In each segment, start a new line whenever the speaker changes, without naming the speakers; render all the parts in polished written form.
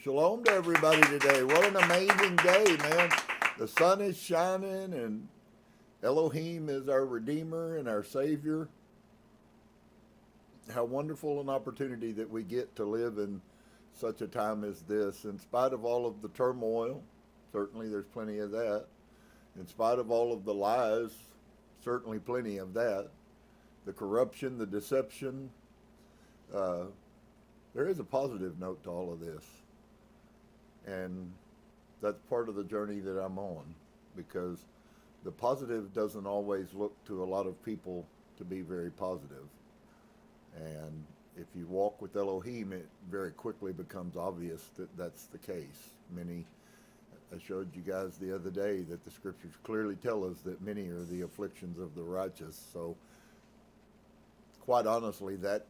Shalom to everybody today. What an amazing day, man. The sun is shining and Elohim is our Redeemer and our Savior. How wonderful an opportunity that we get to live in such a time as this. In spite of all of the turmoil, certainly there's plenty of that. In spite of all of the lies, certainly plenty of that. The corruption, the deception, there is a positive note to all of this. And that's part of the journey that I'm on, because the positive doesn't always look to a lot of people to be very positive. And if you walk with Elohim, it very quickly becomes obvious that that's the case. I showed you guys the other day that the scriptures clearly tell us that many are the afflictions of the righteous. So quite honestly, that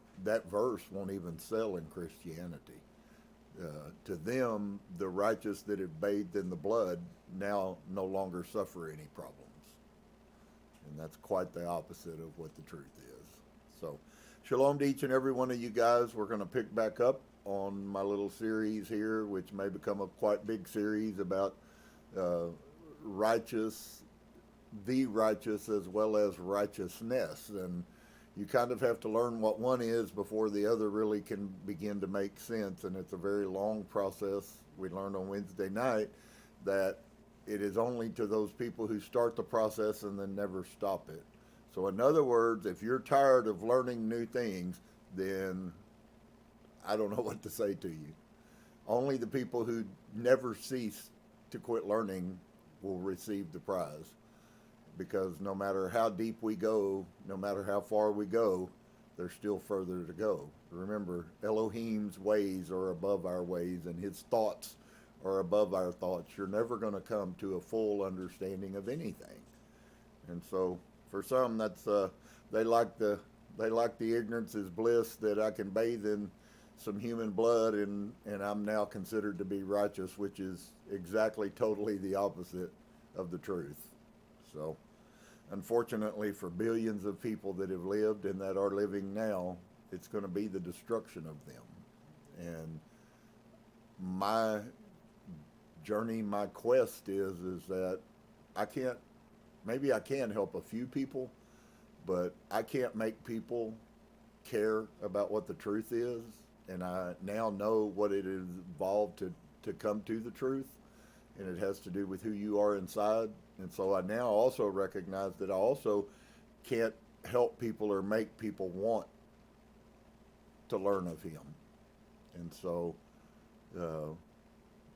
verse won't even sell in Christianity. To them, the righteous that have bathed in the blood now no longer suffer any problems. And that's quite the opposite of what the truth is. So, shalom to each and every one of you guys. We're going to pick back up on my little series here, which may become a quite big series about righteous, the righteous, as well as righteousness. And you kind of have to learn what one is before the other really can begin to make sense. And it's a very long process. We learned on Wednesday night that it is only to those people who start the process and then never stop it. So in other words, if you're tired of learning new things, then I don't know what to say to you. Only the people who never cease to quit learning will receive the prize. Because no matter how deep we go, no matter how far we go, there's still further to go. Remember, Elohim's ways are above our ways, and his thoughts are above our thoughts. You're never going to come to a full understanding of anything. And so, for some, that's they like the ignorance is bliss, that I can bathe in some human blood and I'm now considered to be righteous, which is exactly, totally the opposite of the truth. So, unfortunately, for billions of people that have lived and that are living now, it's going to be the destruction of them. And my journey, my quest is that maybe I can help a few people, but I can't make people care about what the truth is. And I now know what it is involved to come to the truth. And it has to do with who you are inside. And so I now also recognize that I also can't help people or make people want to learn of him. And so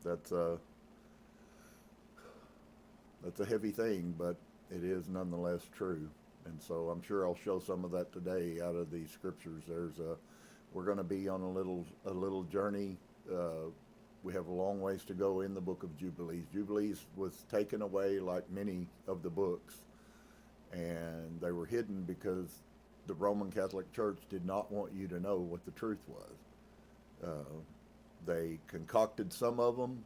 that's a heavy thing, but it is nonetheless true. And so I'm sure I'll show some of that today out of these scriptures. There's we're going to be on a little journey. We have a long ways to go in the book of Jubilees. Jubilees was taken away like many of the books, and they were hidden because the Roman Catholic Church did not want you to know what the truth was. They concocted some of them,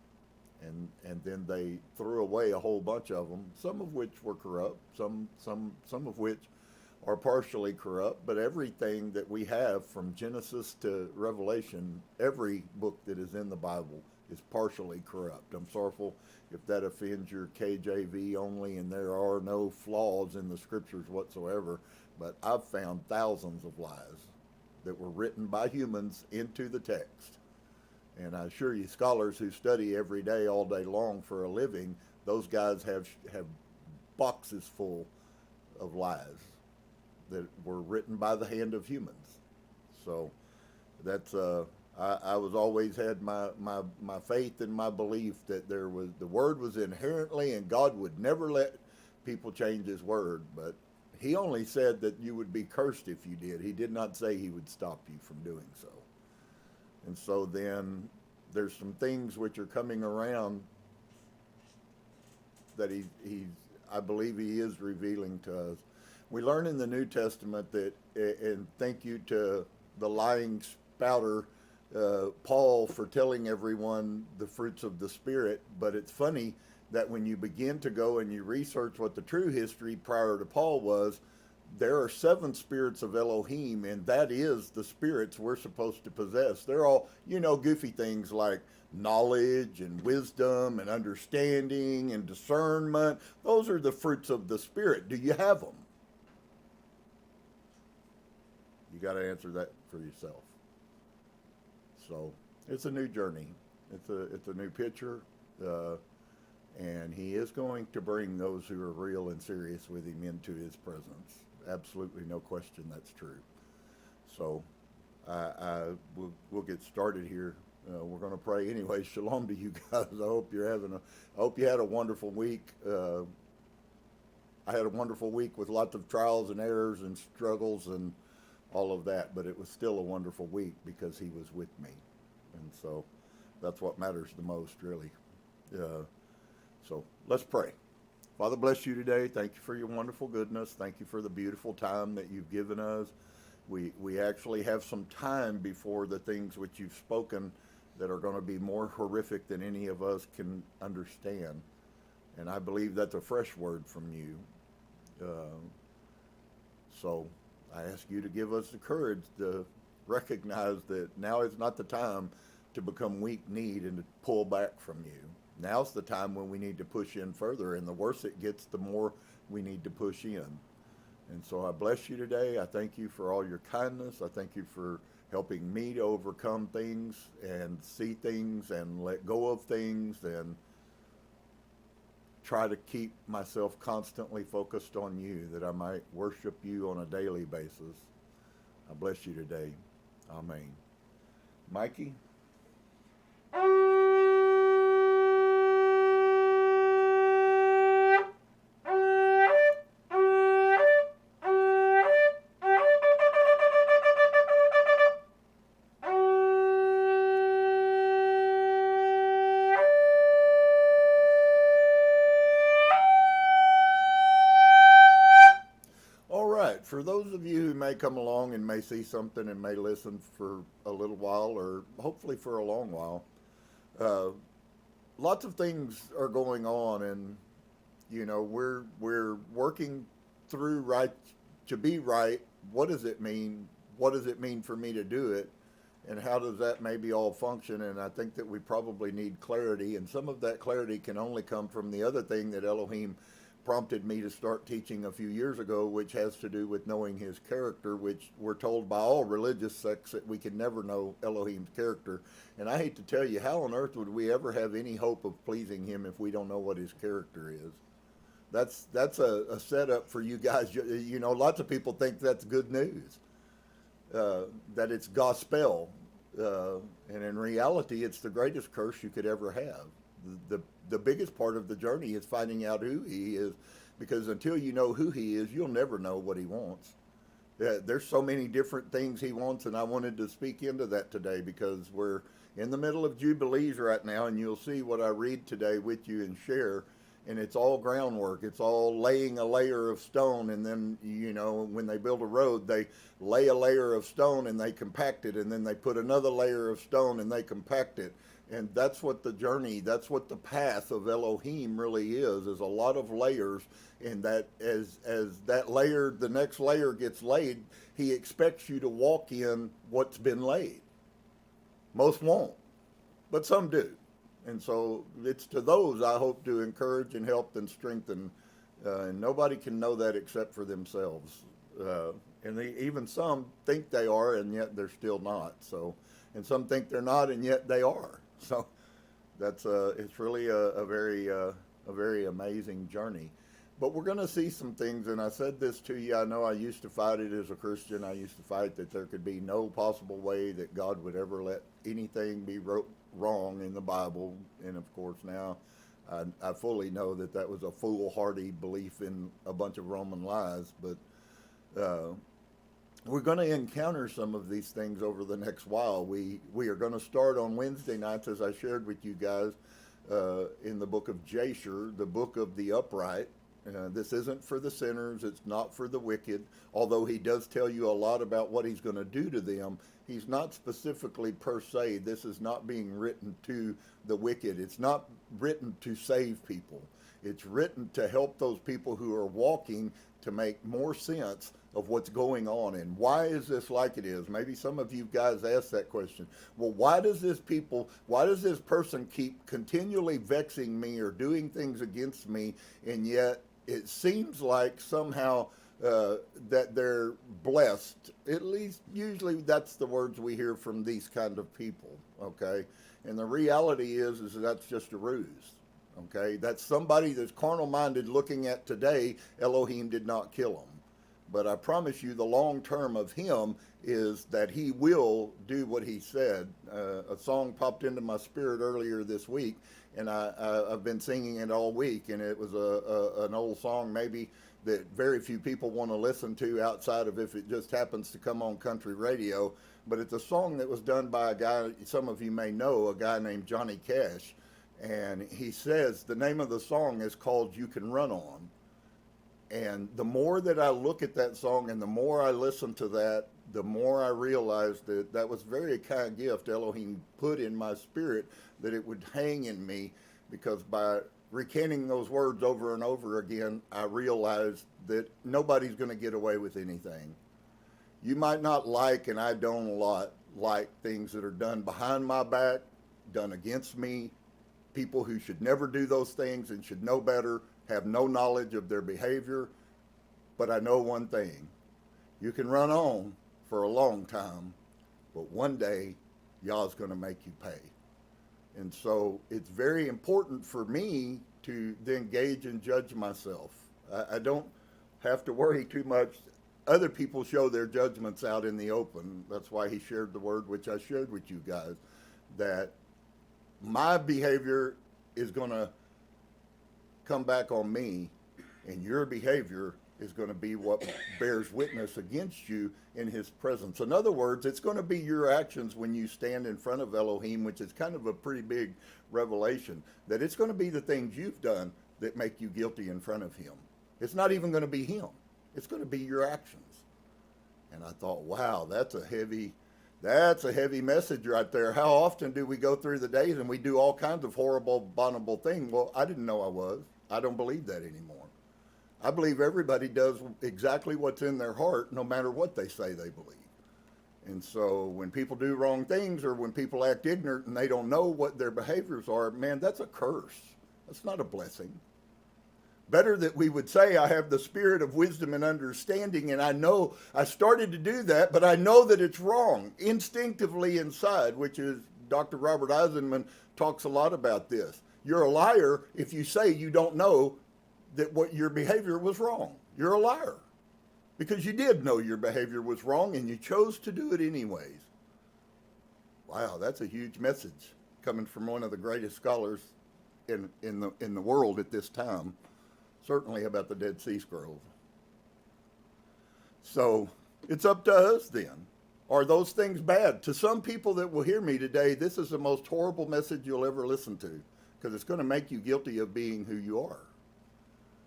and then they threw away a whole bunch of them, some of which were corrupt, some of which are partially corrupt, but everything that we have from Genesis to Revelation, every book that is in the Bible is partially corrupt. I'm sorrowful if that offends your KJV only, and there are no flaws in the scriptures whatsoever, but I've found thousands of lies that were written by humans into the text. And I assure you, scholars who study every day, all day long for a living, those guys have boxes full of lies that were written by the hand of humans. So that's I was always had my faith and my belief that the word was inherently, and God would never let people change his word, but he only said that you would be cursed if you did. He did not say he would stop you from doing so. And so then there's some things which are coming around that I believe he is revealing to us. We learn in the New Testament that, and thank you to the lying spouter, Paul, for telling everyone the fruits of the Spirit, but it's funny that when you begin to go and you research what the true history prior to Paul was, there are 7 spirits of Elohim, and that is the spirits we're supposed to possess. They're all, goofy things like knowledge and wisdom and understanding and discernment. Those are the fruits of the Spirit. Do you have them? You got to answer that for yourself. So it's a new journey. It's a new picture, and he is going to bring those who are real and serious with him into his presence. Absolutely no question that's true. So we'll get started here. We're going to pray anyway. Shalom to you guys. I hope you had a wonderful week. I had a wonderful week with lots of trials and errors and struggles and all of that, but it was still a wonderful week because he was with me. And so that's what matters the most, really. So let's pray. Father, bless you today. Thank you for your wonderful goodness. Thank you for the beautiful time that you've given us. We actually have some time before the things which you've spoken that are going to be more horrific than any of us can understand. And I believe that's a fresh word from you. So I ask you to give us the courage to recognize that now is not the time to become weak-kneed and to pull back from you. Now's the time when we need to push in further, and the worse it gets, the more we need to push in. And so I bless you today. I thank you for all your kindness. I thank you for helping me to overcome things and see things and let go of things and try to keep myself constantly focused on you, that I might worship you on a daily basis. I bless you today. Amen. Mikey? For those of you who may come along and may see something and may listen for a little while or hopefully for a long while, lots of things are going on, and we're working through right to be right. What does it mean? What does it mean for me to do it? And how does that maybe all function? And I think that we probably need clarity, and some of that clarity can only come from the other thing that Elohim prompted me to start teaching a few years ago, which has to do with knowing his character, which we're told by all religious sects that we can never know Elohim's character. And I hate to tell you, how on earth would we ever have any hope of pleasing him if we don't know what his character is? That's a setup for you guys. Lots of people think that's good news, that it's gospel. And in reality, it's the greatest curse you could ever have. The biggest part of the journey is finding out who he is, because until you know who he is, you'll never know what he wants. There's so many different things he wants, and I wanted to speak into that today because we're in the middle of Jubilees right now, and you'll see what I read today with you and share. And it's all groundwork. It's all laying a layer of stone, and then, you know, when they build a road, they lay a layer of stone and they compact it, and then they put another layer of stone and they compact it. And that's what the journey, that's what the path of Elohim really is a lot of layers. And that as that layer, the next layer gets laid, he expects you to walk in what's been laid. Most won't, but some do. And so it's to those I hope to encourage and help and strengthen. And nobody can know that except for themselves. And even some think they are, and yet they're still not. So, and some think they're not, and yet they are. So that's it's really a very amazing journey. But we're going to see some things, and I said this to you. I know I used to fight it as a Christian. I used to fight that there could be no possible way that God would ever let anything be wrong in the Bible. And of course now I fully know that that was a foolhardy belief in a bunch of Roman lies. But we're going to encounter some of these things over the next while. We are going to start on Wednesday nights, as I shared with you guys, in the book of Yashar'el, the book of the upright. This isn't for the sinners. It's not for the wicked. Although he does tell you a lot about what he's going to do to them, he's not specifically per se. This is not being written to the wicked. It's not written to save people. It's written to help those people who are walking to make more sense of what's going on and why is this like it is. Maybe some of you guys asked that question. Well, why does this person keep continually vexing me or doing things against me, and yet it seems like somehow that they're blessed? At least usually that's the words we hear from these kind of people, okay? And the reality is that's just a ruse, okay? That's somebody that's carnal-minded looking at today. Elohim did not kill him. But I promise you the long term of him is that he will do what he said. A song popped into my spirit earlier this week, and I've been singing it all week, and it was an old song maybe that very few people want to listen to outside of if it just happens to come on country radio. But it's a song that was done by a guy, some of you may know, a guy named Johnny Cash. And he says, the name of the song is called You Can Run On. And the more that I look at that song and the more I listen to that, the more I realize that that was very kind gift Elohim put in my spirit, that it would hang in me, because by recanting those words over and over again, I realized that nobody's going to get away with anything. You might not like, and I don't a lot, like things that are done behind my back, done against me, people who should never do those things and should know better, have no knowledge of their behavior. But I know one thing: you can run on for a long time, but one day Yah's going to make you pay. And so it's very important for me to then gauge and judge myself. I don't have to worry too much. Other people show their judgments out in the open. That's why he shared the word which I shared with you guys, that my behavior is going to come back on me, and your behavior is going to be what bears witness against you in his presence. In other words, it's going to be your actions when you stand in front of Elohim, which is kind of a pretty big revelation, that it's going to be the things you've done that make you guilty in front of him. It's not even going to be him. It's going to be your actions. And I thought, wow, that's a heavy message right there. How often do we go through the days and we do all kinds of horrible, abominable things? Well, I didn't know I was. I don't believe that anymore. I believe everybody does exactly what's in their heart, no matter what they say they believe. And so when people do wrong things, or when people act ignorant and they don't know what their behaviors are, man, that's a curse. That's not a blessing. Better that we would say, I have the spirit of wisdom and understanding, and I know I started to do that, but I know that it's wrong instinctively inside, which is Dr. Robert Eisenman talks a lot about this. You're a liar if you say you don't know that what your behavior was wrong. You're a liar because you did know your behavior was wrong and you chose to do it anyways. Wow, that's a huge message coming from one of the greatest scholars in the world at this time, certainly about the Dead Sea Scrolls. So It's up to us then. Are those things bad? To some people that will hear me today, this is the most horrible message you'll ever listen to, because it's going to make you guilty of being who you are.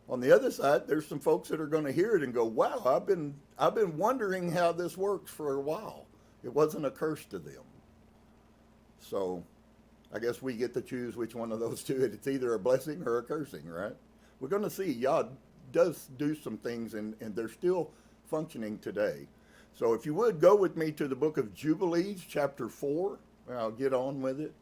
On the other side, there's some folks that are going to hear it and go, wow, I've been wondering how this works for a while. It wasn't a curse to them. So I guess we get to choose which one of those two. It's either a blessing or a cursing, right? We're going to see Yah does do some things, and they're still functioning today. So if you would, go with me to the book of Jubilees, chapter 4. I'll get on with it.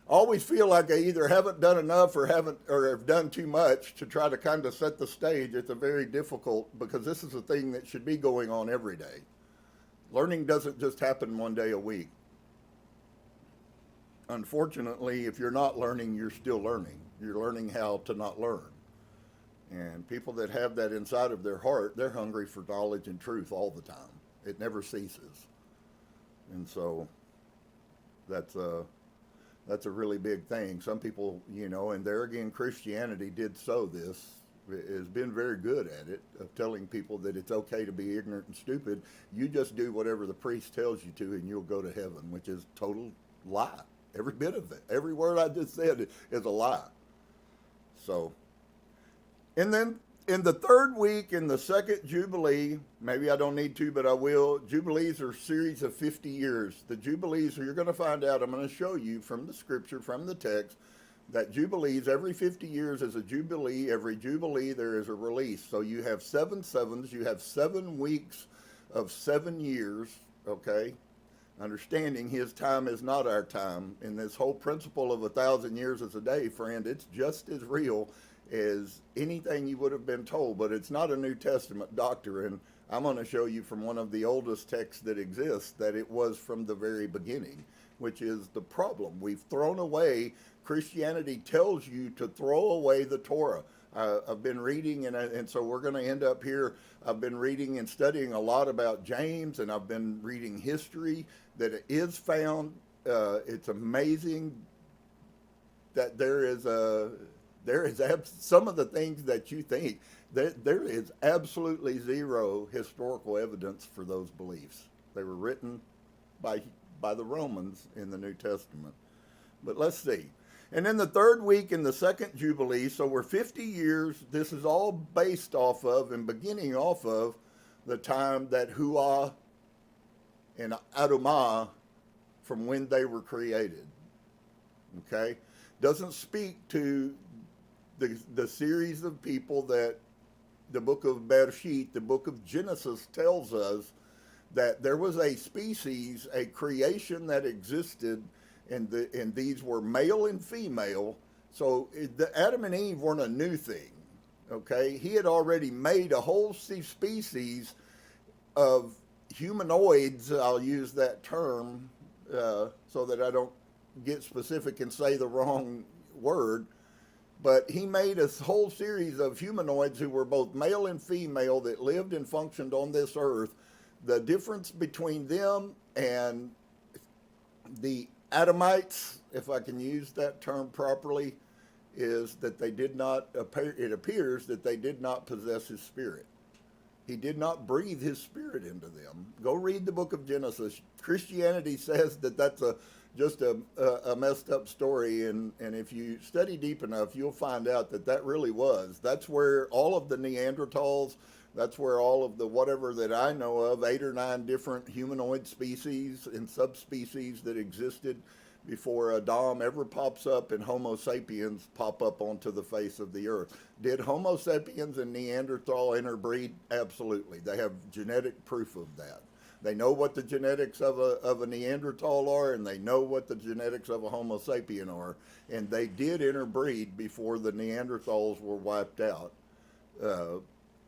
I always feel like I either haven't done enough or have done too much to try to kind of set the stage. It's a very difficult, because this is a thing that should be going on every day. Learning doesn't just happen one day a week. Unfortunately, if you're not learning, you're still learning. You're learning how to not learn. And people that have that inside of their heart, they're hungry for knowledge and truth all the time. It never ceases. And so that's a really big thing. Some people, and there again, Christianity did sow this. It has been very good at it, of telling people that it's okay to be ignorant and stupid. You just do whatever the priest tells you to and you'll go to heaven, which is total lie. Every bit of it. Every word I just said is a lie. So, and then in the third week, in the second Jubilee, maybe I don't need to, but I will. Jubilees are a series of 50 years. The Jubilees, you're going to find out, I'm going to show you from the scripture, from the text, that Jubilees, every 50 years is a Jubilee. Every Jubilee, there is a release. So you have 7 sevens. You have 7 weeks of 7 years, okay? Understanding his time is not our time. And this whole principle of 1,000 years is a day, friend, it's just as real as anything you would have been told, but it's not a New Testament doctrine. I'm going to show you from one of the oldest texts that exists that it was from the very beginning, which is the problem. We've thrown away, Christianity tells you to throw away the Torah. I've been reading, and so we're going to end up here. I've been reading and studying a lot about James, and I've been reading history that it is found. It's amazing that there is some of the things that you think, there is absolutely zero historical evidence for those beliefs. They were written by the Romans in the New Testament. But let's see. And in the third week in the second Jubilee, so we're 50 years, this is all based off of and beginning off of the time that Huah and Adumah, from when they were created. Okay? Doesn't speak to the series of people that the book of Bereshit, the book of Genesis, tells us that there was a species, a creation that existed, and these were male and female. So the Adam and Eve weren't a new thing, okay? He had already made a whole species of humanoids, I'll use that term so that I don't get specific and say the wrong word, but he made a whole series of humanoids who were both male and female that lived and functioned on this earth. The difference between them and the Adamites, if I can use that term properly, is that they did not, it appears that they did not possess his spirit. He did not breathe his spirit into them. Go read the book of Genesis. Christianity says that that's just a messed up story, and if you study deep enough, you'll find out that really was. That's where all of the Neanderthals, that's where all of the whatever that I know of, 8 or 9 different humanoid species and subspecies that existed before Adam ever pops up and Homo sapiens pop up onto the face of the earth. Did Homo sapiens and Neanderthal interbreed? Absolutely. They have genetic proof of that. They know what the genetics of a Neanderthal are, and they know what the genetics of a Homo sapien are. And they did interbreed before the Neanderthals were wiped out.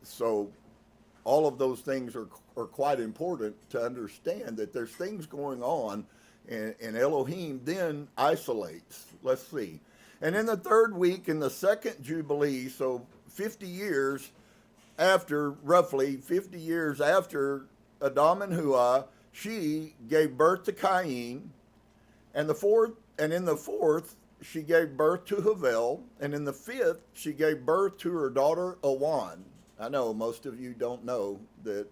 So all of those things are quite important to understand, that there's things going on, and Elohim then isolates. Let's see. And in the third week, in the second Jubilee, so 50 years after, roughly 50 years after Adam and Huah, she gave birth to Cain, and in the fourth, she gave birth to Havel, and in the fifth, she gave birth to her daughter Awan. I know most of you don't know that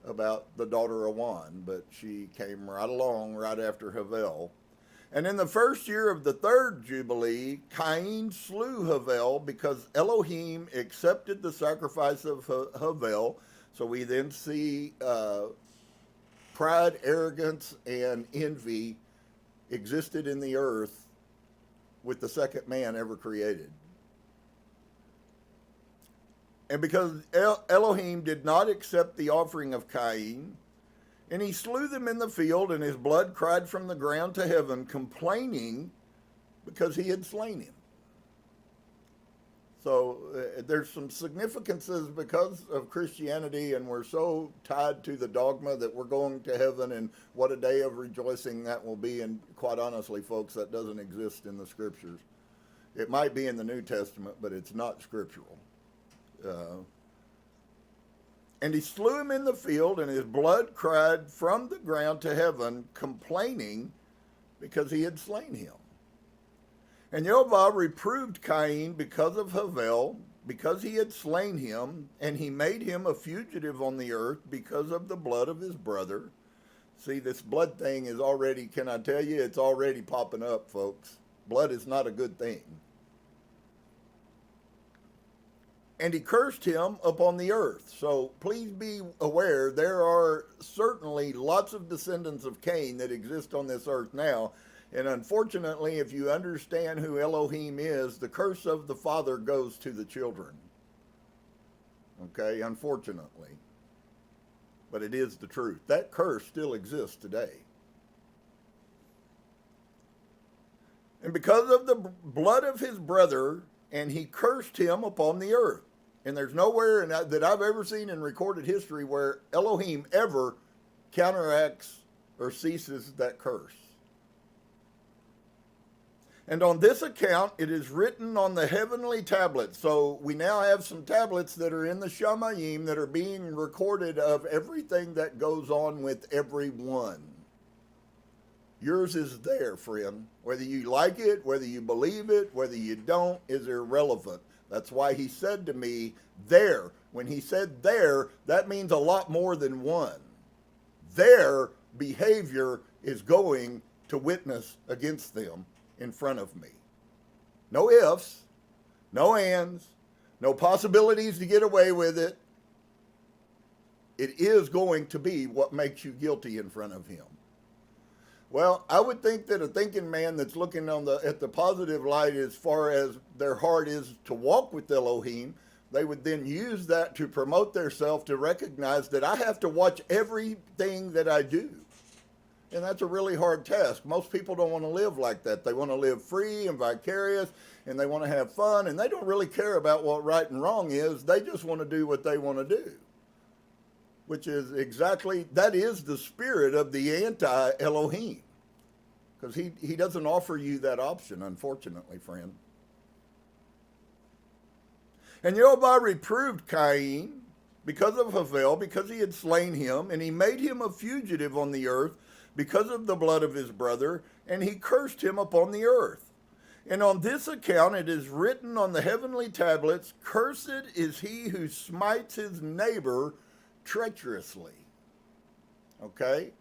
about the daughter of Juan, but she came right along right after Havel. And in the first year of the third Jubilee, Cain slew Havel because Elohim accepted the sacrifice of Havel. So we then see pride, arrogance, and envy existed in the earth with the second man ever created. And because Elohim did not accept the offering of Cain, and he slew them in the field, and his blood cried from the ground to heaven, complaining because he had slain him. So there's some significances because of Christianity, and we're so tied to the dogma that we're going to heaven, and what a day of rejoicing that will be. And quite honestly, folks, that doesn't exist in the scriptures. It might be in the New Testament, but it's not scriptural. And he slew him in the field, and his blood cried from the ground to heaven, complaining because he had slain him. And Yehovah reproved Cain because of Havel, because he had slain him, and he made him a fugitive on the earth because of the blood of his brother. See, this blood thing is already, can I tell you, it's already popping up, folks. Blood is not a good thing. And he cursed him upon the earth. So please be aware, there are certainly lots of descendants of Cain that exist on this earth now. And unfortunately, if you understand who Elohim is, the curse of the father goes to the children. Okay, unfortunately. But it is the truth. That curse still exists today. And because of the blood of his brother, and he cursed him upon the earth. And there's nowhere that I've ever seen in recorded history where Elohim ever counteracts or ceases that curse. And on this account, it is written on the heavenly tablets. So we now have some tablets that are in the Shamayim that are being recorded of everything that goes on with everyone. Yours is there, friend. Whether you like it, whether you believe it, whether you don't, is irrelevant. That's why he said to me, there. When he said there, that means a lot more than one. Their behavior is going to witness against them in front of me. No ifs, no ands, no possibilities to get away with it. It is going to be what makes you guilty in front of him. Well, I would think that a thinking man that's looking at the positive light as far as their heart is to walk with Elohim, they would then use that to promote themselves, to recognize that I have to watch everything that I do. And that's a really hard task. Most people don't want to live like that. They want to live free and vicarious, and they want to have fun, and they don't really care about what right and wrong is. They just want to do what they want to do, which is exactly, that is the spirit of the anti-Elohim. Because he doesn't offer you that option, unfortunately, friend. And Yehovah reproved Cain because of Havel, because he had slain him, and he made him a fugitive on the earth because of the blood of his brother, and he cursed him upon the earth. And on this account it is written on the heavenly tablets, cursed is he who smites his neighbor treacherously. Okay?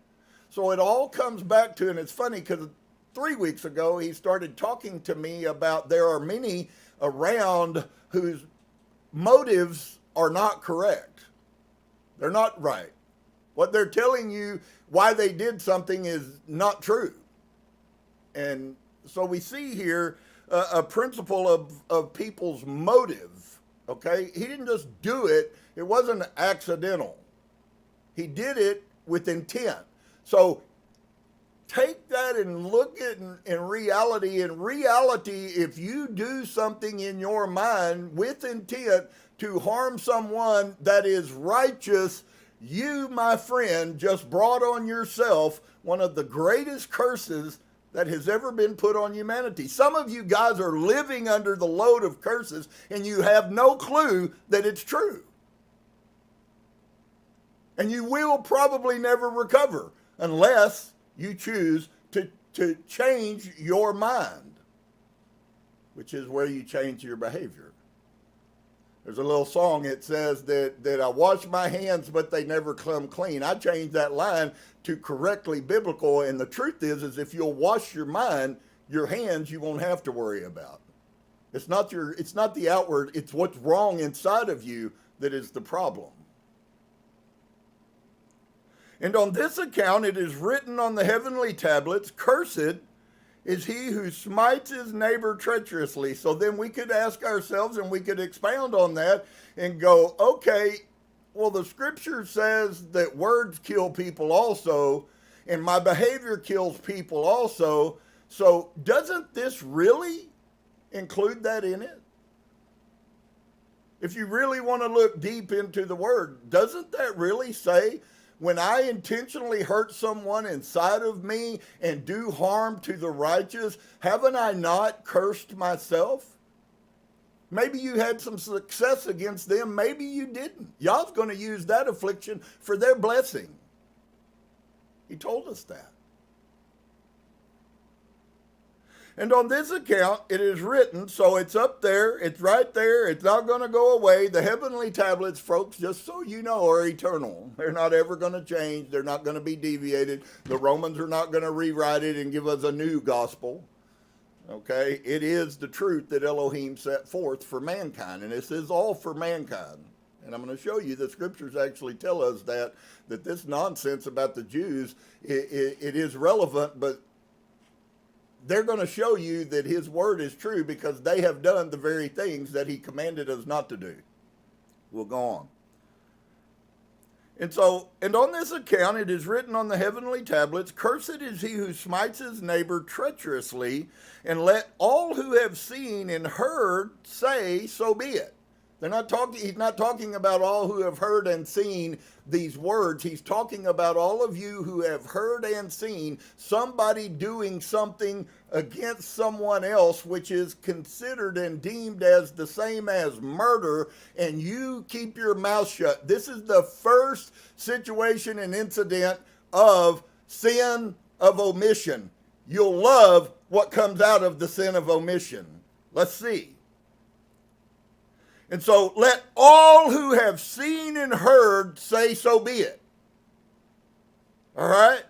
So it all comes back to, and it's funny because 3 weeks ago he started talking to me about there are many around whose motives are not correct. They're not right. What they're telling you why they did something is not true. And so we see here a principle of people's motive. Okay? He didn't just do it. It wasn't accidental. He did it with intent. So take that and look at it in reality. In reality, if you do something in your mind with intent to harm someone that is righteous, you, my friend, just brought on yourself one of the greatest curses that has ever been put on humanity. Some of you guys are living under the load of curses, and you have no clue that it's true. And you will probably never recover unless you choose to change your mind, which is where you change your behavior. There's a little song. It says that I wash my hands, but they never come clean. I changed that line to correctly biblical. And the truth is if you'll wash your mind, your hands you won't have to worry about. It's not the outward. It's what's wrong inside of you that is the problem. And on this account, it is written on the heavenly tablets, cursed is he who smites his neighbor treacherously. So then we could ask ourselves, and we could expound on that and go, okay, well, the scripture says that words kill people also, and my behavior kills people also. So doesn't this really include that in it? If you really want to look deep into the word, doesn't that really say, when I intentionally hurt someone inside of me and do harm to the righteous, haven't I not cursed myself? Maybe you had some success against them. Maybe you didn't. Y'all's going to use that affliction for their blessing. He told us that. And on this account, it is written, so it's up there, it's right there, it's not going to go away. The heavenly tablets, folks, just so you know, are eternal. They're not ever going to change. They're not going to be deviated. The Romans are not going to rewrite it and give us a new gospel. Okay? It is the truth that Elohim set forth for mankind, and this is all for mankind. And I'm going to show you the scriptures actually tell us that this nonsense about the Jews, it is relevant, but they're going to show you that his word is true because they have done the very things that he commanded us not to do. We'll go on. And on this account, it is written on the heavenly tablets, cursed is he who smites his neighbor treacherously, and let all who have seen and heard say, so be it. He's not talking about all who have heard and seen these words. He's talking about all of you who have heard and seen somebody doing something against someone else, which is considered and deemed as the same as murder, and you keep your mouth shut. This is the first situation and incident of sin of omission. You'll love what comes out of the sin of omission. Let's see. And so let all who have seen and heard say, so be it. All right?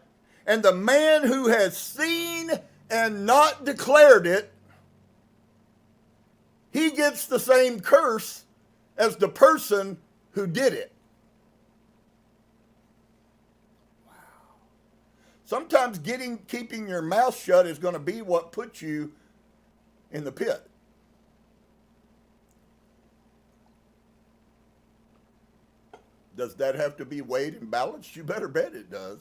And the man who has seen and not declared it, he gets the same curse as the person who did it. Wow. Sometimes keeping your mouth shut is going to be what puts you in the pit. Does that have to be weighed and balanced? You better bet it does.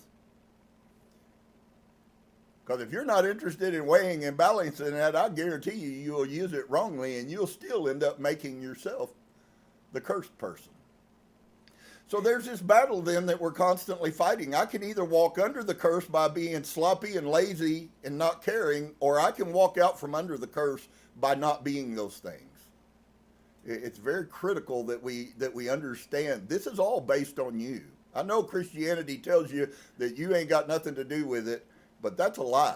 Because if you're not interested in weighing and balancing that, I guarantee you'll use it wrongly and you'll still end up making yourself the cursed person. So there's this battle then that we're constantly fighting. I can either walk under the curse by being sloppy and lazy and not caring, or I can walk out from under the curse by not being those things. It's very critical that we understand this is all based on you. I know Christianity tells you that you ain't got nothing to do with it, but that's a lie.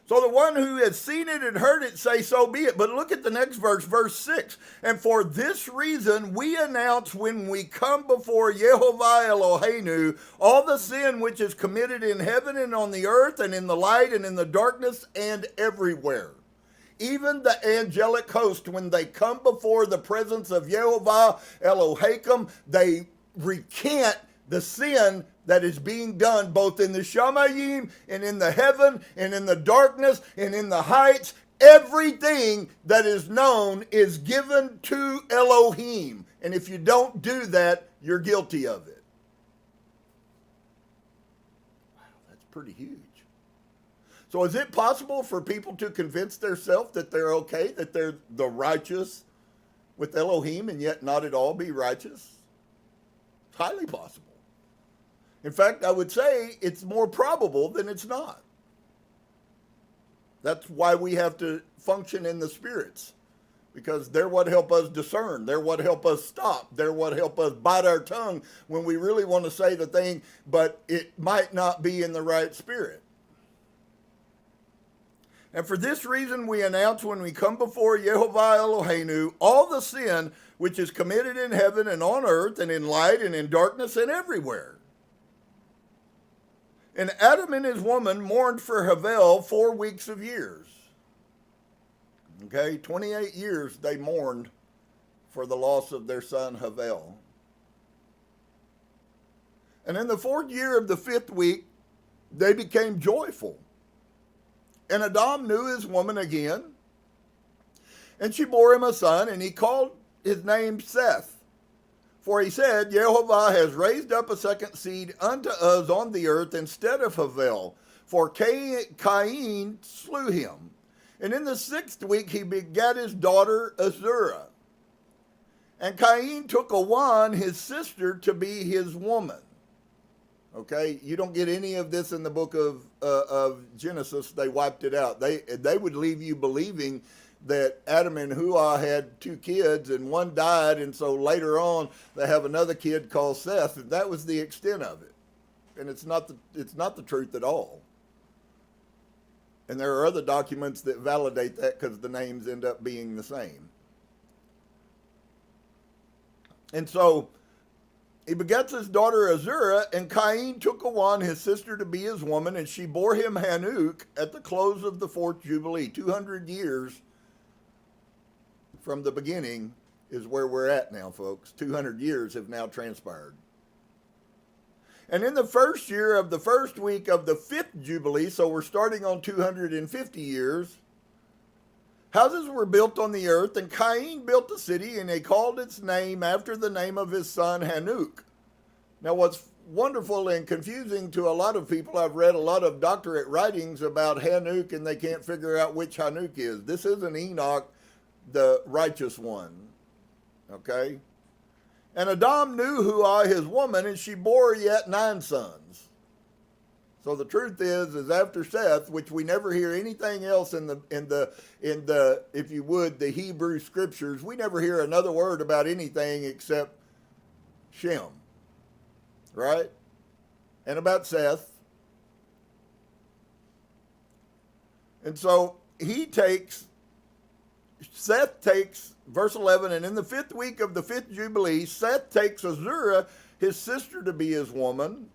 So the one who has seen it and heard it say, so be it. But look at the next verse, verse 6. And for this reason we announce when we come before Yehovah Eloheinu all the sin which is committed in heaven and on the earth and in the light and in the darkness and everywhere. Even the angelic host, when they come before the presence of Yehovah Elohim, they recant the sin that is being done both in the Shamayim and in the heaven and in the darkness and in the heights. Everything that is known is given to Elohim. And if you don't do that, you're guilty of it. Wow, that's pretty huge. So is it possible for people to convince themselves that they're okay, that they're the righteous with Elohim and yet not at all be righteous? It's highly possible. In fact, I would say it's more probable than it's not. That's why we have to function in the spirits, because they're what help us discern. They're what help us stop. They're what help us bite our tongue when we really want to say the thing, but it might not be in the right spirit. And for this reason we announce when we come before Yehovah Eloheinu all the sin which is committed in heaven and on earth and in light and in darkness and everywhere. And Adam and his woman mourned for Havel 4 weeks of years. Okay, 28 years they mourned for the loss of their son Havel. And in the 4th year of the 5th week, they became joyful. And Adam knew his woman again, and she bore him a son, and he called his name Seth. For he said, Yehovah has raised up a second seed unto us on the earth instead of Havel, for Cain slew him. And in the 6th week he begat his daughter Azurah. And Cain took Awan, his sister, to be his woman. Okay, you don't get any of this in the book of Genesis. They wiped it out. They would leave you believing that Adam and Hua had 2 kids and one died, and so later on they have another kid called Seth, and that was the extent of it. And it's not the truth at all. And there are other documents that validate that because the names end up being the same. And so he begets his daughter Azurah, and Cain took Awan, his sister, to be his woman, and she bore him Hanuk at the close of the 4th Jubilee. 200 years from the beginning is where we're at now, folks. 200 years have now transpired. And in the 1st year of the 1st week of the 5th Jubilee, so we're starting on 250 years, houses were built on the earth, and Cain built a city, and they called its name after the name of his son Hanuk. Now, what's wonderful and confusing to a lot of people, I've read a lot of doctorate writings about Hanuk, and they can't figure out which Hanuk is. This isn't Enoch, the righteous one, okay? And Adam knew Hua, his woman, and she bore yet 9 sons. So the truth is after Seth, which we never hear anything else in the if you would, the Hebrew scriptures, we never hear another word about anything except Shem, right? And about Seth. And so Seth takes, verse 11, and in the 5th week of the 5th Jubilee, Seth takes Azurah, his sister, to be his woman.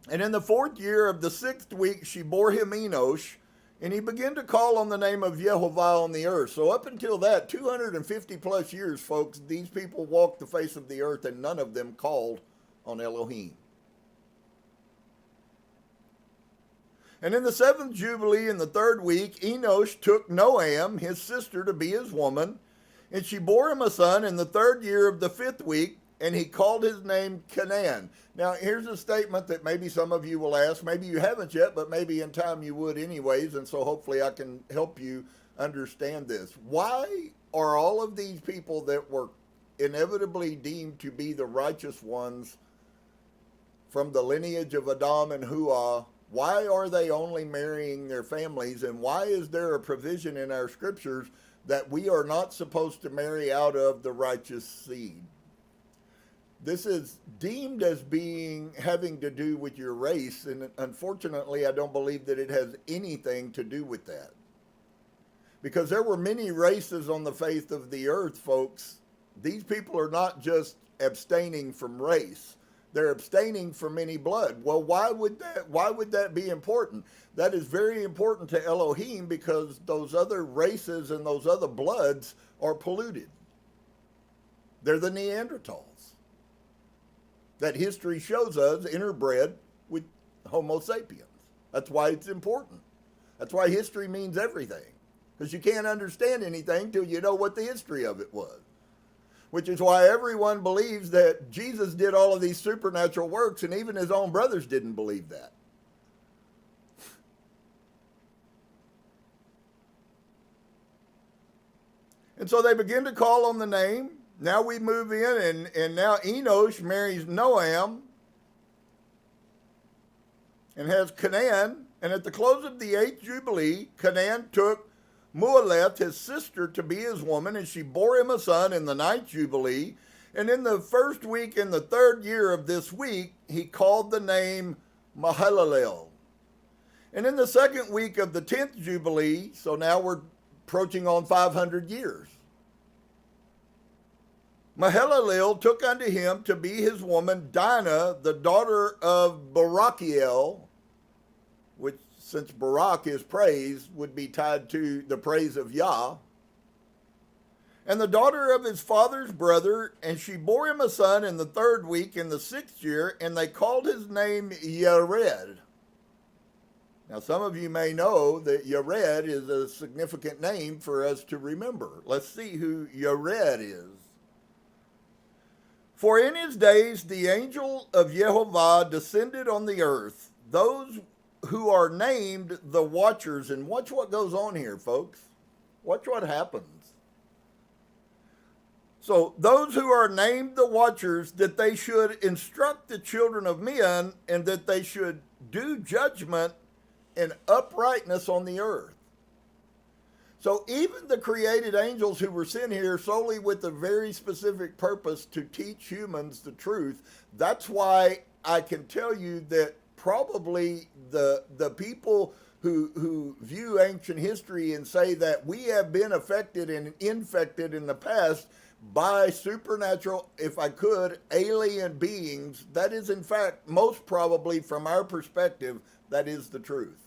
And in the 4th year of the 6th week, she bore him Enosh, and he began to call on the name of Yehovah on the earth. So up until that, 250 plus years, folks, these people walked the face of the earth, and none of them called on Elohim. And in the 7th Jubilee, in the 3rd week, Enosh took Noam, his sister, to be his woman, and she bore him a son in the 3rd year of the 5th week, and he called his name Canaan. Now, here's a statement that maybe some of you will ask. Maybe you haven't yet, but maybe in time you would anyways, and so hopefully I can help you understand this. Why are all of these people that were inevitably deemed to be the righteous ones from the lineage of Adam and Hua, why are they only marrying their families, and why is there a provision in our scriptures that we are not supposed to marry out of the righteous seed? This is deemed as having to do with your race, and unfortunately I don't believe that it has anything to do with that. Because there were many races on the face of the earth, folks. These people are not just abstaining from race. They're abstaining from any blood. Well, why would that be important? That is very important to Elohim because those other races and those other bloods are polluted. They're the Neanderthals that history shows us interbred with Homo sapiens. That's why it's important. That's why history means everything, because you can't understand anything till you know what the history of it was. Which is why everyone believes that Jesus did all of these supernatural works, and even his own brothers didn't believe that. And so they begin to call on the name. Now we move in, and now Enosh marries Noam and has Canaan. And at the close of the 8th Jubilee, Canaan took Mualeth, his sister, to be his woman, and she bore him a son in the 9th Jubilee. And in the 1st week, in the 3rd year of this week, he called the name Mahalalel. And in the second week of the 10th Jubilee, so now we're approaching on 500 years, Mahalalel took unto him to be his woman Dinah, the daughter of Barachiel, which, since Barak is praise, would be tied to the praise of Yah, and the daughter of his father's brother, and she bore him a son in the 3rd week in the 6th year, and they called his name Yared. Now, some of you may know that Yared is a significant name for us to remember. Let's see who Yared is. For in his days the angel of Yehovah descended on the earth, those who are named the watchers. And watch what goes on here, folks. Watch what happens. So those who are named the watchers, that they should instruct the children of men, and that they should do judgment and uprightness on the earth. So even the created angels who were sent here solely with a very specific purpose to teach humans the truth, that's why I can tell you that probably the people who view ancient history and say that we have been affected and infected in the past by supernatural, if I could, alien beings, that is in fact, most probably from our perspective, that is the truth.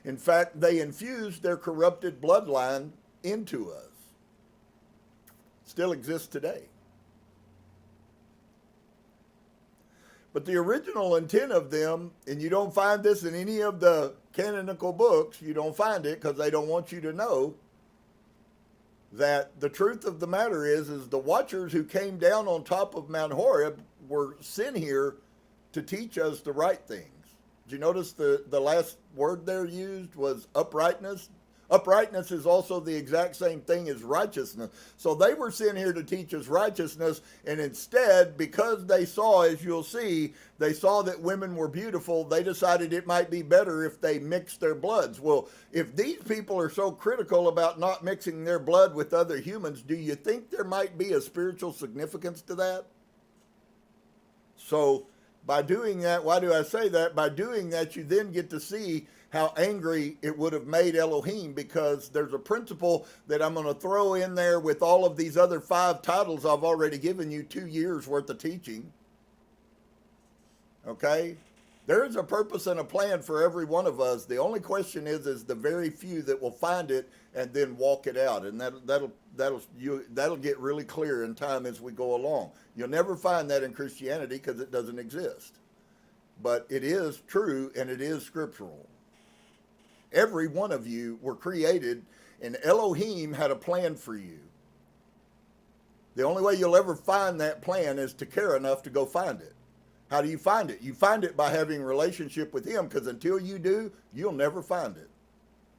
In fact, they infused their corrupted bloodline into us. Still exists today. But the original intent of them, and you don't find this in any of the canonical books, you don't find it because they don't want you to know, that the truth of the matter is the watchers who came down on top of Mount Horeb were sent here to teach us the right things. Did you notice the last word there used was uprightness? Uprightness is also the exact same thing as righteousness. So they were sent here to teach us righteousness, and instead, because they saw, as you'll see, they saw that women were beautiful, they decided it might be better if they mixed their bloods. Well, if these people are so critical about not mixing their blood with other humans, do you think there might be a spiritual significance to that? So by doing that, why do I say that? By doing that, you then get to see how angry it would have made Elohim, because there's a principle that I'm going to throw in there with all of these other 5 titles I've already given you 2 years worth of teaching. Okay? There is a purpose and a plan for every one of us. The only question is the very few that will find it and then walk it out. And that'll get really clear in time as we go along. You'll never find that in Christianity because it doesn't exist. But it is true and it is scriptural. Every one of you were created, and Elohim had a plan for you. The only way you'll ever find that plan is to care enough to go find it. How do you find it? You find it by having a relationship with him, because until you do, you'll never find it.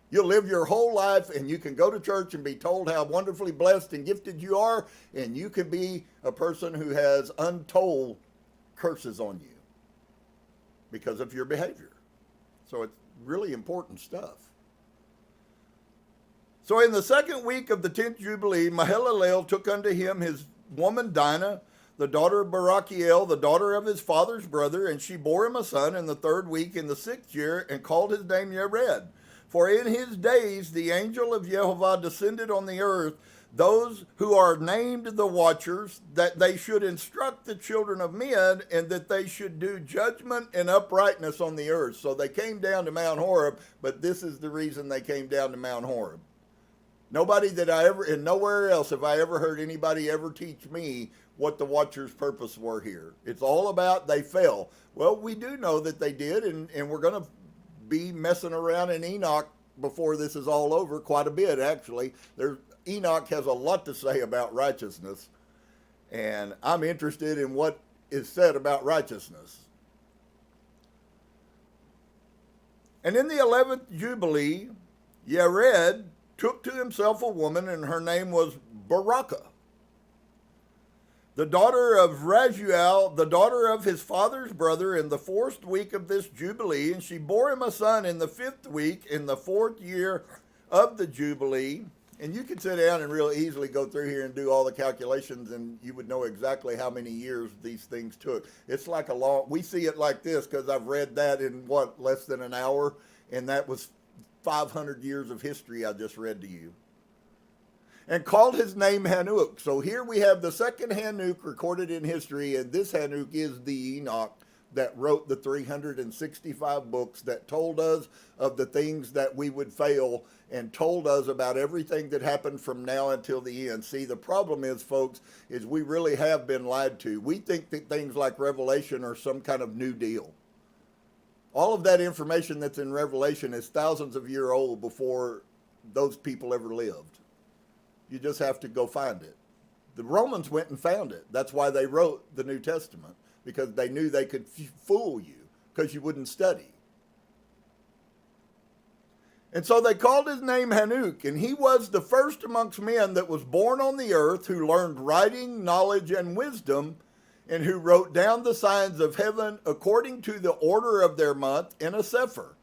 You'll live your whole life, and you can go to church and be told how wonderfully blessed and gifted you are, and you can be a person who has untold curses on you because of your behavior. So it's really important stuff. So in the 2nd week of the 10th Jubilee, Mahalalel took unto him his woman Dinah, the daughter of Barachiel, the daughter of his father's brother, and she bore him a son in the 3rd week in the 6th year, and called his name Yared. For in his days the angel of Yehovah descended on the earth, those who are named the watchers, that they should instruct the children of men, and that they should do judgment and uprightness on the earth. So they came down to Mount Horeb, but this is the reason they came down to Mount Horeb. Nobody that I ever, and nowhere else have I ever heard anybody ever teach me what the watchers' purpose were here. It's all about they fell. Well, we do know that they did, and we're going to be messing around in Enoch before this is all over quite a bit, actually. Enoch has a lot to say about righteousness, and I'm interested in what is said about righteousness. And in the 11th Jubilee, Yared took to himself a woman, and her name was Barakah, the daughter of Rajuel, the daughter of his father's brother, in the 4th week of this Jubilee, and she bore him a son in the 5th week, in the 4th year of the Jubilee. And you could sit down and real easily go through here and do all the calculations, and you would know exactly how many years these things took. It's like a long, we see it like this because I've read that in less than an hour, and that was 500 years of history I just read to you. And called his name Hanuk. So here we have the second Hanuk recorded in history, and this Hanuk is the Enoch that wrote the 365 books that told us of the things that we would fail and told us about everything that happened from now until the end. See, the problem is, folks, is we really have been lied to. We think that things like Revelation are some kind of new deal. All of that information that's in Revelation is thousands of years old before those people ever lived. You just have to go find it. The Romans went and found it. That's why they wrote the New Testament, because they knew they could fool you because you wouldn't study. And so they called his name Hanuk, and he was the first amongst men that was born on the earth who learned writing, knowledge, and wisdom, and who wrote down the signs of heaven according to the order of their month in a sefer,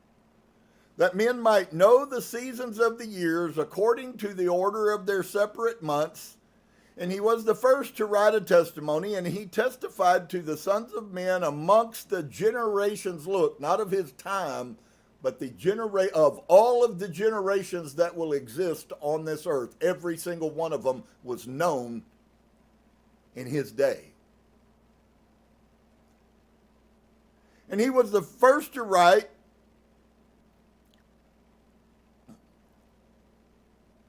that men might know the seasons of the years according to the order of their separate months. And he was the first to write a testimony, and he testified to the sons of men amongst the generations, look, not of his time, but of all of the generations that will exist on this earth. Every single one of them was known in his day. And he was the first to write,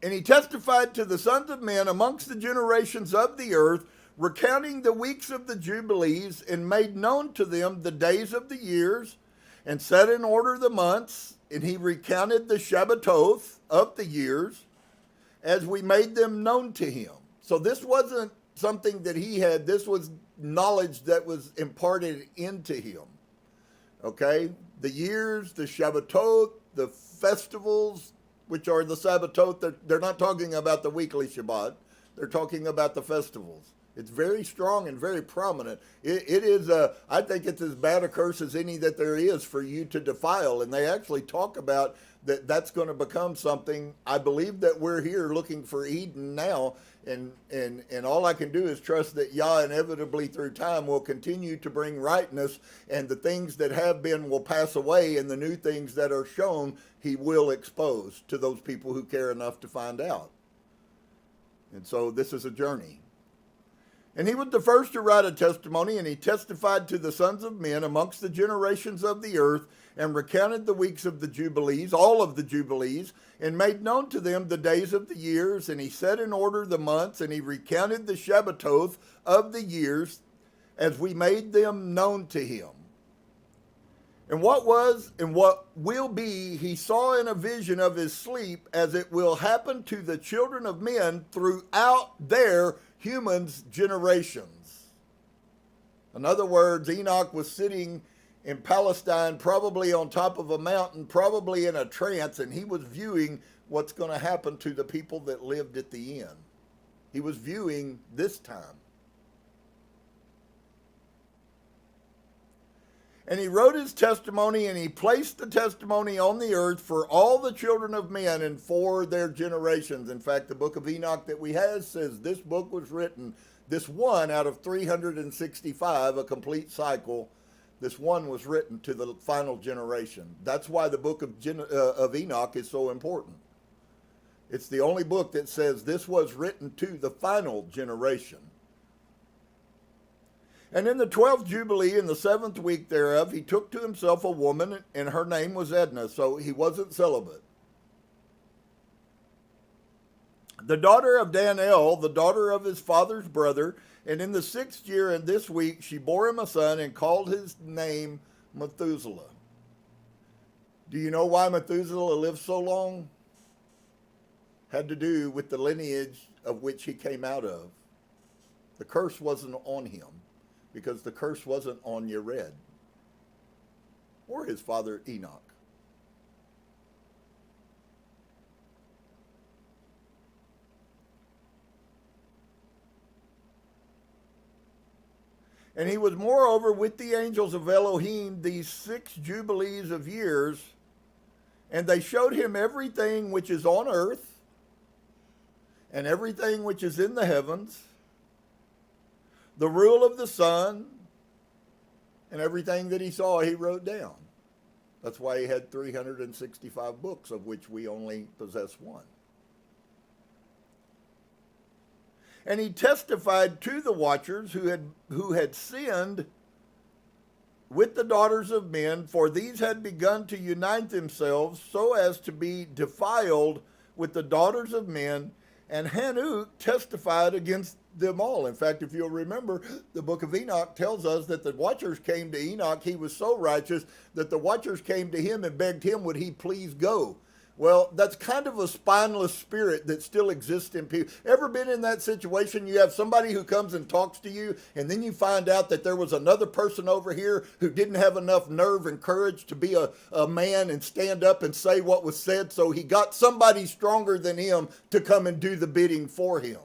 and he testified to the sons of men amongst the generations of the earth, recounting the weeks of the Jubilees, and made known to them the days of the years, and set in order the months, and he recounted the Shabbatot of the years, as we made them known to him. So this wasn't something that he had, this was knowledge that was imparted into him. Okay? The years, the Shabbatot, the festivals, which are the Sabbatot, they're not talking about the weekly Shabbat. They're talking about the festivals. It's very strong and very prominent. It is, I think it's as bad a curse as any that there is for you to defile. And they actually talk about that's going to become something. I believe that we're here looking for Eden now. And all I can do is trust that Yah inevitably through time will continue to bring rightness, and the things that have been will pass away, and the new things that are shown he will expose to those people who care enough to find out. And so this is a journey. And he was the first to write a testimony, and he testified to the sons of men amongst the generations of the earth, and recounted the weeks of the Jubilees, all of the Jubilees, and made known to them the days of the years, and he set in order the months, and he recounted the Shabbatot of the years, as we made them known to him. And what was and what will be, he saw in a vision of his sleep, as it will happen to the children of men throughout their humans' generations. In other words, Enoch was sitting in Palestine, probably on top of a mountain, probably in a trance, and he was viewing what's going to happen to the people that lived at the end. He was viewing this time. And he wrote his testimony, and he placed the testimony on the earth for all the children of men and for their generations. In fact, the book of Enoch that we have says this book was written, this one out of 365, a complete cycle, this one was written to the final generation. That's why the book of Enoch is so important. It's the only book that says this was written to the final generation. And in the 12th Jubilee, in the 7th week thereof, he took to himself a woman, and her name was Edna, so he wasn't celibate. The daughter of Daniel, the daughter of his father's brother, and in the 6th year and this week she bore him a son and called his name Methuselah. Do you know why Methuselah lived so long? Had to do with the lineage of which he came out of. The curse wasn't on him, because the curse wasn't on Yered or his father Enoch. And he was moreover with the angels of Elohim these 6 jubilees of years, and they showed him everything which is on earth, and everything which is in the heavens, the rule of the sun, and everything that he saw, he wrote down. That's why he had 365 books, of which we only possess one. And he testified to the watchers who had sinned with the daughters of men, for these had begun to unite themselves so as to be defiled with the daughters of men, and Hanuk testified against them all. In fact, if you'll remember, the book of Enoch tells us that the watchers came to Enoch. He was so righteous that the watchers came to him and begged him, would he please go? Well, that's kind of a spineless spirit that still exists in people. Ever been in that situation? You have somebody who comes and talks to you, and then you find out that there was another person over here who didn't have enough nerve and courage to be a man and stand up and say what was said, so he got somebody stronger than him to come and do the bidding for him.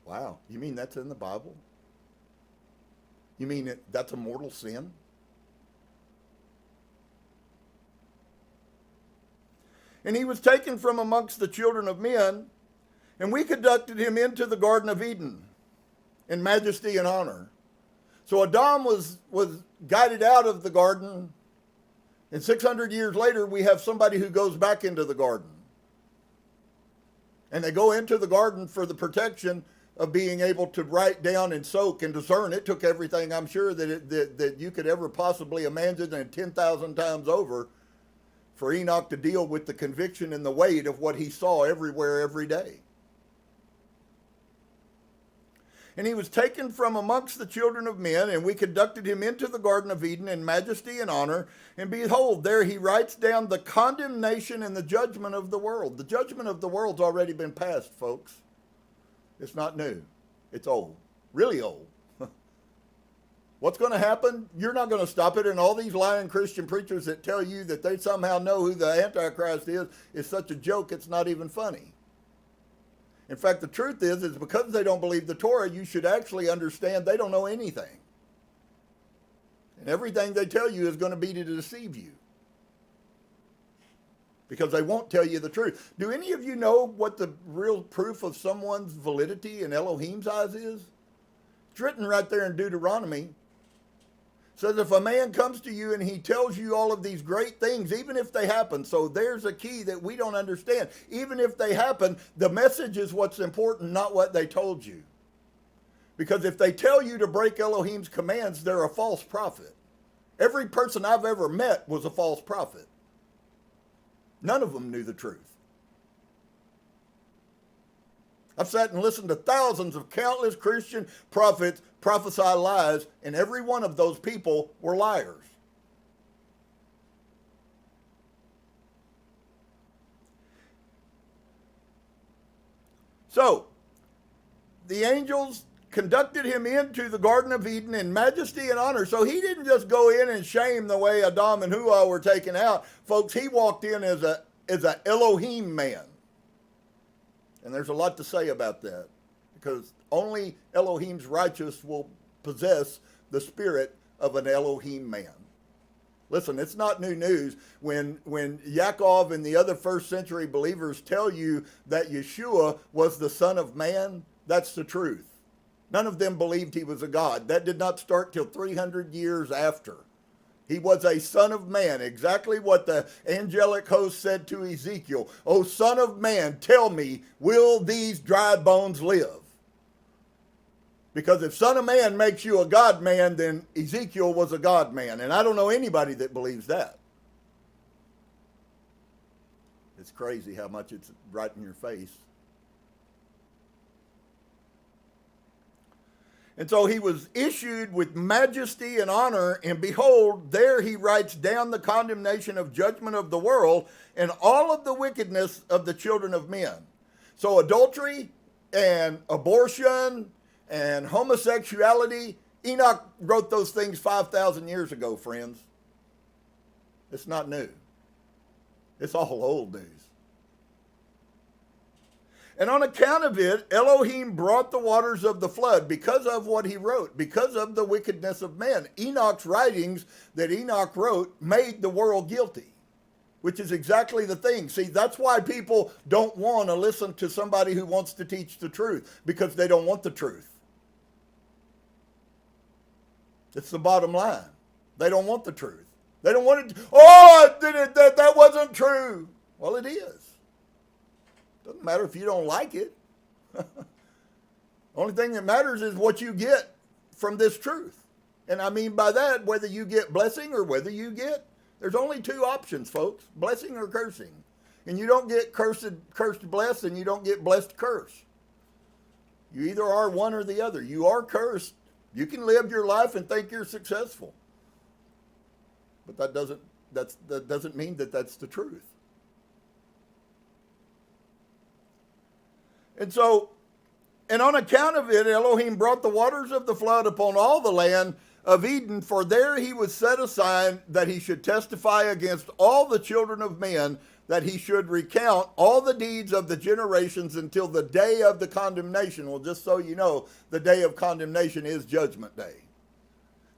Wow, you mean that's in the Bible? You mean that's a mortal sin? And he was taken from amongst the children of men, and we conducted him into the Garden of Eden in majesty and honor. So Adam was guided out of the garden, and 600 years later we have somebody who goes back into the garden. And they go into the garden for the protection of being able to write down and soak and discern. It took everything, I'm sure, that you could ever possibly imagine, and 10,000 times over, for Enoch to deal with the conviction and the weight of what he saw everywhere, every day. And he was taken from amongst the children of men, and we conducted him into the Garden of Eden in majesty and honor. And behold, there he writes down the condemnation and the judgment of the world. The judgment of the world's already been passed, folks. It's not new. It's old. Really old. What's going to happen? You're not going to stop it. And all these lying Christian preachers that tell you that they somehow know who the Antichrist is such a joke, it's not even funny. In fact, the truth is because they don't believe the Torah, you should actually understand they don't know anything. And everything they tell you is going to be to deceive you, because they won't tell you the truth. Do any of you know what the real proof of someone's validity in Elohim's eyes is? It's written right there in Deuteronomy. It says if a man comes to you and he tells you all of these great things, even if they happen, so there's a key that we don't understand. Even if they happen, the message is what's important, not what they told you. Because if they tell you to break Elohim's commands, they're a false prophet. Every person I've ever met was a false prophet. None of them knew the truth. I've sat and listened to thousands of countless Christian prophets prophesy lies, and every one of those people were liars. So, the angels conducted him into the Garden of Eden in majesty and honor. So he didn't just go in and shame the way Adam and Hua were taken out. Folks, he walked in as a Elohim man. And there's a lot to say about that, because only Elohim's righteous will possess the spirit of an Elohim man. Listen, it's not new news when Yaakov and the other first century believers tell you that Yeshua was the Son of Man. That's the truth. None of them believed he was a God. That did not start till 300 years after. He was a son of man, exactly what the angelic host said to Ezekiel. O son of man, tell me, will these dry bones live? Because if son of man makes you a God man, then Ezekiel was a God man. And I don't know anybody that believes that. It's crazy how much it's right in your face. And so he was issued with majesty and honor, and behold, there he writes down the condemnation of judgment of the world and all of the wickedness of the children of men. So adultery and abortion and homosexuality, Enoch wrote those things 5,000 years ago, friends. It's not new. It's all old news. And on account of it, Elohim brought the waters of the flood because of what he wrote, because of the wickedness of men. Enoch's writings that Enoch wrote made the world guilty. which is exactly the thing. See, that's why people don't want to listen to somebody who wants to teach the truth, because they don't want the truth. It's the bottom line. They don't want the truth. They don't want it. Oh, that wasn't true. Well, it is. Doesn't matter if you don't like it. Only thing that matters is what you get from this truth. And I mean by that, whether you get blessing or whether you get, there's only two options, folks, blessing or cursing. And you don't get cursed blessed, and you don't get blessed curse. You either are one or the other. You are cursed. You can live your life and think you're successful. But that doesn't mean that that's the truth. And so, and on account of it, Elohim brought the waters of the flood upon all the land of Eden, for there he was set aside that he should testify against all the children of men, that he should recount all the deeds of the generations until the day of the condemnation. Well, just so you know, the day of condemnation is Judgment Day.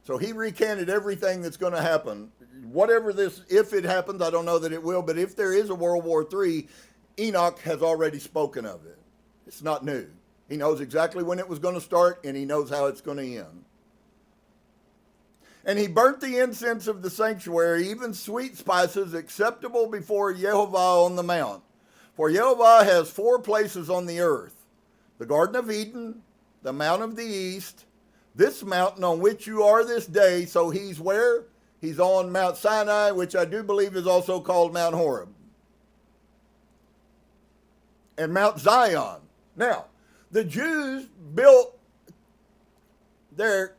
So he recanted everything that's going to happen. Whatever this, if it happens, I don't know that it will, but if there is a World War III, Enoch has already spoken of it. It's not new. He knows exactly when it was going to start, and he knows how it's going to end. And he burnt the incense of the sanctuary, even sweet spices, acceptable before Yehovah on the mount. For Yehovah has 4 places on the earth: the Garden of Eden, the Mount of the East, this mountain on which you are this day. So he's where? He's on Mount Sinai, which I do believe is also called Mount Horeb. And Mount Zion. Now, the Jews built their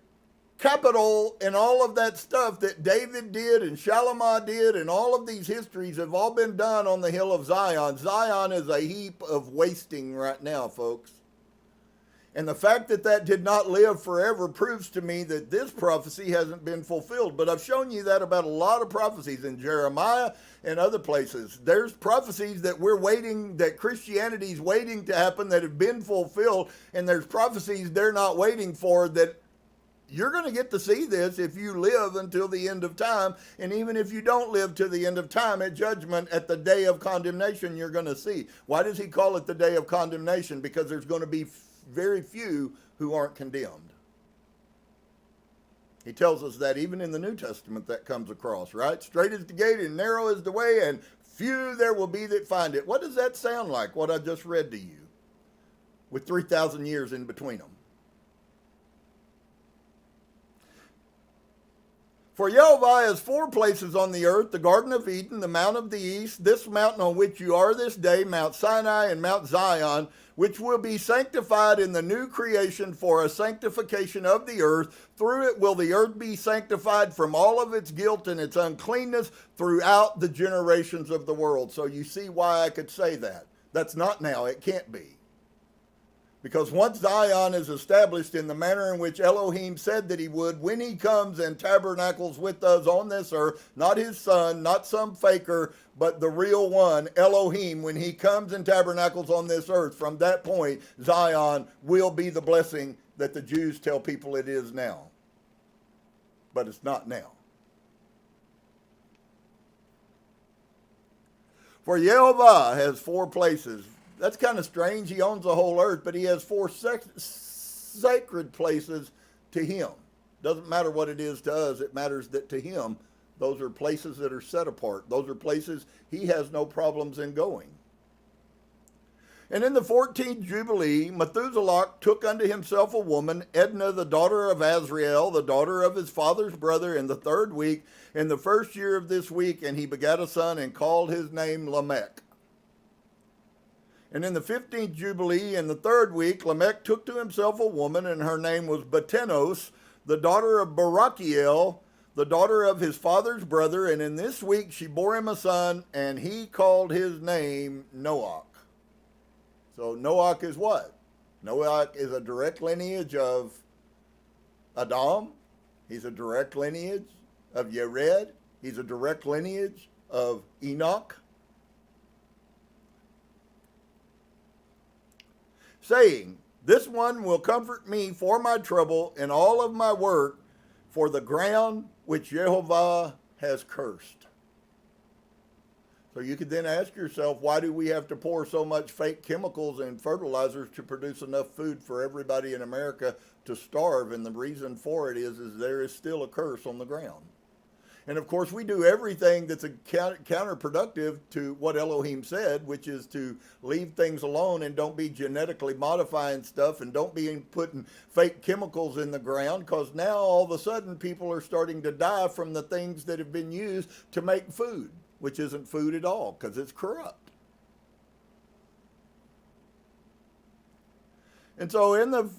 capital and all of that stuff that David did and Shalimah did, and all of these histories have all been done on the hill of Zion. Zion is a heap of wasting right now, folks. And the fact that that did not live forever proves to me that this prophecy hasn't been fulfilled. But I've shown you that about a lot of prophecies in Jeremiah and other places. There's prophecies that we're waiting, that Christianity's waiting to happen, that have been fulfilled. And there's prophecies they're not waiting for, that you're going to get to see this if you live until the end of time. And even if you don't live to the end of time, at judgment, at the day of condemnation, you're going to see. Why does he call it the day of condemnation? Because there's going to be very few who aren't condemned. He tells us that even in the New Testament that comes across, right? Straight is the gate and narrow is the way, and few there will be that find it. What does that sound like, what I just read to you, with 3,000 years in between them? For Yehovah has 4 places on the earth: the Garden of Eden, the Mount of the East, this mountain on which you are this day, Mount Sinai, and Mount Zion, which will be sanctified in the new creation for a sanctification of the earth. Through it will the earth be sanctified from all of its guilt and its uncleanness throughout the generations of the world. So you see why I could say that. That's not now. It can't be. Because once Zion is established in the manner in which Elohim said that he would, when he comes and tabernacles with us on this earth, not his son, not some faker, but the real one, Elohim, when he comes and tabernacles on this earth, from that point, Zion will be the blessing that the Jews tell people it is now. But it's not now. For Yehovah has 4 places. That's kind of strange. He owns the whole earth, but he has 4 sacred places to him. Doesn't matter what it is to us. It matters that to him, those are places that are set apart. Those are places he has no problems in going. And in the 14th Jubilee, Methuselah took unto himself a woman, Edna, the daughter of Azrael, the daughter of his father's brother, in the 3rd week, in the 1st year of this week, and he begat a son and called his name Lamech. And in the 15th Jubilee, in the 3rd week, Lamech took to himself a woman, and her name was Batenos, the daughter of Barachiel, the daughter of his father's brother. And in this week she bore him a son, and he called his name Noach. So Noach is what? Noach is a direct lineage of Adam. He's a direct lineage of Yered. He's a direct lineage of Enoch. Saying, this one will comfort me for my trouble in all of my work, for the ground which Yehovah has cursed. So you could then ask yourself, why do we have to pour so much fake chemicals and fertilizers to produce enough food for everybody in America to starve? And the reason for it is there is still a curse on the ground. And of course, we do everything that's counterproductive to what Elohim said, which is to leave things alone and don't be genetically modifying stuff and don't be putting fake chemicals in the ground, because now all of a sudden people are starting to die from the things that have been used to make food, which isn't food at all because it's corrupt. And so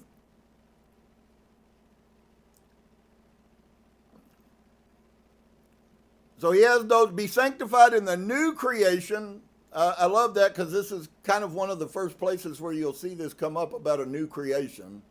So he has those be sanctified in the new creation. I love that because this is kind of one of the first places where you'll see this come up about a new creation.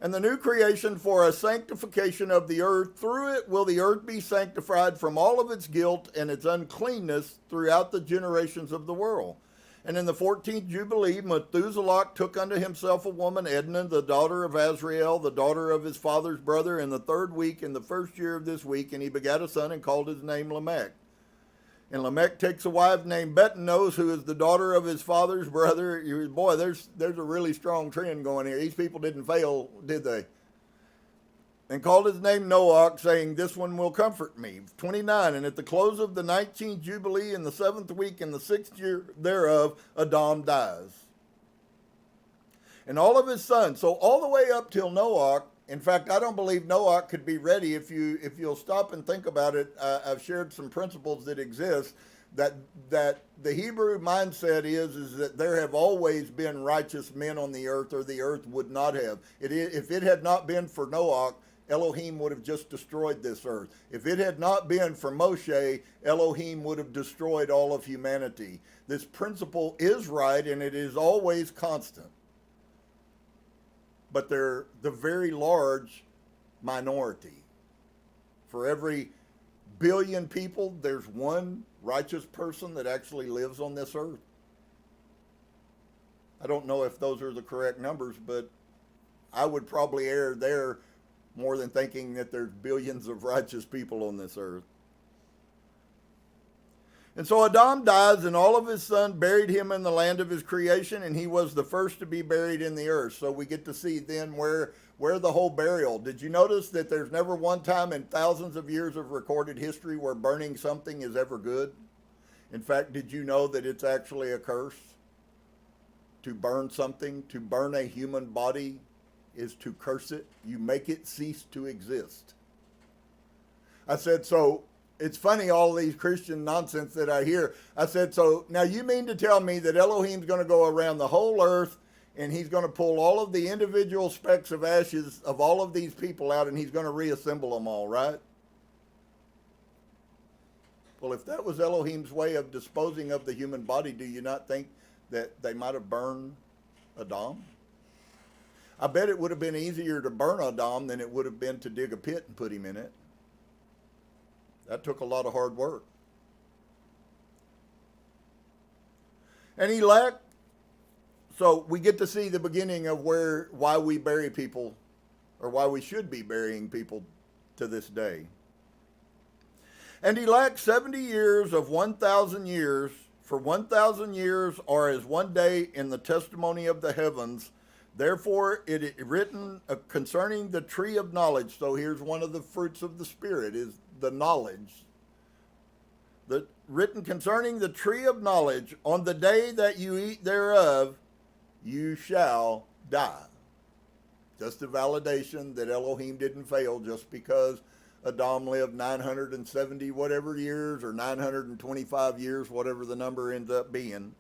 And the new creation for a sanctification of the earth. Through it will the earth be sanctified from all of its guilt and its uncleanness throughout the generations of the world. And in the 14th Jubilee, Methuselah took unto himself a woman, Edna, the daughter of Azrael, the daughter of his father's brother, in the 3rd week, in the 1st year of this week, and he begat a son and called his name Lamech. And Lamech takes a wife named Bethanos, who is the daughter of his father's brother. Boy, there's a really strong trend going here. These people didn't fail, did they? And called his name Noach, saying, this one will comfort me. 29, and at the close of the 19th Jubilee, in the 7th week, in the 6th year thereof, Adam dies. And all of his sons, so all the way up till Noach. In fact, I don't believe Noach could be ready. If you'll stop and think about it, I've shared some principles that exist, that the Hebrew mindset is that there have always been righteous men on the earth, or the earth would not have. If it had not been for Noach, Elohim would have just destroyed this earth. If it had not been for Mosheh, Elohim would have destroyed all of humanity. This principle is right, and it is always constant. But they're the very large minority. For every billion people, there's one righteous person that actually lives on this earth. I don't know if those are the correct numbers, but I would probably err there more than thinking that there's billions of righteous people on this earth. And so Adam dies, and all of his sons buried him in the land of his creation, and he was the first to be buried in the earth. So we get to see then where the whole burial. Did you notice that there's never one time in thousands of years of recorded history where burning something is ever good? In fact, did you know that it's actually a curse? To burn something, to burn a human body, is to curse it. You make it cease to exist. I said, so it's funny, all these Christian nonsense that I hear. I said, so now you mean to tell me that Elohim's going to go around the whole earth and he's going to pull all of the individual specks of ashes of all of these people out and he's going to reassemble them all, right? Well, if that was Elohim's way of disposing of the human body, do you not think that they might have burned Adam? I bet it would have been easier to burn Adam than it would have been to dig a pit and put him in it. That took a lot of hard work. And elect, so we get to see the beginning of why we bury people, or why we should be burying people to this day. And elect 70 years of 1,000 years, for 1,000 years are as one day in the testimony of the heavens. Therefore, it is written concerning the tree of knowledge. So here's one of the fruits of the Spirit, is the knowledge. Written concerning the tree of knowledge, on the day that you eat thereof, you shall die. Just a validation that Elohim didn't fail just because Adam lived 970 whatever years, or 925 years, whatever the number ends up being.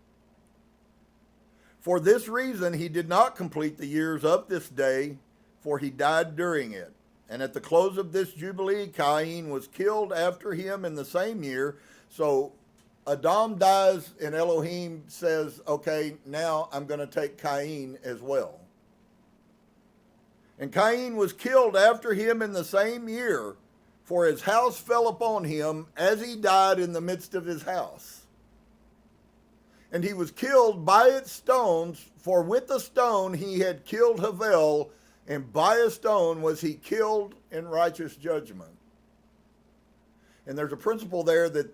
For this reason, he did not complete the years of this day, for he died during it. And at the close of this Jubilee, Cain was killed after him in the same year. So Adam dies, and Elohim says, okay, now I'm going to take Cain as well. And Cain was killed after him in the same year, for his house fell upon him as he died in the midst of his house. And he was killed by its stones, for with a stone he had killed Havel, and by a stone was he killed in righteous judgment. And there's a principle there that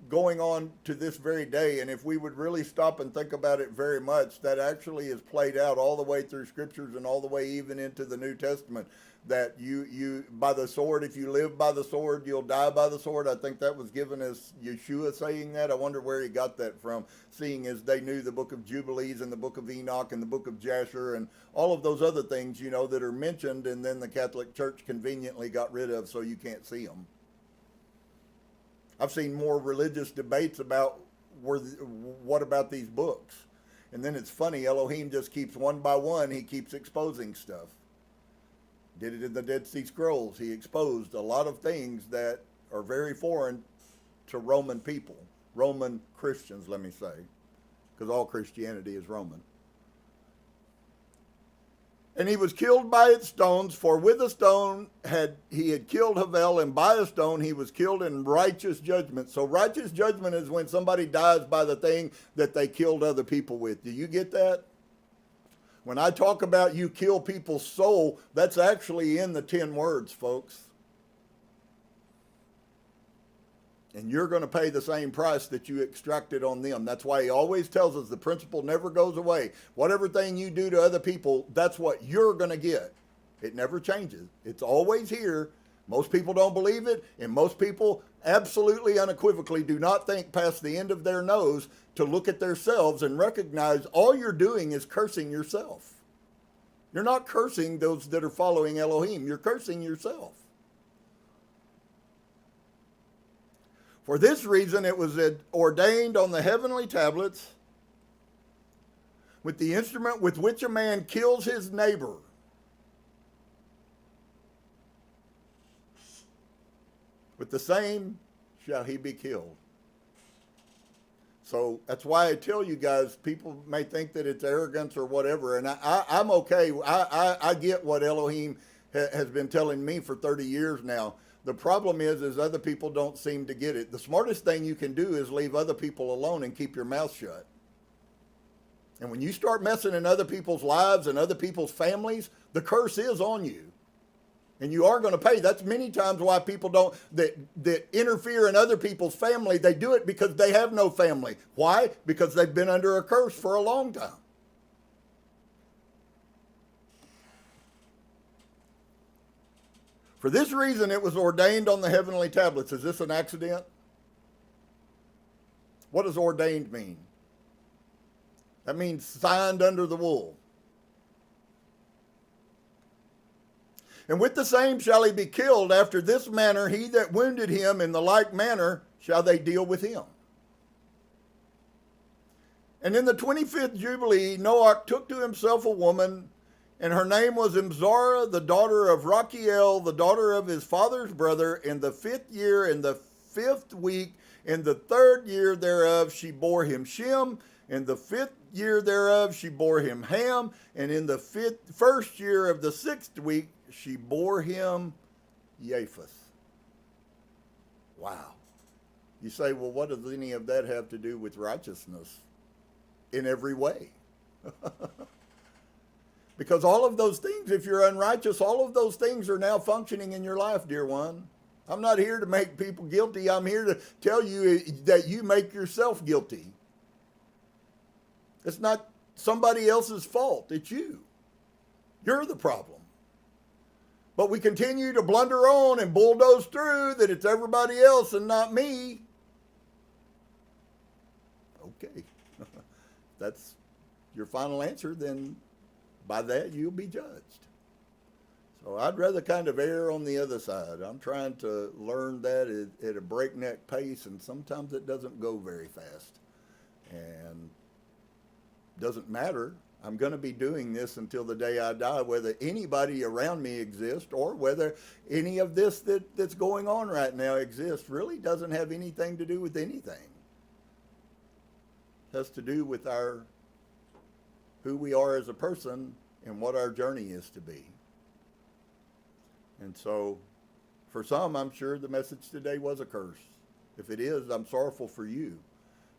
going on to this very day. And if we would really stop and think about it very much, that actually is played out all the way through scriptures and all the way even into the New Testament. That you by the sword, if you live by the sword, you'll die by the sword. I think that was given as Yeshua saying that. I wonder where he got that from, seeing as they knew the book of Jubilees and the book of Enoch and the book of Jasher and all of those other things, you know, that are mentioned, and then the Catholic Church conveniently got rid of so you can't see them. I've seen more religious debates about what about these books. And then it's funny, Elohim just keeps one by one, he keeps exposing stuff. Did it in the Dead Sea Scrolls. He exposed a lot of things that are very foreign to Roman people, Roman Christians, let me say, because all Christianity is Roman. And he was killed by its stones, for with a stone he had killed Havel, and by a stone he was killed in righteous judgment. So righteous judgment is when somebody dies by the thing that they killed other people with. Do you get that? When I talk about you kill people's soul, that's actually in the 10 words, folks. And you're going to pay the same price that you extracted on them. That's why he always tells us the principle never goes away. Whatever thing you do to other people, that's what you're going to get. It never changes. It's always here. Most people don't believe it, and most people absolutely unequivocally do not think past the end of their nose to look at themselves and recognize all you're doing is cursing yourself. You're not cursing those that are following Elohim. You're cursing yourself. For this reason, it was ordained on the heavenly tablets with the instrument with which a man kills his neighbor. With the same shall he be killed. So that's why I tell you guys, people may think that it's arrogance or whatever, and I'm okay. I get what Elohim has been telling me for 30 years now. The problem is other people don't seem to get it. The smartest thing you can do is leave other people alone and keep your mouth shut. And when you start messing in other people's lives and other people's families, the curse is on you. And you are going to pay. That's many times why people don't, that interfere in other people's family. They do it because they have no family. Why? Because they've been under a curse for a long time. For this reason, it was ordained on the heavenly tablets. Is this an accident? What does ordained mean? That means signed under the wool. And with the same shall he be killed. After this manner, he that wounded him, in the like manner shall they deal with him. And in the 25th Jubilee, Noach took to himself a woman, and her name was Imzara, the daughter of Rachiel, the daughter of his father's brother. In the 5th year, in the 5th week, in the 3rd year thereof, she bore him Shem. In the 5th year thereof, she bore him Ham. And in the 1st year of the 6th week, she bore him Japheth. Wow. You say, well, what does any of that have to do with righteousness? In every way. Because all of those things, if you're unrighteous, all of those things are now functioning in your life, dear one. I'm not here to make people guilty. I'm here to tell you that you make yourself guilty. It's not somebody else's fault. It's you. You're the problem. But we continue to blunder on and bulldoze through that it's everybody else and not me. Okay. That's your final answer, then by that you'll be judged. So I'd rather kind of err on the other side. I'm trying to learn that at a breakneck pace, and sometimes it doesn't go very fast. And doesn't matter. I'm going to be doing this until the day I die, whether anybody around me exists or whether any of this that's going on right now exists. Really doesn't have anything to do with anything. It has to do with who we are as a person and what our journey is to be. And so for some, I'm sure the message today was a curse. If it is, I'm sorrowful for you.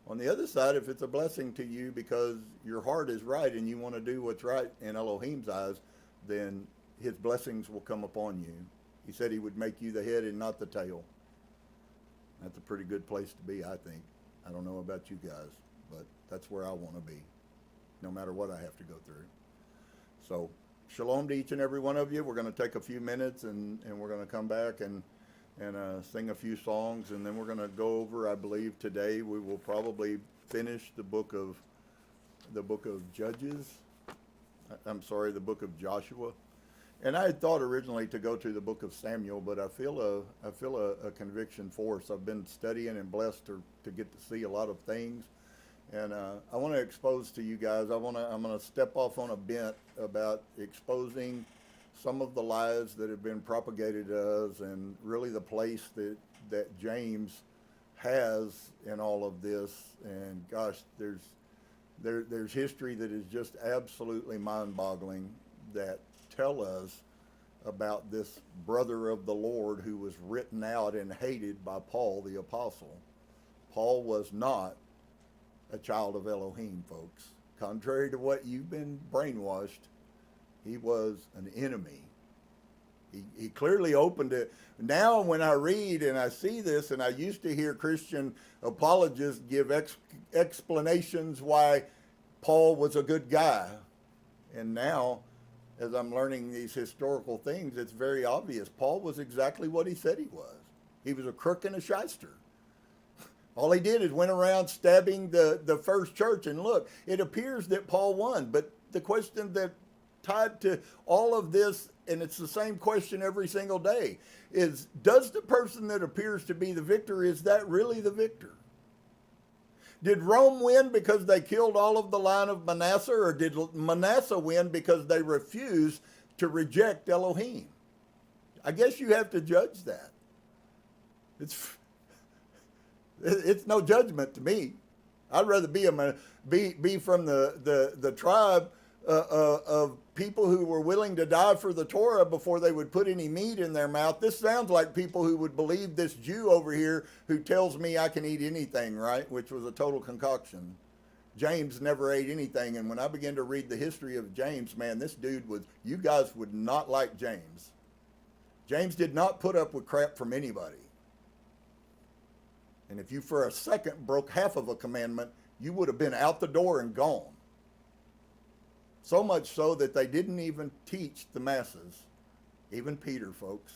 On the other side, if it's a blessing to you because your heart is right and you want to do what's right in Elohim's eyes, then his blessings will come upon you. He said he would make you the head and not the tail. That's a pretty good place to be, I think. I don't know about you guys, but that's where I want to be, no matter what I have to go through. So, shalom to each and every one of you. We're going to take a few minutes, and we're going to come back and sing a few songs, and then we're going to go over, I believe today, we will probably finish the book of Judges. I'm sorry, the book of Joshua. And I had thought originally to go to the book of Samuel, but I feel a conviction force. I've been studying and blessed to get to see a lot of things. And I want to expose to you guys, I'm going to step off on a bent about exposing some of the lies that have been propagated to us, and really the place that James has in all of this. And gosh, there's history that is just absolutely mind-boggling that tell us about this brother of the Lord who was written out and hated by Paul the apostle. Paul was not a child of Elohim, folks. Contrary to what you've been brainwashed, he was an enemy. He clearly opened it. Now when I read and I see this, and I used to hear Christian apologists give explanations why Paul was a good guy. And now, as I'm learning these historical things, it's very obvious. Paul was exactly what he said he was. He was a crook and a shyster. All he did is went around stabbing the first church. And look, it appears that Paul won. But the question that tied to all of this, and it's the same question every single day, is does the person that appears to be the victor, is that really the victor? Did Rome win because they killed all of the line of Manasseh, or did Manasseh win because they refused to reject Elohim? I guess you have to judge that. It's no judgment to me. I'd rather be from the tribe of people who were willing to die for the Torah before they would put any meat in their mouth. This sounds like people who would believe this Jew over here who tells me I can eat anything, right? Which was a total concoction. James never ate anything, and when I began to read the history of James, man, this dude was, you guys would not like James. James did not put up with crap from anybody. And if you for a second broke half of a commandment, you would have been out the door and gone. So much so that they didn't even teach the masses, even Peter, folks.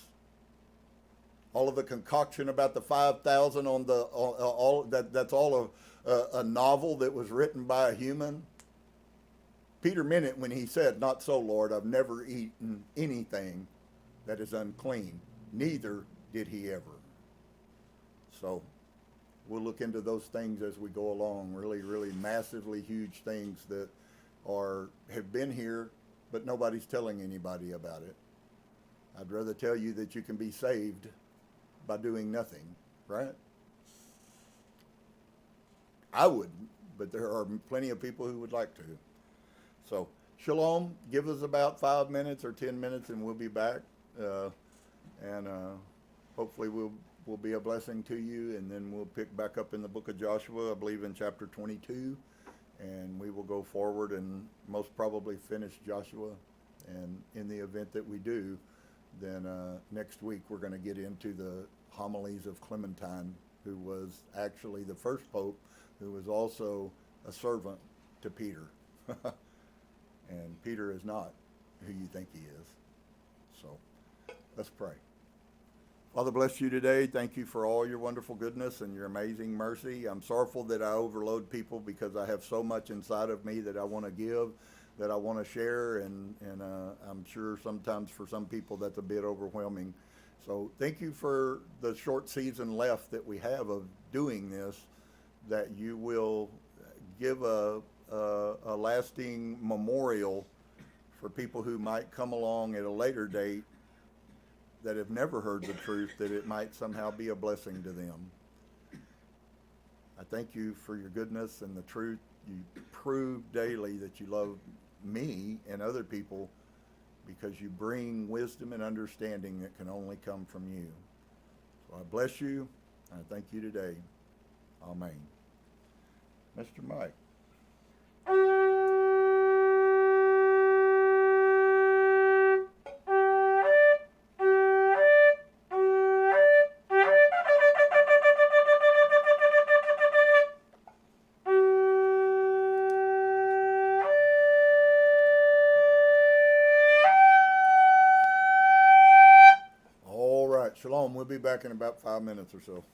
All of the concoction about the 5,000 on that's all a novel that was written by a human. Peter meant it when he said, "Not so, Lord, I've never eaten anything that is unclean." Neither did he ever. So we'll look into those things as we go along. Really, really massively huge things that have been here, but nobody's telling anybody about it. I'd rather tell you that you can be saved by doing nothing, right? I wouldn't, but there are plenty of people who would like to. So, shalom. Give us about 5 minutes or 10 minutes, and we'll be back. And hopefully will be a blessing to you, and then we'll pick back up in the book of Joshua, I believe in chapter 22. And we will go forward and most probably finish Joshua. And in the event that we do, then next week we're going to get into the homilies of Clementine, who was actually the first pope, who was also a servant to Peter. And Peter is not who you think he is. So let's pray. Father, bless you today. Thank you for all your wonderful goodness and your amazing mercy. I'm sorrowful that I overload people because I have so much inside of me that I want to give, that I want to share, and I'm sure sometimes for some people that's a bit overwhelming. So thank you for the short season left that we have of doing this, that you will give a lasting memorial for people who might come along at a later date that have never heard the truth, that it might somehow be a blessing to them. I thank you for your goodness and the truth. You prove daily that you love me and other people because you bring wisdom and understanding that can only come from you. So I bless you, and I thank you today. Amen. Mr. Mike. Shalom. We'll be back in about 5 minutes or so.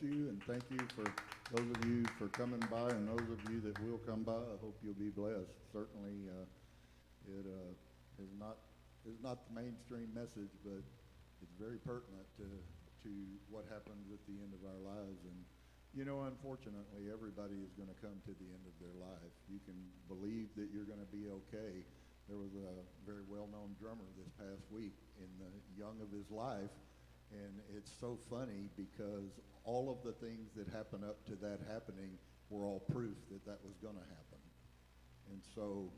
you, and thank you for those of you for coming by, and those of you that will come by. I hope you'll be blessed. Certainly, it is not the mainstream message, but it's very pertinent to what happens at the end of our lives. And you know, unfortunately, everybody is going to come to the end of their life. You can believe that you're going to be okay. There was a very well-known drummer this past week in the young of his life, and it's so funny because all of the things that happened up to that happening were all proof that that was going to happen. And so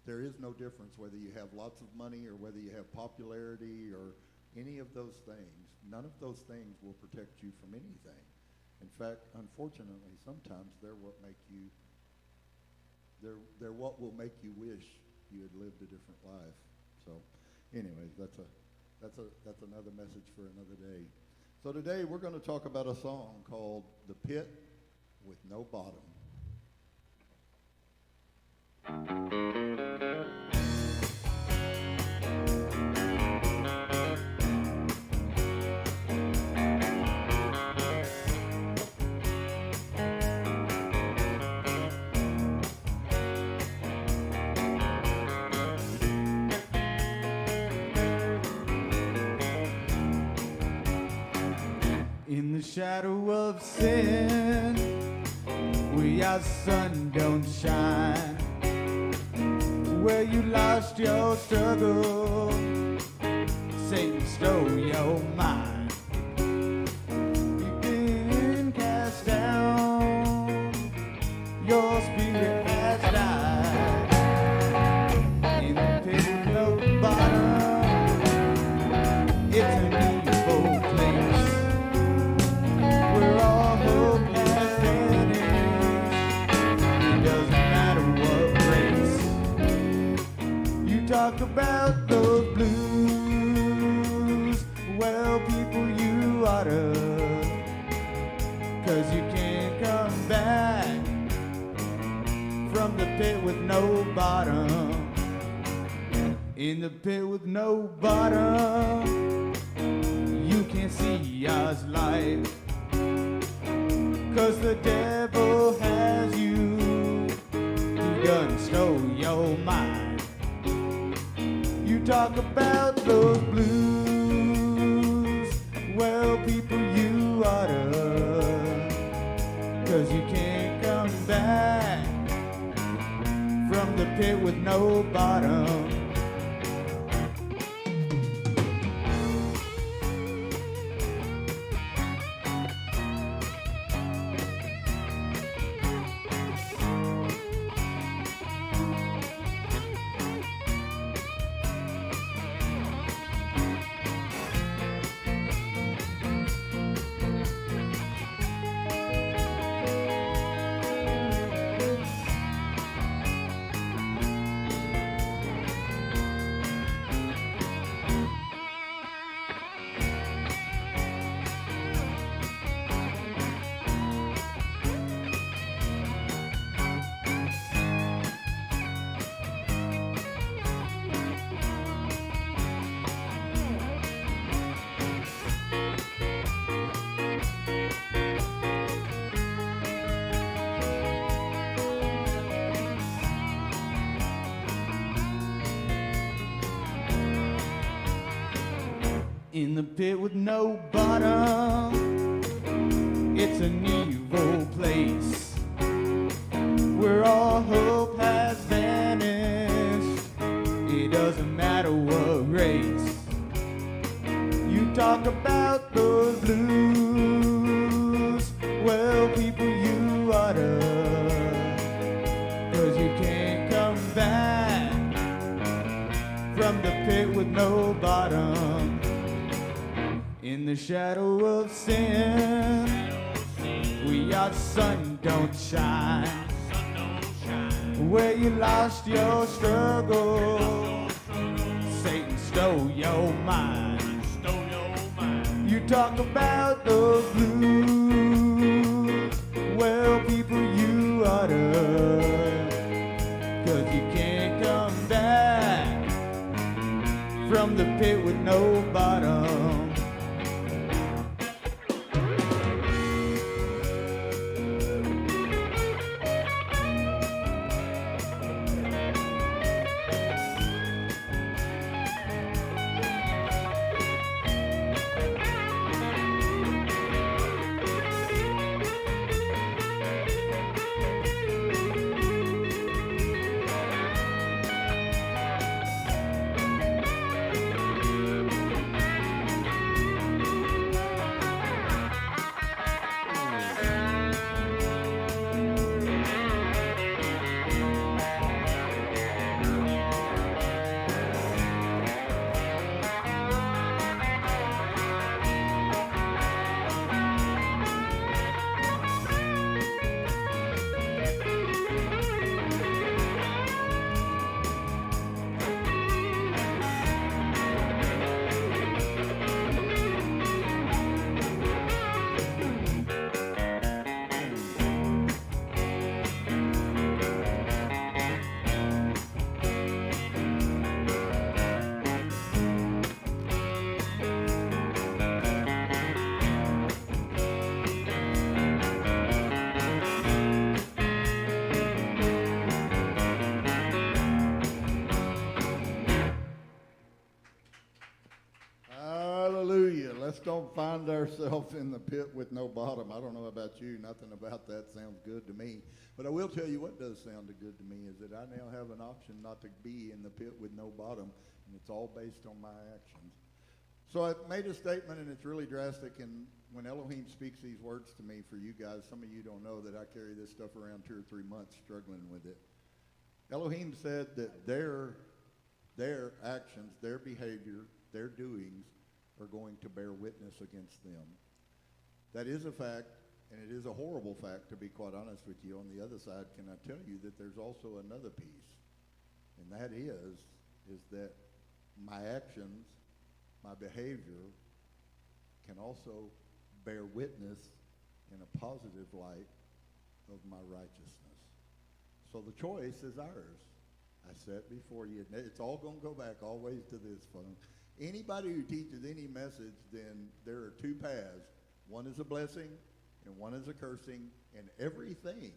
there is no difference whether you have lots of money or whether you have popularity or any of those things. None of those things will protect you from anything. In fact, unfortunately, sometimes they're what make you, they're what will make you wish you had lived a different life. So anyways, that's another message for another day. So today we're going to talk about a song called The Pit with No Bottom.
In the shadow of sin, where our sun don't shine, where you lost your struggle, Satan stole your mind. You've been cast down, your spirit has died. In the pit with no bottom, it's an evil place. Where all hope has vanished, it doesn't matter what race. You talk about those blues, well, people, you oughta, 'cause you can't come back from the pit with no bottom. In the pit with no bottom, you can't see God's light. 'Cause the devil has you, he done stole your mind. You talk about those blues, well, people, you oughta, 'cause you can't come back from the pit with no bottom. In the pit with no bottom, it's an evil place, where all hope has vanished, it doesn't matter what race. You talk about those blues, well, people, you oughta, 'cause you can't come back from the pit with no bottom. In the shadow of sin, where your sun don't shine, where you lost your struggle, Satan stole your mind. You talk about those blues, well, people, you oughta, 'cause you can't come back from the pit with no bottom.
Let's don't find ourselves in the pit with no bottom. I don't know about you. Nothing about that sounds good to me. But I will tell you what does sound good to me is that I now have an option not to be in the pit with no bottom, and it's all based on my actions. So I made a statement, and it's really drastic, and when Elohim speaks these words to me for you guys, some of you don't know that I carry this stuff around 2 or 3 months struggling with it. Elohim said that their actions, their behavior, their doings are going to bear witness against them. That is a fact, and it is a horrible fact, to be quite honest with you. On the other side, can I tell you that there's also another piece, and that is that my actions, my behavior can also bear witness in a positive light of my righteousness. So the choice is ours. I said before you, it's all going to go back always to this, folks. Anybody who teaches any message, then there are 2 paths. One is a blessing and one is a cursing, and everything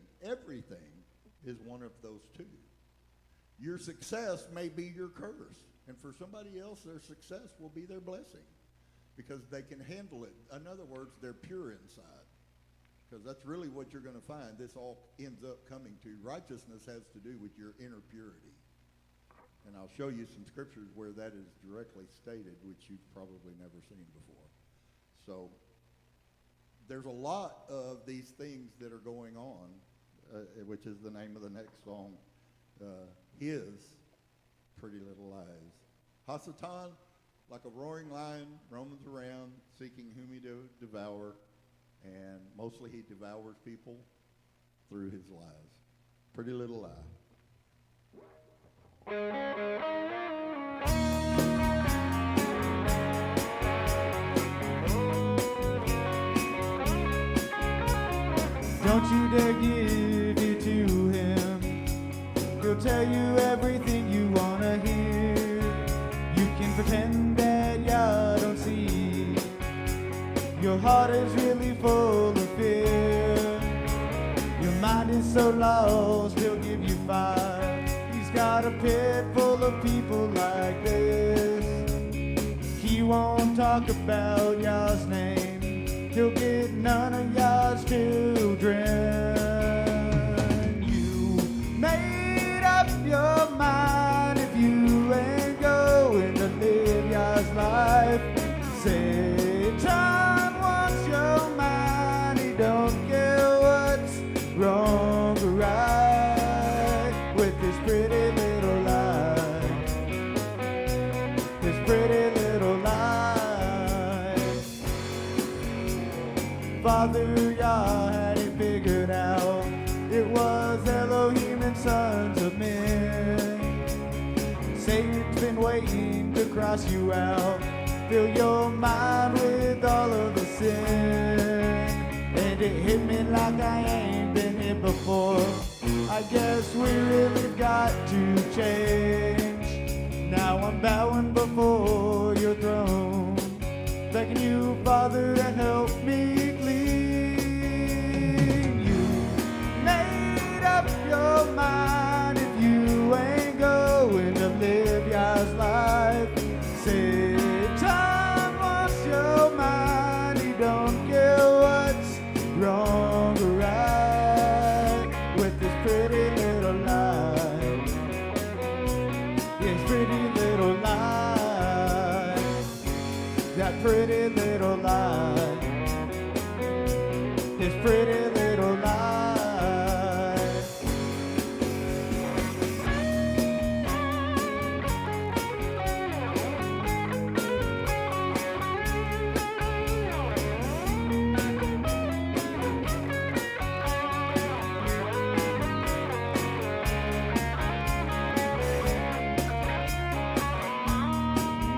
is one of those 2. Your success may be your curse, and for somebody else, their success will be their blessing because they can handle it. In other words, they're pure inside, because that's really what you're going to find. This all ends up coming to. Righteousness has to do with your inner purity. And I'll show you some scriptures where that is directly stated, which you've probably never seen before. So there's a lot of these things that are going on, which is the name of the next song, His Pretty Little Lies. Hasatan, like a roaring lion, roams around, seeking whom he devour, and mostly he devours people through his lies. Pretty little lie.
Don't you dare give it to him. He'll tell you everything you want to hear. You can pretend that you don't see. Your heart is really full of fear. Your mind is so lost, he'll give you fire. He's got a pit full of people like this. He won't talk about Yah's name. He'll get none of Yah's children. You made up your mind if you ain't going to live Yah's life. Satan wants your mind. He don't care what's wrong or right with this pretty little lie. This pretty little lie. Father Yah had it figured out. It was Elohim and sons of men. Satan's been waiting to cross you out. Fill your mind with all of the sin. And it hit me like I ain't been hit before. I guess we really got to change. Now I'm bowing before your throne, begging you, Father, to help me clean. You made up your mind if you ain't going to live Yah's life. Satan wants your mind. He don't care what's wrong or right with this pretty little lie. This pretty little lie. That pretty little lie. This pretty little lie.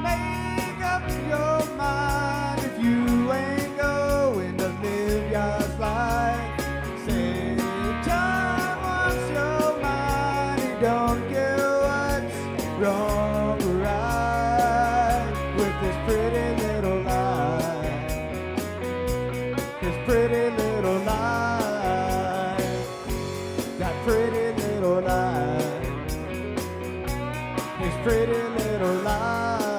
Make up your mind if you ain't going to live Yah's life. Satan wants your mind. He don't care what's wrong or right with this pretty little lie. This pretty little lie. That pretty little lie. This pretty little lie.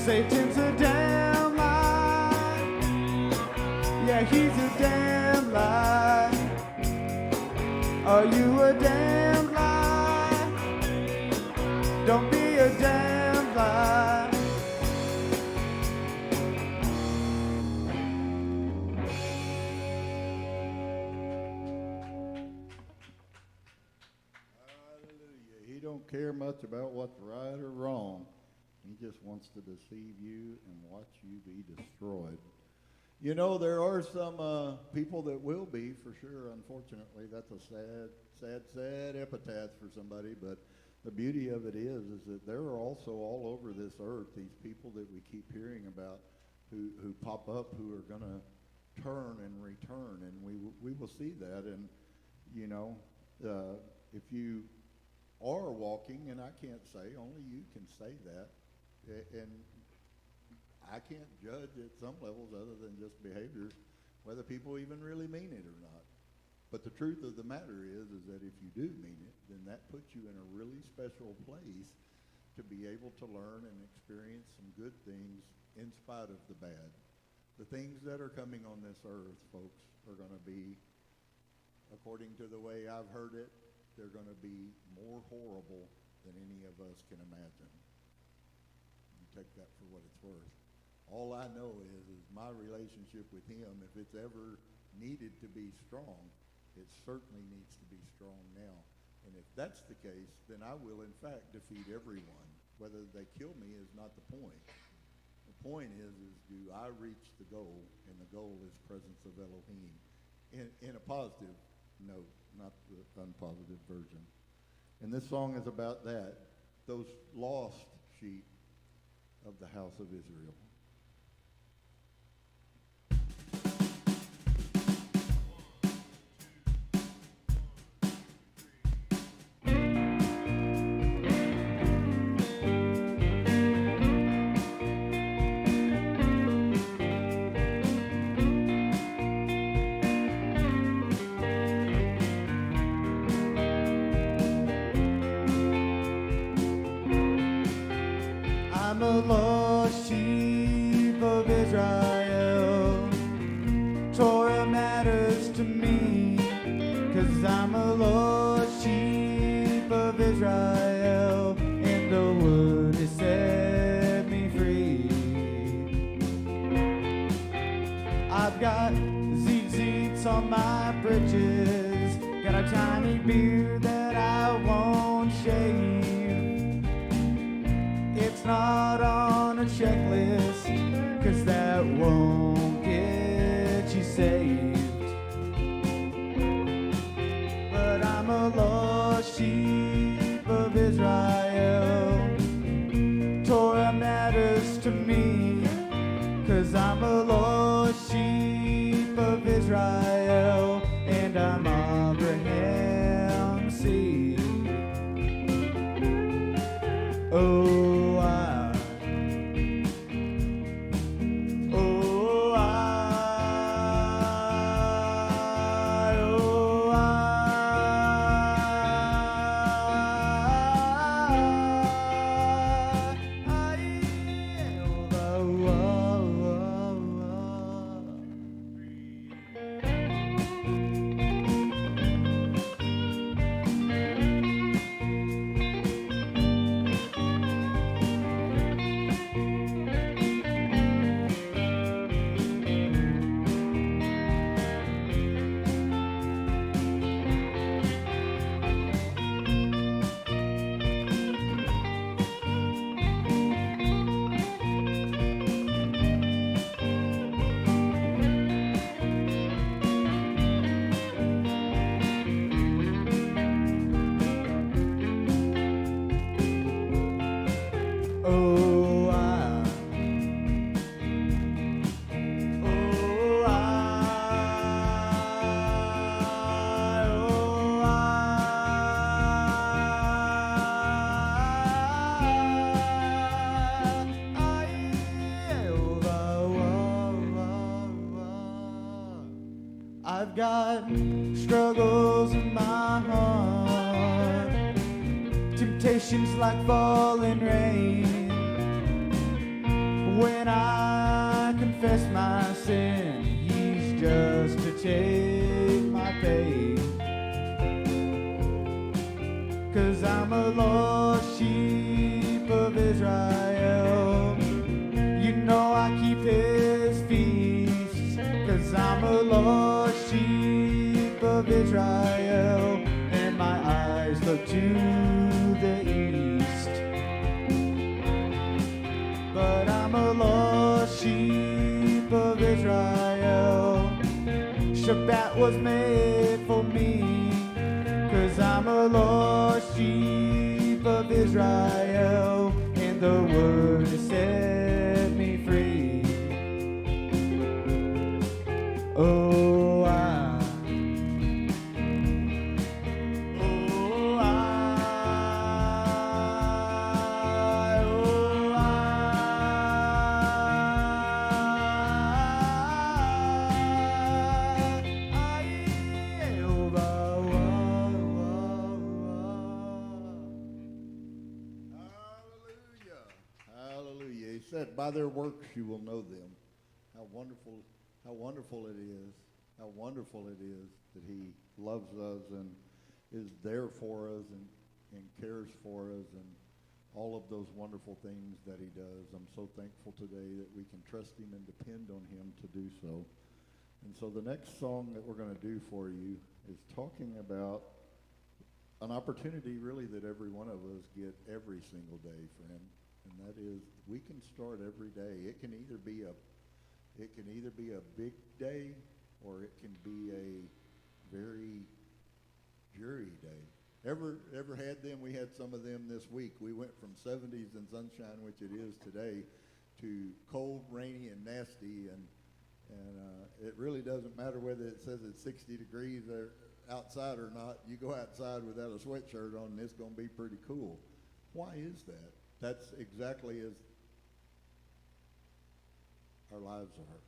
Satan's a damn lie. Yeah, he's a damn lie. Are you a damn lie? Don't be a damn lie.
Hallelujah. He don't care much about what's right or wrong. He just wants to deceive you and watch you be destroyed. You know, there are some people that will be, for sure. Unfortunately, that's a sad epitaph for somebody. But the beauty of it is that there are also all over this earth these people that we keep hearing about who pop up, who are going to turn and return, and we will see that. And you know, if you are walking, and I can't say, only you can say that, and I can't judge at some levels other than just behaviors whether people even really mean it or not. But the truth of the matter is that if you do mean it, then that puts you in a really special place to be able to learn and experience some good things in spite of the bad. The things that are coming on this earth, folks, are going to be, according to the way I've heard it, they're going to be more horrible than any of us can imagine. You take that for what it's worth. All I know is my relationship with him, if it's ever needed to be strong, it certainly needs to be strong now. And if that's the case, then I will, in fact, defeat everyone. Whether they kill me is not the point. The point is do I reach the goal? And the goal is presence of Elohim in a positive note, not the unpositive version. And this song is about that, those lost sheep of the house of Israel.
I'm a lost sheep of Israel. Torah matters to me, 'cause I'm a lost sheep of Israel, and the word has set me free. I've got zits on my britches, got a tiny beard that I won't shave. It's not on a checklist, 'cause that won't get you saved. But I'm a lost sheep of Israel. Torah matters to me, 'cause I'm a lost sheep of Israel, and I'm Abraham's seed. Oh, I've got struggles in my heart, temptations like falling rain. when I confess my sin, he's just to take my pain. 'Cause I'm a lost sheep of Israel. You know I keep his feasts. 'Cause I'm a lost sheep of Israel. And my eyes look to the east. But I'm a lost sheep of Israel. Shabbat was made for me. 'Cause I'm a lost sheep of Israel, and the word has set me free. Oh, I, oh, I, oh,
Hallelujah. Hallelujah. He said, by their works you will know them. How wonderful it is. How wonderful it is that he loves us and is there for us and cares for us and all of those wonderful things that he does. I'm so thankful today that we can trust him and depend on him to do so. And so the next song that we're going to do for you is talking about an opportunity really that every one of us get every single day, friend. And that is, we can start every day. It can either be a big day or it can be a very dreary day. Ever had them? We had some of them this week. We went from 70s and sunshine, which it is today, to cold, rainy, and nasty. And it really doesn't matter whether it says it's 60 degrees outside or not. You go outside without a sweatshirt on, and it's going to be pretty cool. Why is that? That's exactly as our lives are.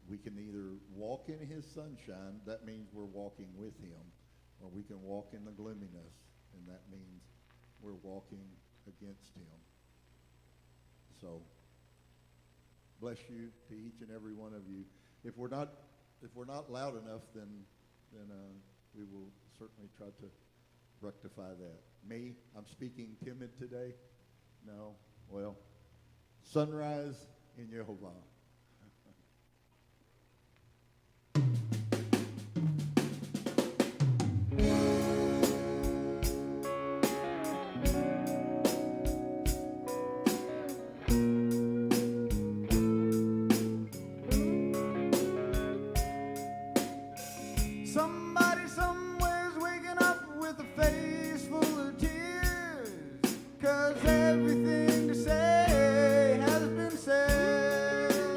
We can either walk in his sunshine, that means we're walking with him, or we can walk in the gloominess, and that means we're walking against him. So, bless you to each and every one of you. If we're not loud enough, then we will certainly try to rectify that. Me, I'm speaking timid today. No, well, sunrise in Yehovah.
somebody somewhere's waking up with a face full of tears, 'cause everything to say has been said.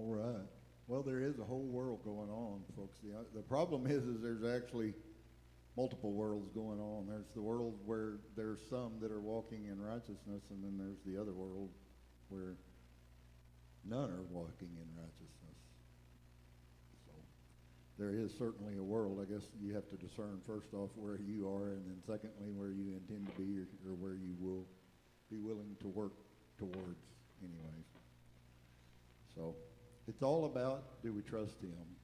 All right. Well, there is a whole world going on, folks. The problem is there's actually multiple worlds going on. There's the world where there's some that are walking in righteousness, and then there's the other world where none are walking in righteousness. So there is certainly a world. I guess you have to discern first off where you are, and then secondly where you intend to be, or where you will be willing to work towards anyways. So it's all about, do we trust him?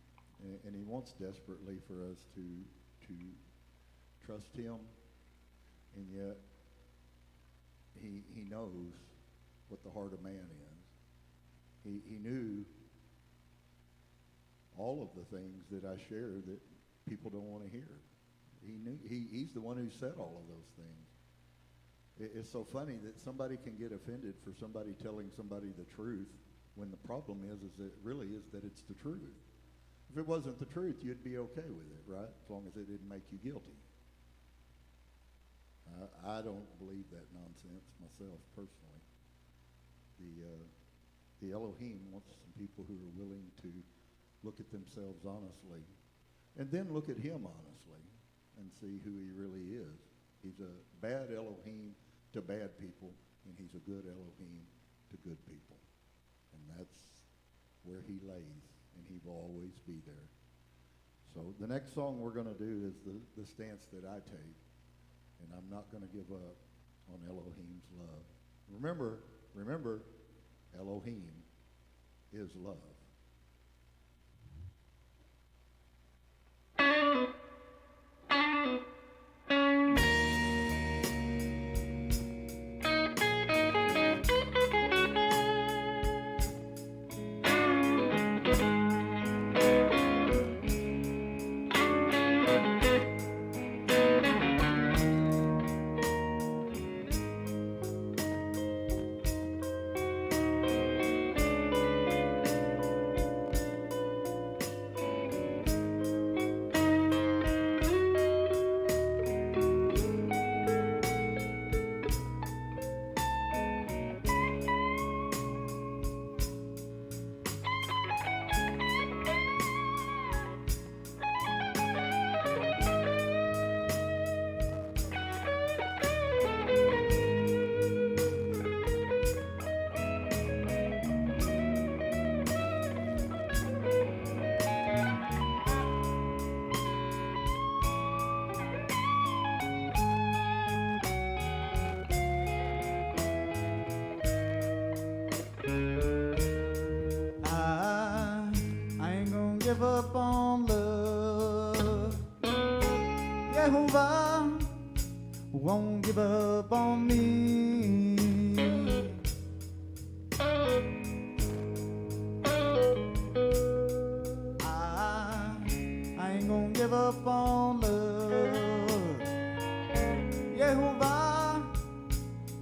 And he wants desperately for us to trust him, and yet he knows what the heart of man is. He knew all of the things that I share that people don't want to hear. He's the one who said all of those things. It's so funny that somebody can get offended for somebody telling somebody the truth, when the problem is that it really is that it's the truth. If it wasn't the truth, you'd be okay with it, right? As long as it didn't make you guilty. I don't believe that nonsense myself, personally. The Elohim wants some people who are willing to look at themselves honestly, and then look at him honestly, and see who he really is. He's a bad Elohim to bad people, and he's a good Elohim to good people. And that's where he lays, and he will always be there. So the next song we're going to do is the stance that I take, and I'm not going to give up on Elohim's love. Remember, Elohim is love.
Give up on love. Yehovah won't give up on me. I ain't gonna give up on love. Yehovah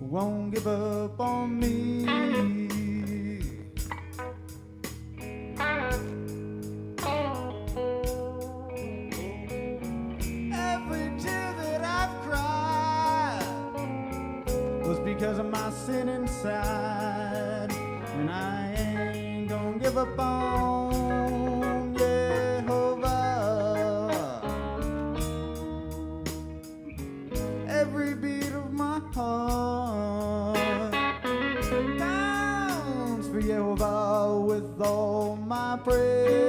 won't give up on me. Because of my sin inside, and I ain't gonna give up on Yehovah. Every beat of my heart pounds for Yehovah with all my praise.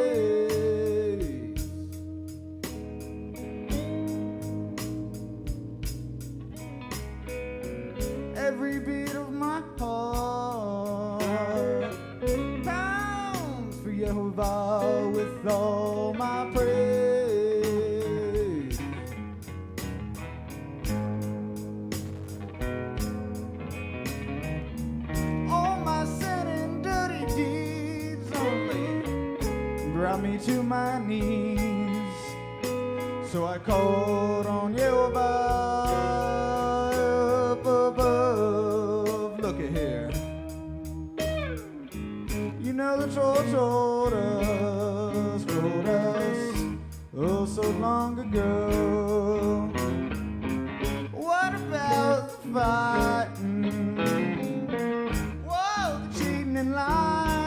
Every beat of my heart pounds for Yehovah with all my praise. All my sin and dirty deeds only brought me to my knees, so I called on Yehovah. Look at here. You know the troll told us, oh so long ago. What about the fighting? Whoa, the cheating and lying.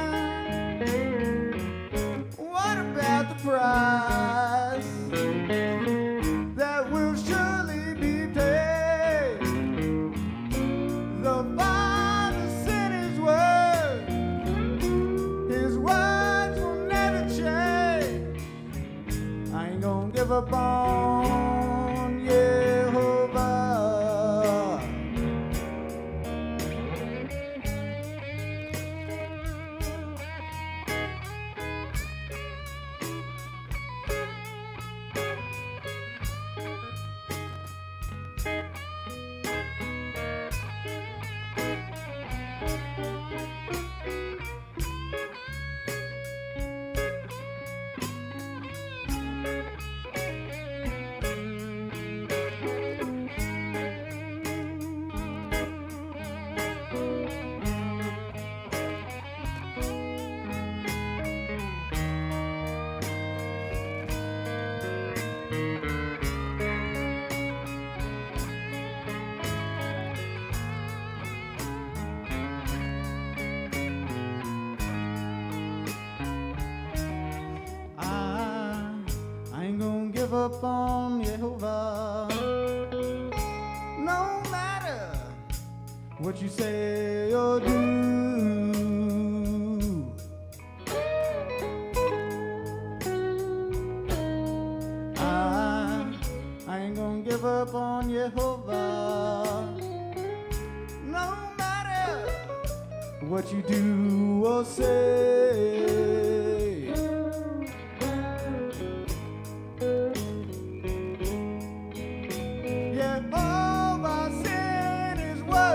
up on Yehovah. No matter what you say or do, I ain't gonna give up on Yehovah. No matter what you do or say. Yehovah sent his word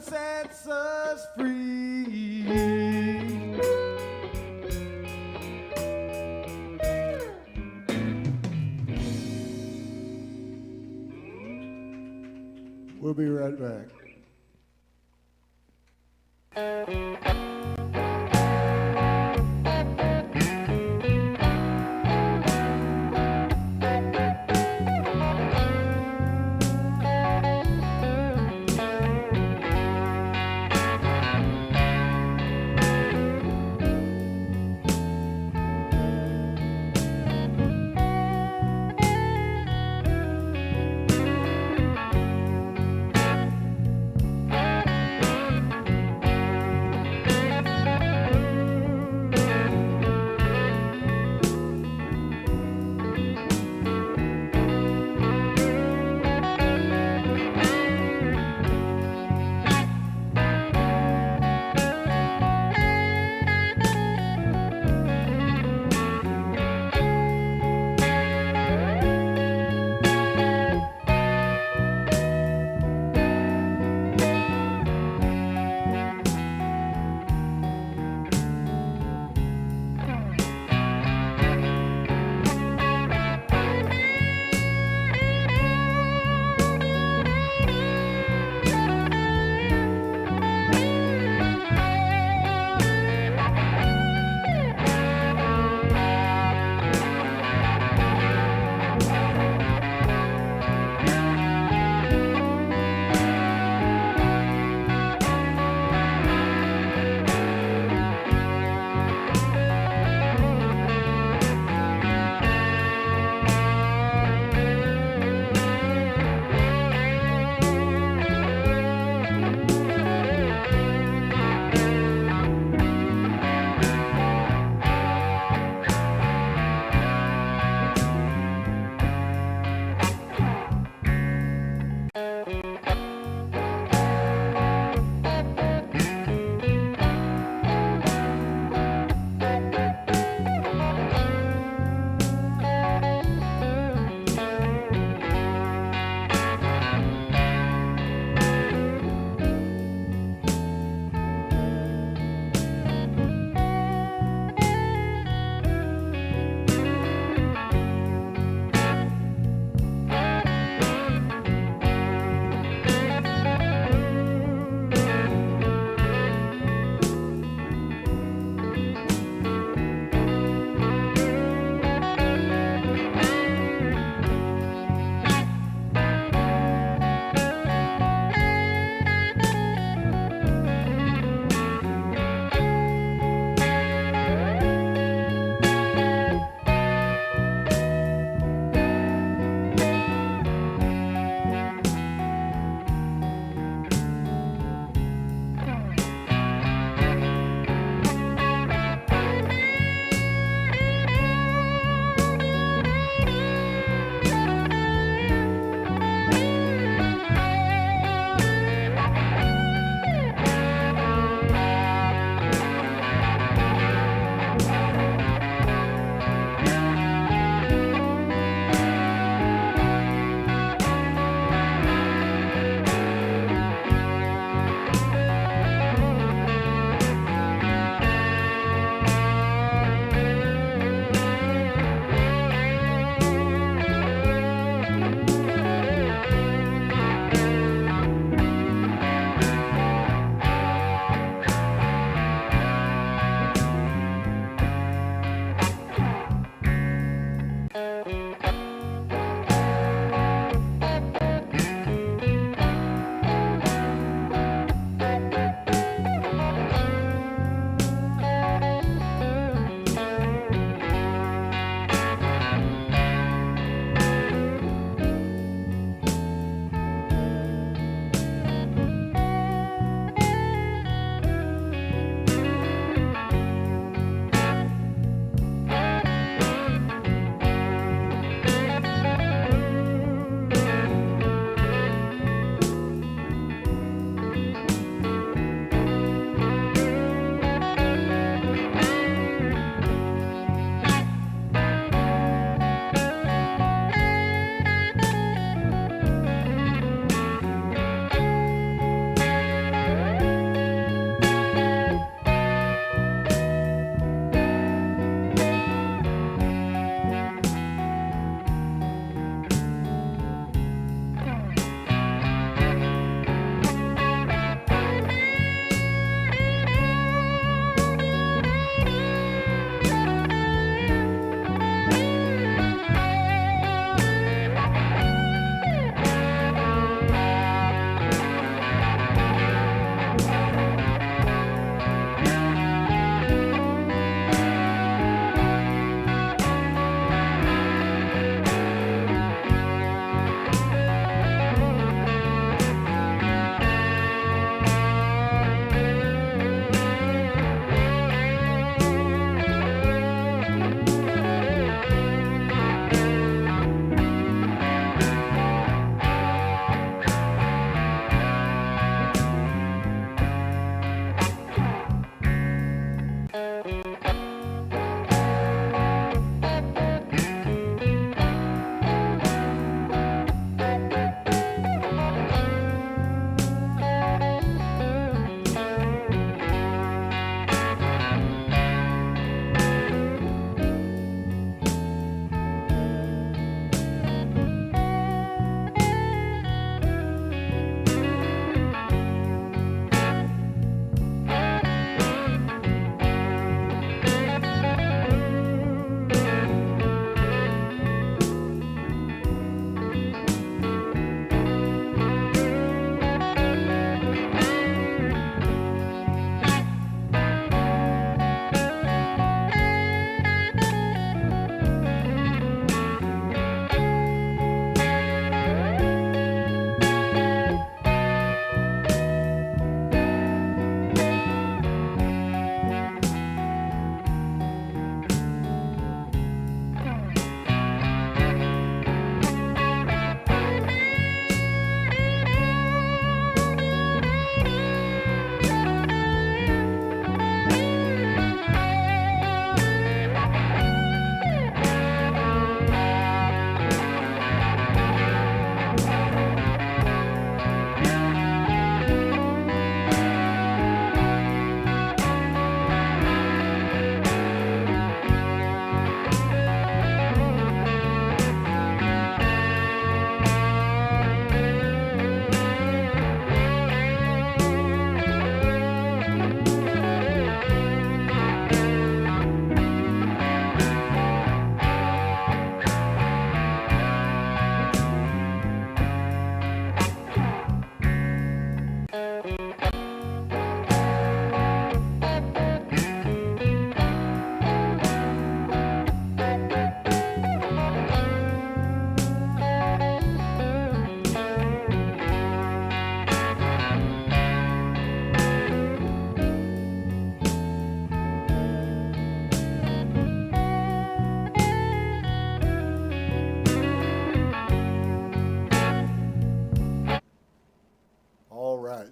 sets us free.
We'll be right back.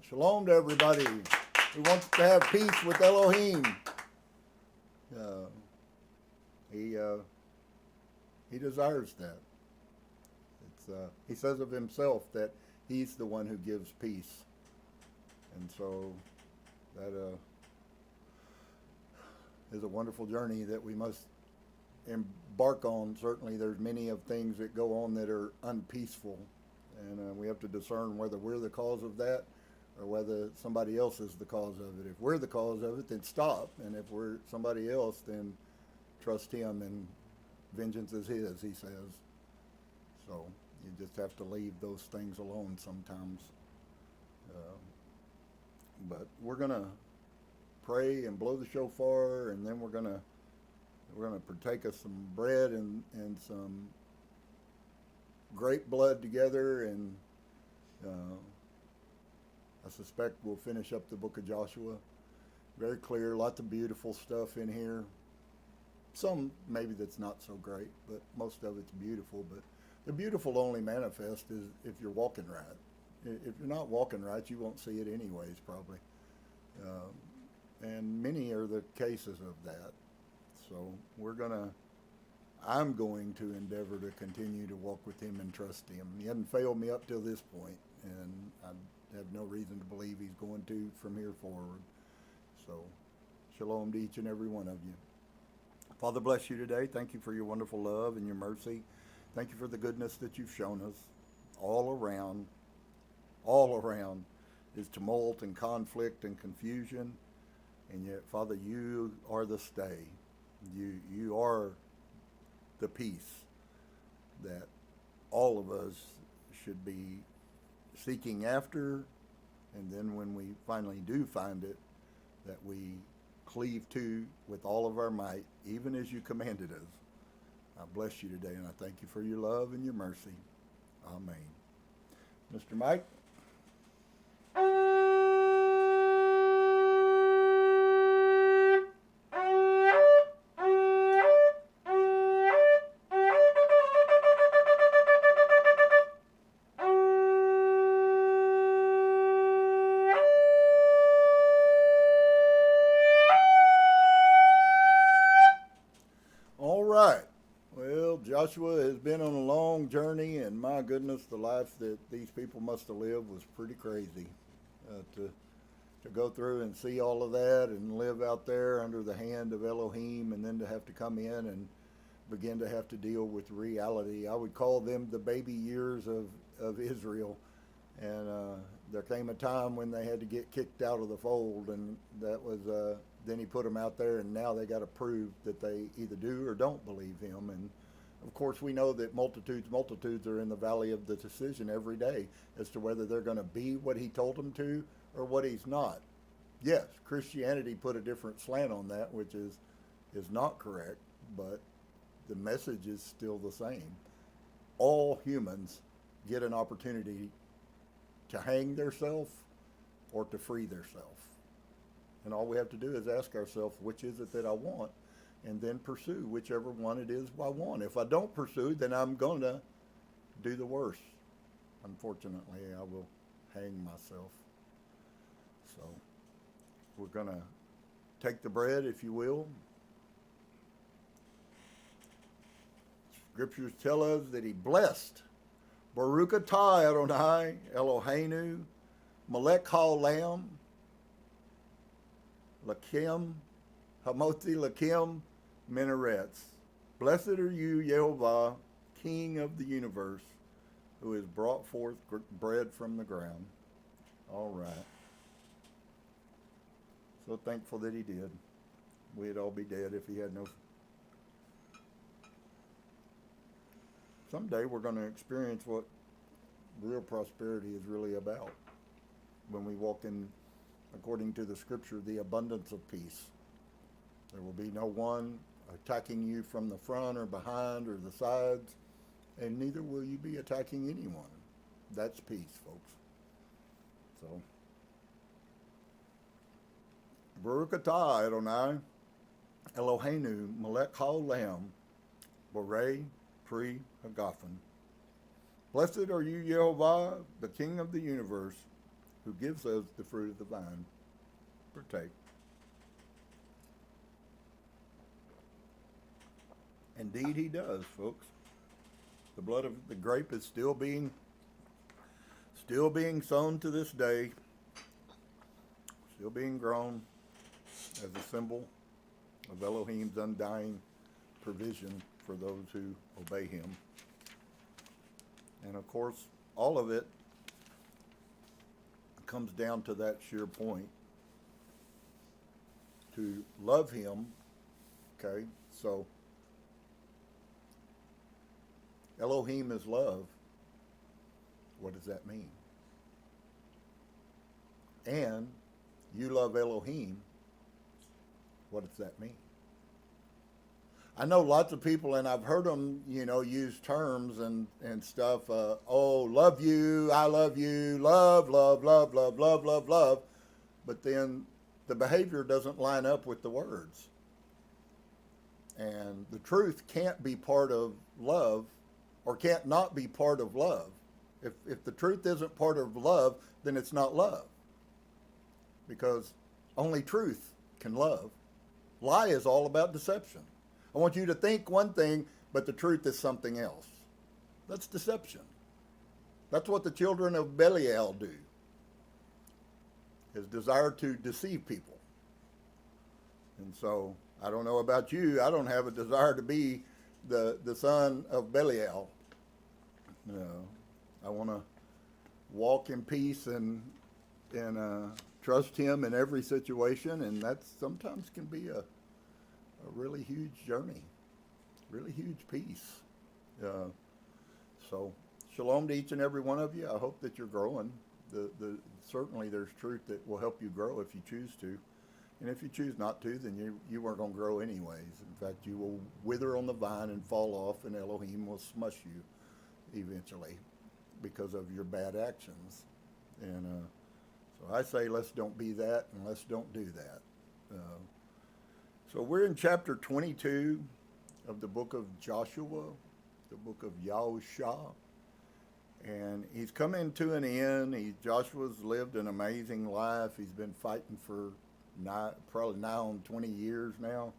Shalom to everybody who wants to have peace with Elohim. He desires that. He says of himself that he's the one who gives peace. And so that is a wonderful journey that we must embark on. Certainly there's many of things that go on that are unpeaceful. And we have to discern whether we're the cause of that or whether somebody else is the cause of it. If we're the cause of it, then stop. And if we're somebody else, then trust him, and vengeance is his, he says. So you just have to leave those things alone sometimes. But we're going to pray and blow the shofar, and then we're going to partake of some bread and some grape blood together, and I suspect we'll finish up the book of Joshua. Very clear, lots of beautiful stuff in here. Some maybe that's not so great, but most of it's beautiful. But the beautiful only manifest is if you're walking right. If you're not walking right, you won't see it anyways, probably. And many are the cases of that. So I'm going to endeavor to continue to walk with him and trust him. He hasn't failed me up till this point, and I have no reason to believe he's going to from here forward. So shalom to each and every one of you. Father, bless you today. Thank you for your wonderful love and your mercy. Thank you for the goodness that you've shown us. All around is tumult and conflict and confusion. And yet, Father, you are the stay. You are the peace that all of us should be seeking after. And then when we finally do find it, that we cleave to with all of our might, even as you commanded us. I bless you today, and I thank you for your love and your mercy. Amen. Mr. Mike? Joshua has been on a long journey, and my goodness, the life that these people must have lived was pretty crazy. To go through and see all of that and live out there under the hand of Elohim, and then to have to come in and begin to have to deal with reality. I would call them the baby years of Israel. And there came a time when they had to get kicked out of the fold, and that was then he put them out there, and now they got to prove that they either do or don't believe him. And of course, we know that multitudes are in the valley of the decision every day as to whether they're going to be what he told them to or what he's not. Yes, Christianity put a different slant on that, which is not correct, but the message is still the same. All humans get an opportunity to hang theirself or to free theirself. And all we have to do is ask ourselves, which is it that I want? And then pursue whichever one it is I want. If I don't pursue, then I'm going to do the worst. Unfortunately, I will hang myself. So we're going to take the bread, if you will. Scriptures tell us that he blessed. Baruch atah Adonai Eloheinu melech haolam lakim hamotzi lakim minarets. Blessed are you, Yehovah, King of the universe, who has brought forth bread from the ground. All right. So thankful that he did. We'd all be dead if he had no. Someday we're going to experience what real prosperity is really about when we walk in, according to the scripture, the abundance of peace. There will be no one attacking you from the front or behind or the sides, and neither will you be attacking anyone. That's peace, folks. So, Baruch atah Adonai Eloheinu melech haolam borei pri hagafen. Blessed are you, Yehovah, the King of the universe, who gives us the fruit of the vine, partake. Indeed, he does, folks. The blood of the grape is still being sown to this day, still being grown as a symbol of Elohim's undying provision for those who obey him. And of course, all of it comes down to that sheer point. To love him, okay? So, Elohim is love. What does that mean? And you love Elohim. What does that mean? I know lots of people, and I've heard them, use terms and stuff. Love you, I love you, love, love, love, love, love, love, love. But then the behavior doesn't line up with the words. And the truth can't be part of love, or can't not be part of love. If the truth isn't part of love, then it's not love. Because only truth can love. Lie is all about deception. I want you to think one thing, but the truth is something else. That's deception. That's what the children of Belial do, is desire to deceive people. And so, I don't know about you, I don't have a desire to be the son of Belial. I want to walk in peace and trust him in every situation, and that sometimes can be a really huge journey, really huge peace. So, shalom to each and every one of you. I hope that you're growing. Certainly there's truth that will help you grow if you choose to. And if you choose not to, then you weren't going to grow anyways. In fact, you will wither on the vine and fall off, and Elohim will smush you eventually because of your bad actions. And so I say, let's don't be that, and let's don't do that. So we're in chapter 22 of the book of Joshua, the book of Yahusha. And he's coming to an end. Joshua's lived an amazing life. He's been fighting for probably nigh on 20 years now.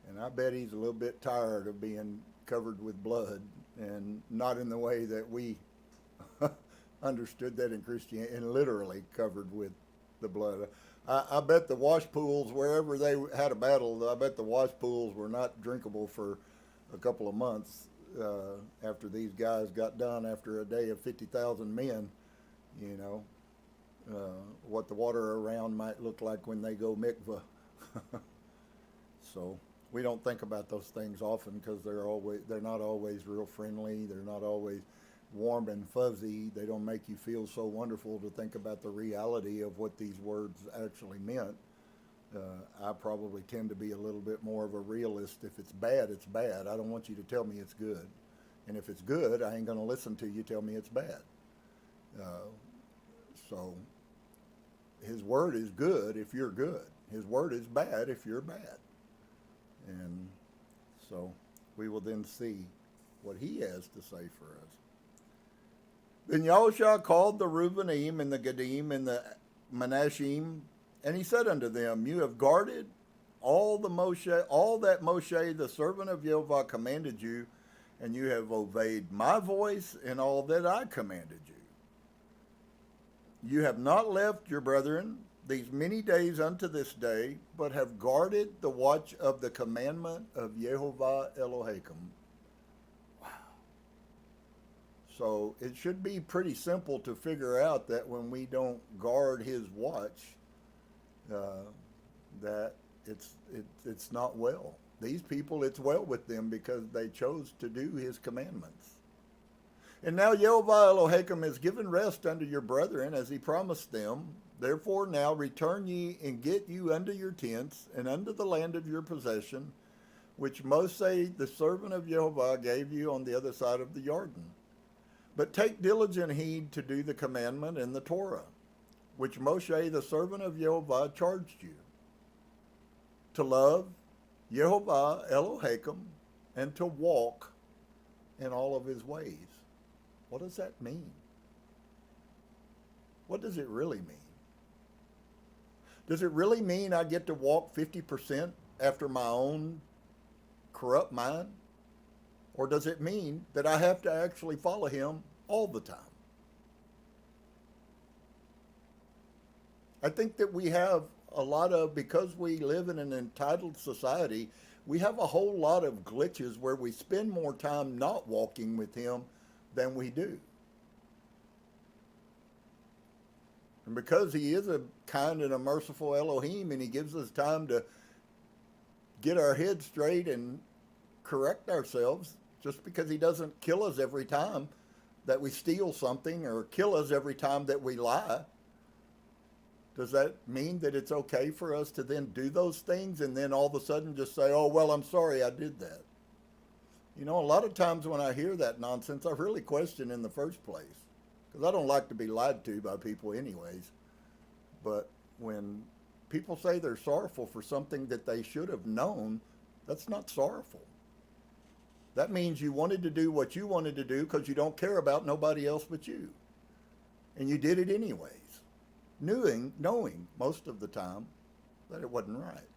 And I bet he's a little bit tired of being covered with blood, and not in the way that we understood that in Christianity, and literally covered with the blood. I bet the wash pools, wherever they had a battle, I bet the wash pools were not drinkable for a couple of months after these guys got done after a day of 50,000 men. What the water around might look like when they go mikvah. So we don't think about those things often because they're not always real friendly. They're not always warm and fuzzy. They don't make you feel so wonderful to think about the reality of what these words actually meant. I probably tend to be a little bit more of a realist. If it's bad, it's bad. I don't want you to tell me it's good. And if it's good, I ain't going to listen to you tell me it's bad. So his word is good if you're good. His word is bad if you're bad. And so we will then see what he has to say for us. Then Yahushua called the Reubenim and the Gadim and the Menashim, and he said unto them, you have guarded all that Mosheh, the servant of Yehovah, commanded you, and you have obeyed my voice in all that I commanded you. You have not left your brethren these many days unto this day, but have guarded the watch of the commandment of Yehovah Elohim. Wow. So it should be pretty simple to figure out that when we don't guard his watch, that it's not well. These people, it's well with them because they chose to do his commandments. And now Yehovah Elohim has given rest unto your brethren as he promised them. Therefore now return ye and get you unto your tents and unto the land of your possession, which Mosheh the servant of Yehovah gave you on the other side of the Jordan. But take diligent heed to do the commandment and the Torah, which Mosheh the servant of Yehovah charged you, to love Yehovah Elohim and to walk in all of his ways. What does that mean? what does it really mean? Does it really mean I get to walk 50% after my own corrupt mind? Or does it mean that I have to actually follow him all the time? I think that we have a lot of, because we live in an entitled society, we have a whole lot of glitches where we spend more time not walking with him than we do. And because he is a kind and a merciful Elohim, and he gives us time to get our heads straight and correct ourselves, just because he doesn't kill us every time that we steal something or kill us every time that we lie, does that mean that it's okay for us to then do those things and then all of a sudden just say, oh, well, I'm sorry I did that? You know, a lot of times when I hear that nonsense, I really question in the first place, because I don't like to be lied to by people anyways. But when people say they're sorrowful for something that they should have known, that's not sorrowful. That means you wanted to do what you wanted to do because you don't care about nobody else but you. And you did it anyways, knowing most of the time that it wasn't right.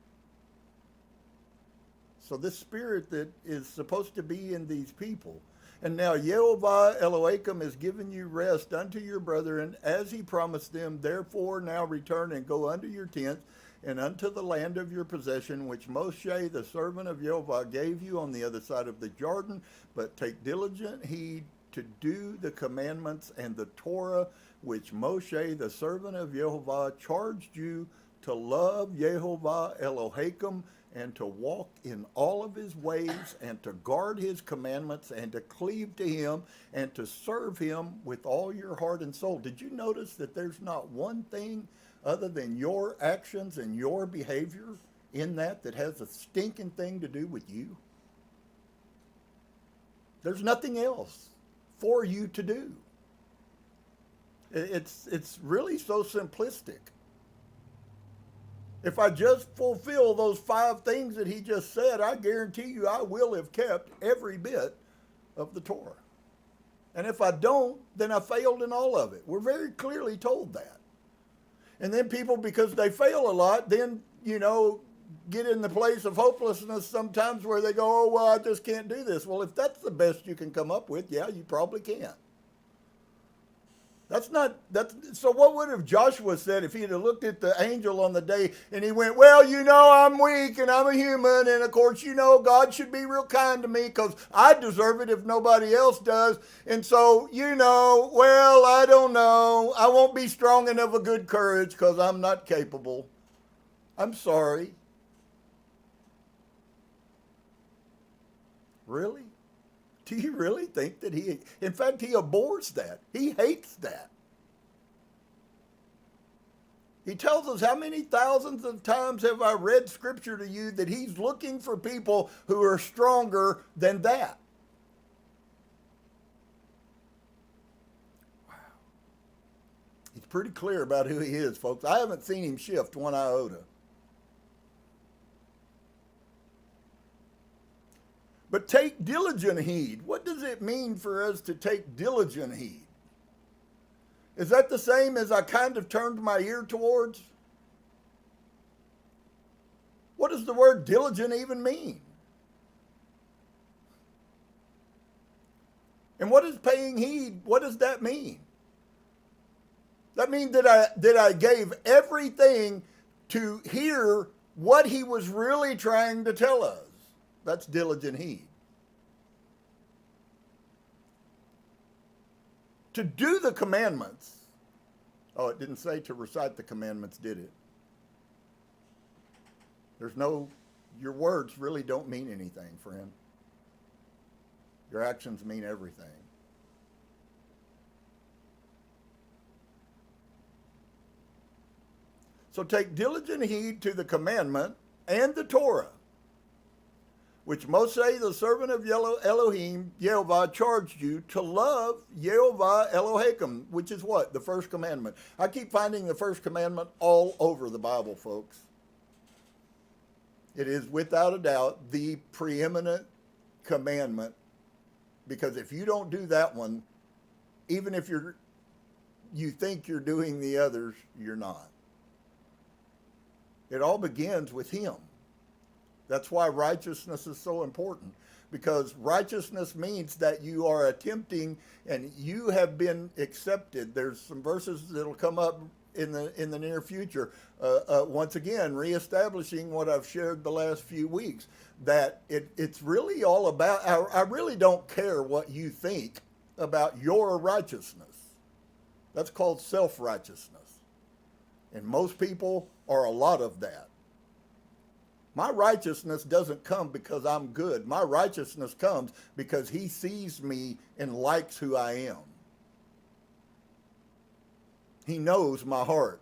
So this spirit that is supposed to be in these people. And now Yehovah Elohim has given you rest unto your brethren, as he promised them. Therefore now return and go unto your tents and unto the land of your possession, which Mosheh, the servant of Yehovah, gave you on the other side of the Jordan. But take diligent heed to do the commandments and the Torah, which Mosheh, the servant of Yehovah, charged you to love Yehovah Elohim, and to walk in all of his ways, and to guard his commandments, and to cleave to him, and to serve him with all your heart and soul. Did you notice that there's not one thing other than your actions and your behavior in that has a stinking thing to do with you? There's nothing else for you to do. It's really so simplistic. If I just fulfill those 5 things that he just said, I guarantee you I will have kept every bit of the Torah. And if I don't, then I failed in all of it. We're very clearly told that. And then people, because they fail a lot, then, get in the place of hopelessness sometimes where they go, oh, well, I just can't do this. Well, if that's the best you can come up with, yeah, you probably can't. So what would have Joshua said if he had looked at the angel on the day and he went, well, I'm weak and I'm a human, and of course, God should be real kind to me because I deserve it if nobody else does. And so, well, I don't know. I won't be strong enough of good courage because I'm not capable. I'm sorry. Really? Do you really think that in fact, he abhors that. He hates that. He tells us, how many thousands of times have I read scripture to you that he's looking for people who are stronger than that? Wow. He's pretty clear about who he is, folks. I haven't seen him shift one iota. But take diligent heed. What does it mean for us to take diligent heed? Is that the same as I kind of turned my ear towards? What does the word diligent even mean? And what is paying heed? What does that mean? That means that I gave everything to hear what he was really trying to tell us. That's diligent heed. To do the commandments. Oh, it didn't say to recite the commandments, did it? Your words really don't mean anything, friend. Your actions mean everything. So take diligent heed to the commandment and the Torah, which Mosheh, the servant of Elohim, Yehovah, charged you to love Yehovah Elohim, which is what? The first commandment. I keep finding the first commandment all over the Bible, folks. It is without a doubt the preeminent commandment, because if you don't do that one, even if you're you think you're doing the others, you're not. It all begins with him. That's why righteousness is so important, because righteousness means that you are attempting and you have been accepted. There's some verses that'll come up in the near future, once again, reestablishing what I've shared the last few weeks, that it's really all about, I really don't care what you think about your righteousness. That's called self-righteousness. And most people are a lot of that. My righteousness doesn't come because I'm good. My righteousness comes because he sees me and likes who I am. He knows my heart.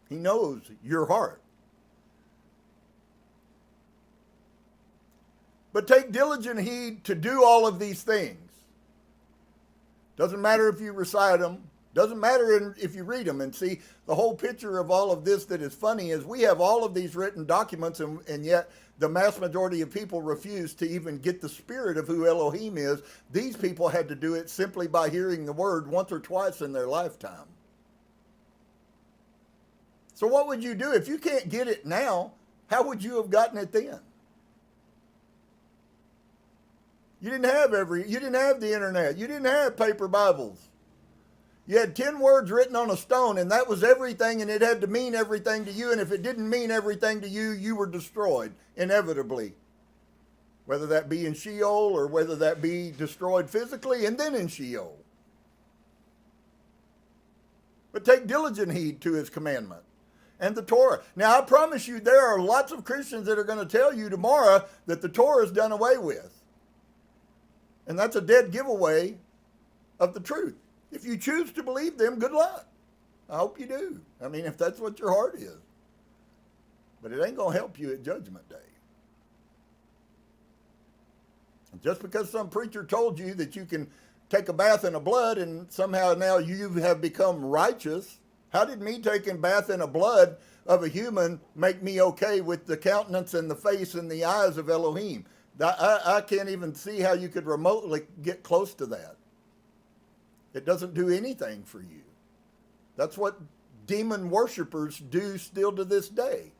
He knows your heart. But take diligent heed to do all of these things. Doesn't matter if you recite them. Doesn't matter if you read them. And see, the whole picture of all of this that is funny is we have all of these written documents, and yet the mass majority of people refuse to even get the spirit of who Elohim is. These people had to do it simply by hearing the word once or twice in their lifetime. So what would you do? If you can't get it now, how would you have gotten it then? You didn't have the internet. You didn't have paper Bibles. You had 10 words written on a stone, and that was everything, and it had to mean everything to you. And if it didn't mean everything to you, you were destroyed, inevitably. Whether that be in Sheol or whether that be destroyed physically and then in Sheol. But take diligent heed to his commandment and the Torah. Now, I promise you, there are lots of Christians that are going to tell you tomorrow that the Torah is done away with. And that's a dead giveaway of the truth. If you choose to believe them, good luck. I hope you do. I mean, if that's what your heart is. But it ain't going to help you at Judgment Day. Just because some preacher told you that you can take a bath in a blood and somehow now you have become righteous, how did me taking a bath in a blood of a human make me okay with the countenance and the face and the eyes of Elohim? I can't even see how you could remotely get close to that. It doesn't do anything for you. That's what demon worshipers do still to this day.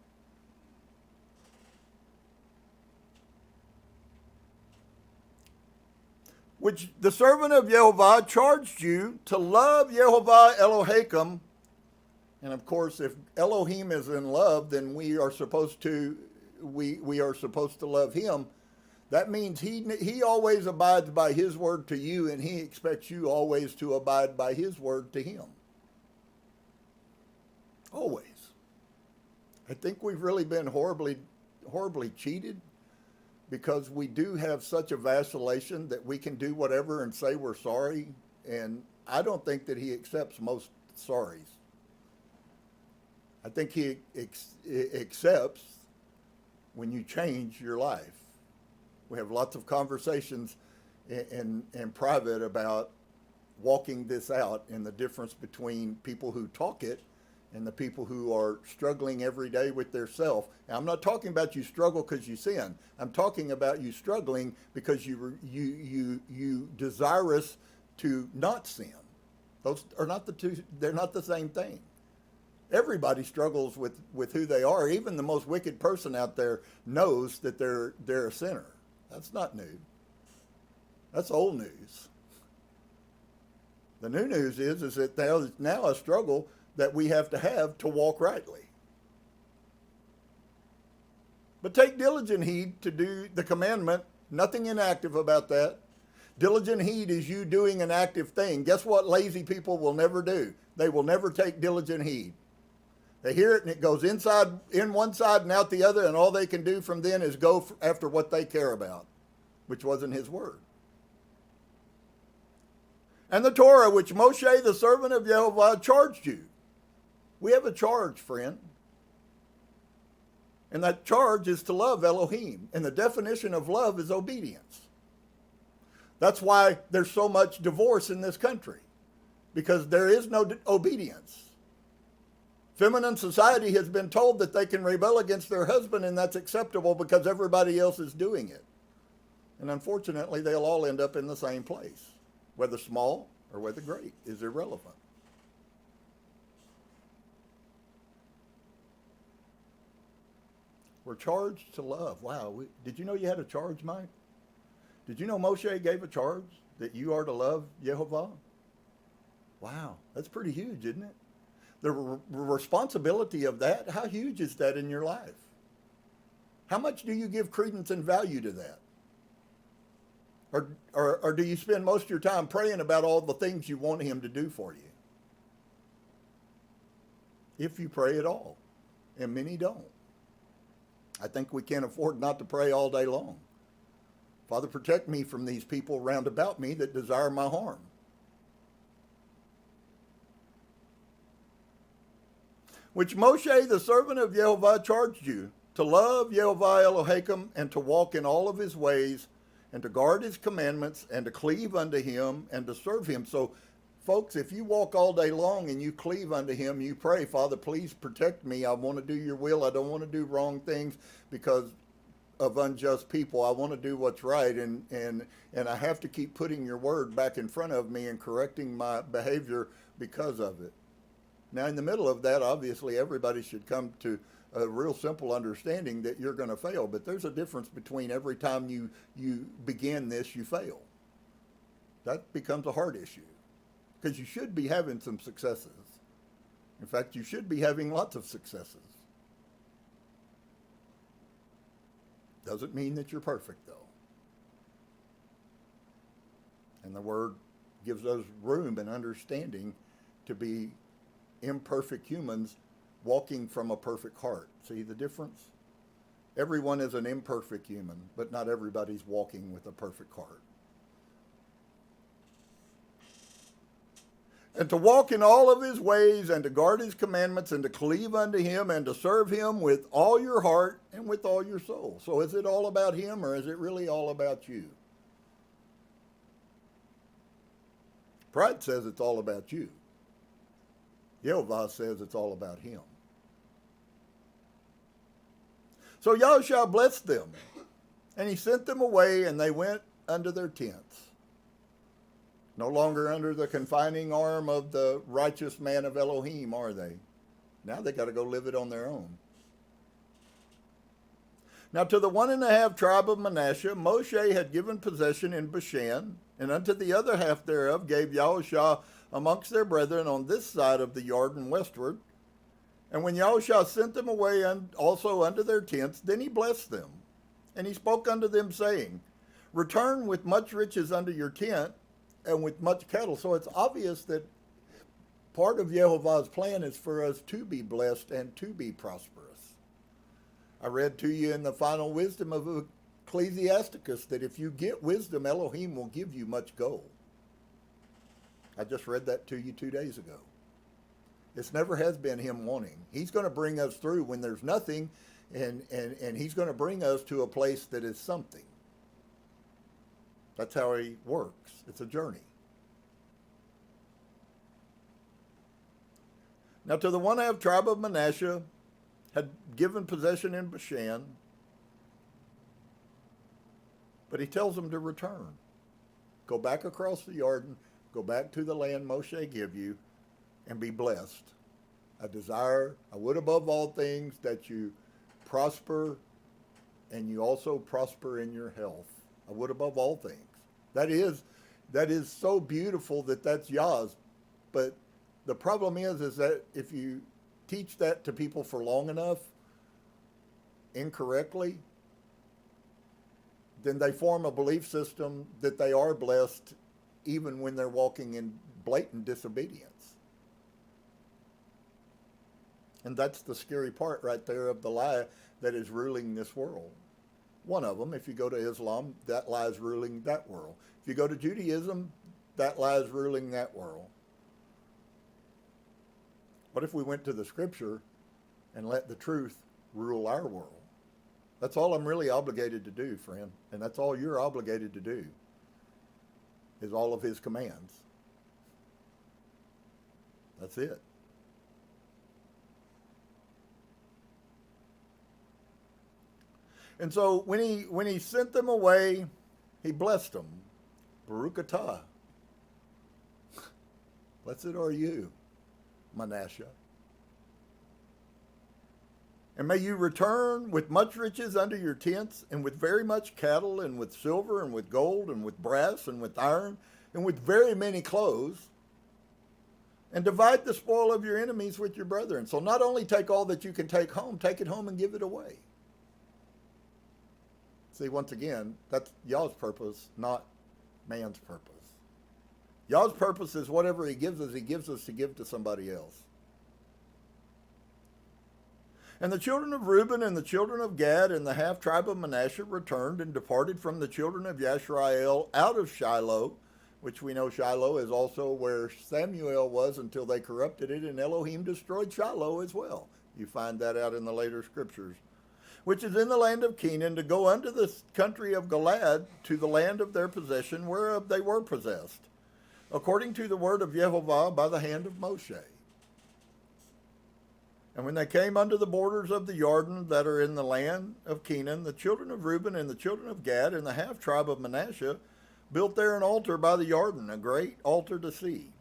Which the servant of Yehovah charged you to love Yehovah Elohim. And of course, if Elohim is in love, then we are supposed to love him. That means he always abides by his word to you, and he expects you always to abide by his word to him. Always. I think we've really been horribly cheated, because we do have such a vacillation that we can do whatever and say we're sorry, and I don't think that he accepts most sorries. I think he accepts when you change your life. We have lots of conversations in private about walking this out and the difference between people who talk it and the people who are struggling every day with their self. Now, I'm not talking about you struggle because you sin. I'm talking about you struggling because you desirous to not sin. Those are not the two. They're not the same thing. Everybody struggles with who they are. Even the most wicked person out there knows that they're a sinner. That's not new. That's old news. The new news is that there's now a struggle that we have to walk rightly. But take diligent heed to do the commandment. Nothing inactive about that. Diligent heed is you doing an active thing. Guess what lazy people will never do? They will never take diligent heed. They hear it and it goes in one side and out the other, and all they can do from then is go after what they care about, which wasn't his word. And the Torah, which Mosheh, the servant of Yehovah, charged you. We have a charge, friend. And that charge is to love Elohim. And the definition of love is obedience. That's why there's so much divorce in this country, because there is no obedience. Feminine society has been told that they can rebel against their husband, and that's acceptable because everybody else is doing it. And unfortunately, they'll all end up in the same place. Whether small or whether great is irrelevant. We're charged to love. Wow. Did you know you had a charge, Mike? Did you know Mosheh gave a charge that you are to love Yehovah? Wow. That's pretty huge, isn't it? The responsibility of that, how huge is that in your life? How much do you give credence and value to that? Or do you spend most of your time praying about all the things you want him to do for you? If you pray at all. And many don't. I think we can't afford not to pray all day long. Father, protect me from these people round about me that desire my harm. Which Mosheh, the servant of Yehovah, charged you, to love Yehovah Elohim, and to walk in all of his ways, and to guard his commandments, and to cleave unto him, and to serve him. So, folks, if you walk all day long and you cleave unto him, you pray, Father, please protect me. I want to do your will. I don't want to do wrong things because of unjust people. I want to do what's right, and I have to keep putting your word back in front of me and correcting my behavior because of it. Now, in the middle of that, obviously, everybody should come to a real simple understanding that you're going to fail. But there's a difference between every time you begin this, you fail. That becomes a hard issue. Because you should be having some successes. In fact, you should be having lots of successes. Doesn't mean that you're perfect, though. And the Word gives us room and understanding to be imperfect humans walking from a perfect heart. See the difference? Everyone is an imperfect human, but not everybody's walking with a perfect heart. And to walk in all of his ways, and to guard his commandments, and to cleave unto him, and to serve him with all your heart and with all your soul. So is it all about him, or is it really all about you? Pride says it's all about you. Yehovah says it's all about him. So Yahusha blessed them, and he sent them away, and they went unto their tents. No longer under the confining arm of the righteous man of Elohim, are they? Now they got to go live it on their own. Now to the 1.5 tribe of Manasseh, Mosheh had given possession in Bashan, and unto the other half thereof gave Yahusha amongst their brethren on this side of the Jordan westward. And when Yahusha sent them away also unto their tents, then he blessed them. And he spoke unto them, saying, Return with much riches unto your tent, and with much cattle. So it's obvious that part of Yehovah's plan is for us to be blessed and to be prosperous. I read to you in the final wisdom of Ecclesiasticus that if you get wisdom, Elohim will give you much gold. I just read that to you 2 days ago. This never has been him wanting. He's going to bring us through when there's nothing, and he's going to bring us to a place that is something. That's how he works. It's a journey. Now to the 1/2 tribe of Manasseh had given possession in Bashan, but he tells them to return. Go back across the Jordan, go back to the land Mosheh give you, and be blessed. I would above all things that you prosper, and you also prosper in your health. I would above all things. That is so beautiful that's Yah's. But the problem is that if you teach that to people for long enough, incorrectly, then they form a belief system that they are blessed even when they're walking in blatant disobedience. And that's the scary part right there of the lie that is ruling this world. One of them, if you go to Islam, that lie is ruling that world. If you go to Judaism, that lie is ruling that world. What if we went to the scripture and let the truth rule our world? That's all I'm really obligated to do, friend. And that's all you're obligated to do, is all of his commands. That's it. And so when he sent them away, he blessed them. Baruch atah. Blessed are you, Manasseh. And may you return with much riches unto your tents, and with very much cattle, and with silver, and with gold, and with brass, and with iron, and with very many clothes, and divide the spoil of your enemies with your brethren. So not only take all that you can take it home and give it away. See, once again, that's Yah's purpose, not man's purpose. Yah's purpose is whatever he gives us to give to somebody else. And the children of Reuben and the children of Gad and the half tribe of Manasseh returned and departed from the children of Yashar'el out of Shiloh, which we know Shiloh is also where Samuel was until they corrupted it, and Elohim destroyed Shiloh as well. You find that out in the later scriptures. Which is in the land of Canaan, to go unto the country of Gilead, to the land of their possession, whereof they were possessed, according to the word of Yehovah by the hand of Mosheh. And when they came unto the borders of the Jordan that are in the land of Canaan, the children of Reuben and the children of Gad and the half tribe of Manasseh built there an altar by the Jordan, a great altar to see.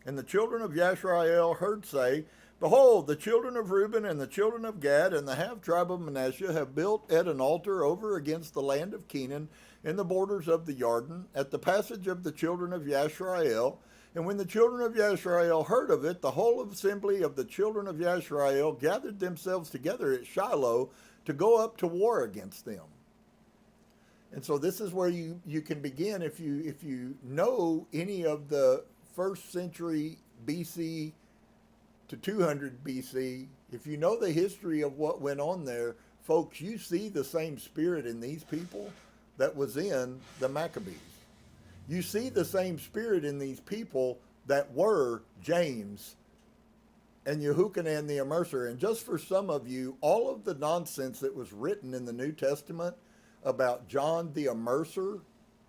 And the children of Yashar'el heard say, Behold, the children of Reuben and the children of Gad and the half tribe of Manasseh have built at an altar over against the land of Canaan in the borders of the Jordan, at the passage of the children of Yashar'el. And when the children of Yashar'el heard of it, the whole assembly of the children of Yashar'el gathered themselves together at Shiloh to go up to war against them. And so this is where you can begin if you know any of the first century BC to 200 BC, if you know the history of what went on there, folks, you see the same spirit in these people that was in the Maccabees. You see the same spirit in these people that were James and Yehuchanan the Immerser. And just for some of you, all of the nonsense that was written in the New Testament about John the Immerser,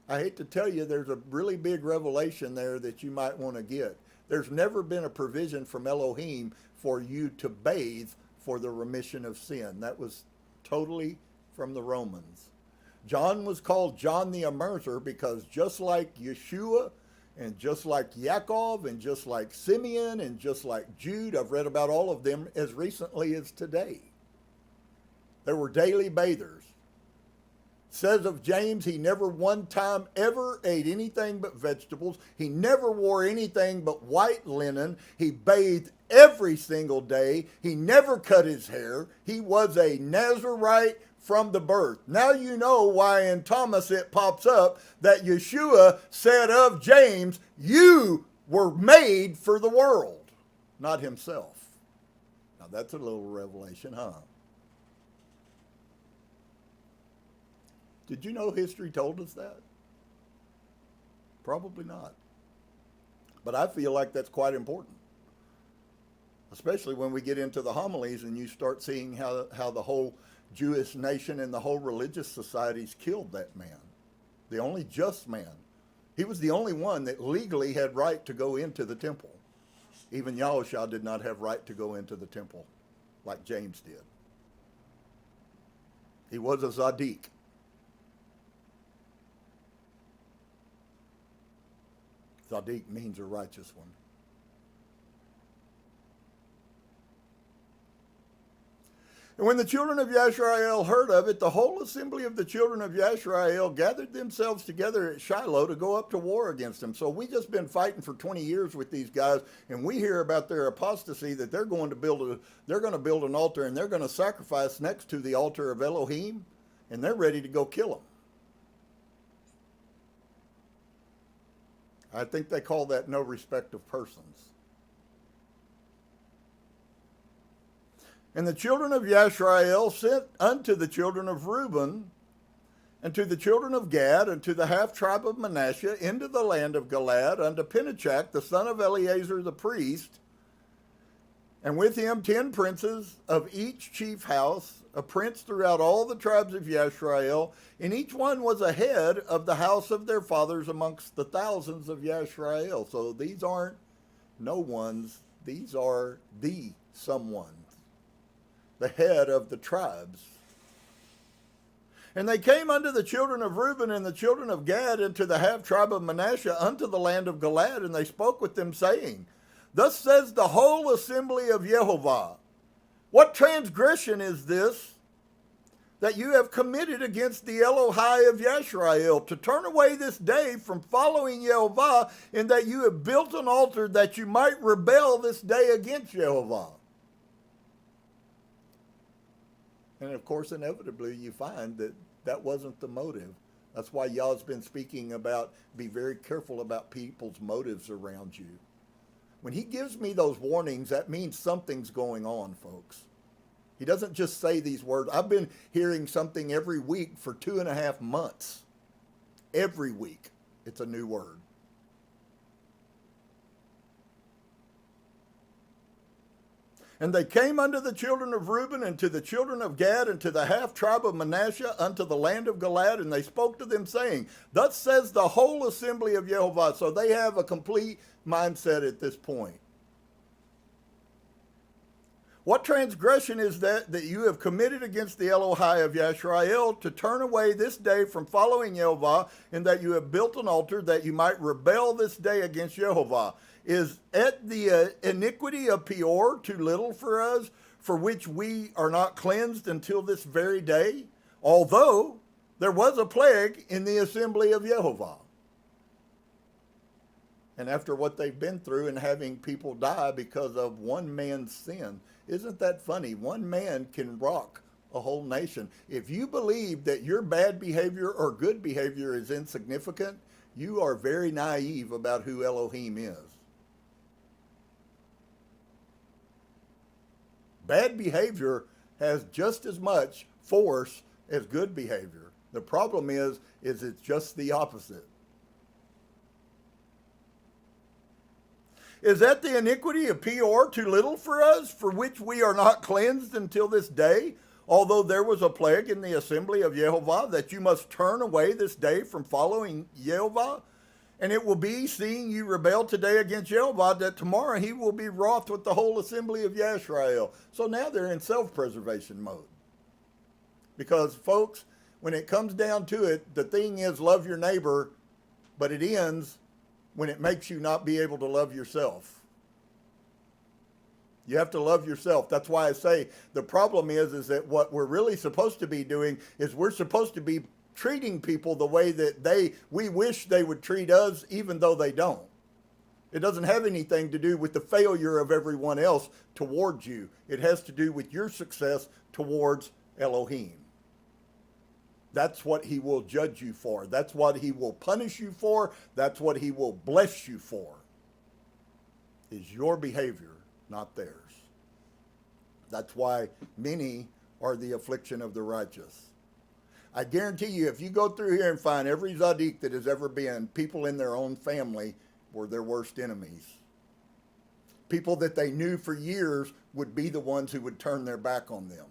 I hate to tell you, there's a really big revelation there that you might want to get. There's never been a provision from Elohim for you to bathe for the remission of sin. That was totally from the Romans. John was called John the Immerser because just like Yeshua and just like Yaakov and just like Simeon and just like Jude, I've read about all of them as recently as today. There were daily bathers. Says of James, he never one time ever ate anything but vegetables. He never wore anything but white linen. He bathed every single day. He never cut his hair. He was a Nazarite from the birth. Now you know why in Thomas it pops up that Yeshua said of James, you were made for the world, not himself. Now that's a little revelation, huh? Did you know history told us that? Probably not. But I feel like that's quite important. Especially when we get into the homilies and you start seeing how the whole Jewish nation and the whole religious societies killed that man. The only just man. He was the only one that legally had right to go into the temple. Even Yahusha did not have right to go into the temple like James did. He was a Zaddik. Zaddik means a righteous one. And when the children of Yashar'el heard of it, the whole assembly of the children of Yashar'el gathered themselves together at Shiloh to go up to war against them. So we just been fighting for 20 years with these guys, and we hear about their apostasy, that they're going to build an altar, and they're going to sacrifice next to the altar of Elohim, and they're ready to go kill them. I think they call that no respect of persons. And the children of Yashar'el sent unto the children of Reuben, and to the children of Gad, and to the half tribe of Manasseh, into the land of Gilead, unto Penichak, the son of Eleazar the priest, and with him 10 princes of each chief house, a prince throughout all the tribes of Yashar'el, and each one was a head of the house of their fathers amongst the thousands of Yashar'el. So these aren't no ones, these are the someone, the head of the tribes. And they came unto the children of Reuben and the children of Gad, and to the half tribe of Manasseh, unto the land of Gilead, and they spoke with them, saying, Thus says the whole assembly of Yehovah, What transgression is this that you have committed against the Elohai of Yashar'el, to turn away this day from following Yehovah, in that you have built an altar that you might rebel this day against Yehovah? And of course, inevitably, you find that that wasn't the motive. That's why Yah's been speaking about, be very careful about people's motives around you. When he gives me those warnings, that means something's going on, folks. He doesn't just say these words. I've been hearing something every week for 2.5 months. Every week, it's a new word. And they came unto the children of Reuben and to the children of Gad and to the half tribe of Manasseh unto the land of Galaad, and they spoke to them, saying, thus says the whole assembly of Yehovah. So they have a complete mindset at this point. What transgression is that you have committed against the Elohai of Yashar'el, to turn away this day from following Yehovah, in that you have built an altar that you might rebel this day against Yehovah? Is at the iniquity of Peor too little for us, for which we are not cleansed until this very day? Although there was a plague in the assembly of Yehovah. And after what they've been through and having people die because of one man's sin, isn't that funny? One man can rock a whole nation. If you believe that your bad behavior or good behavior is insignificant, you are very naive about who Elohim is. Bad behavior has just as much force as good behavior. The problem is it's just the opposite. Is that the iniquity of Peor too little for us, for which we are not cleansed until this day? Although there was a plague in the assembly of Yehovah, that you must turn away this day from following Yehovah? And it will be, seeing you rebel today against Yehovah, that tomorrow he will be wroth with the whole assembly of Yashar'el. So now they're in self-preservation mode. Because, folks, when it comes down to it, the thing is love your neighbor, but it ends when it makes you not be able to love yourself. You have to love yourself. That's why I say the problem is that what we're really supposed to be doing is we're supposed to be treating people the way that we wish they would treat us, even though they don't. It doesn't have anything to do with the failure of everyone else towards you. It has to do with your success towards Elohim. That's what he will judge you for. That's what he will punish you for. That's what he will bless you for. Is your behavior, not theirs. That's why many are the affliction of the righteous. I guarantee you, if you go through here and find every Zadik that has ever been, people in their own family were their worst enemies. People that they knew for years would be the ones who would turn their back on them.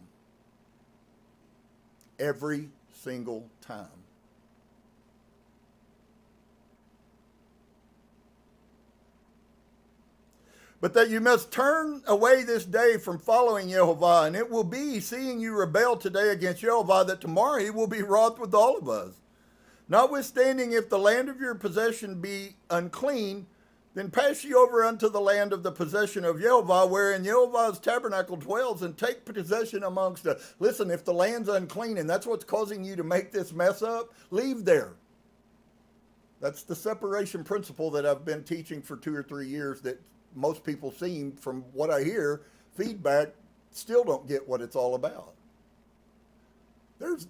Every single time. But that you must turn away this day from following Yehovah, and it will be, seeing you rebel today against Yehovah, that tomorrow he will be wroth with all of us. Notwithstanding, if the land of your possession be unclean, then pass ye over unto the land of the possession of Yehovah, wherein Yehovah's tabernacle dwells, and take possession amongst us. Listen, if the land's unclean and that's what's causing you to make this mess up, leave there. That's the separation principle that I've been teaching for 2 or 3 years, that most people seem, from what I hear, feedback, still don't get what it's all about.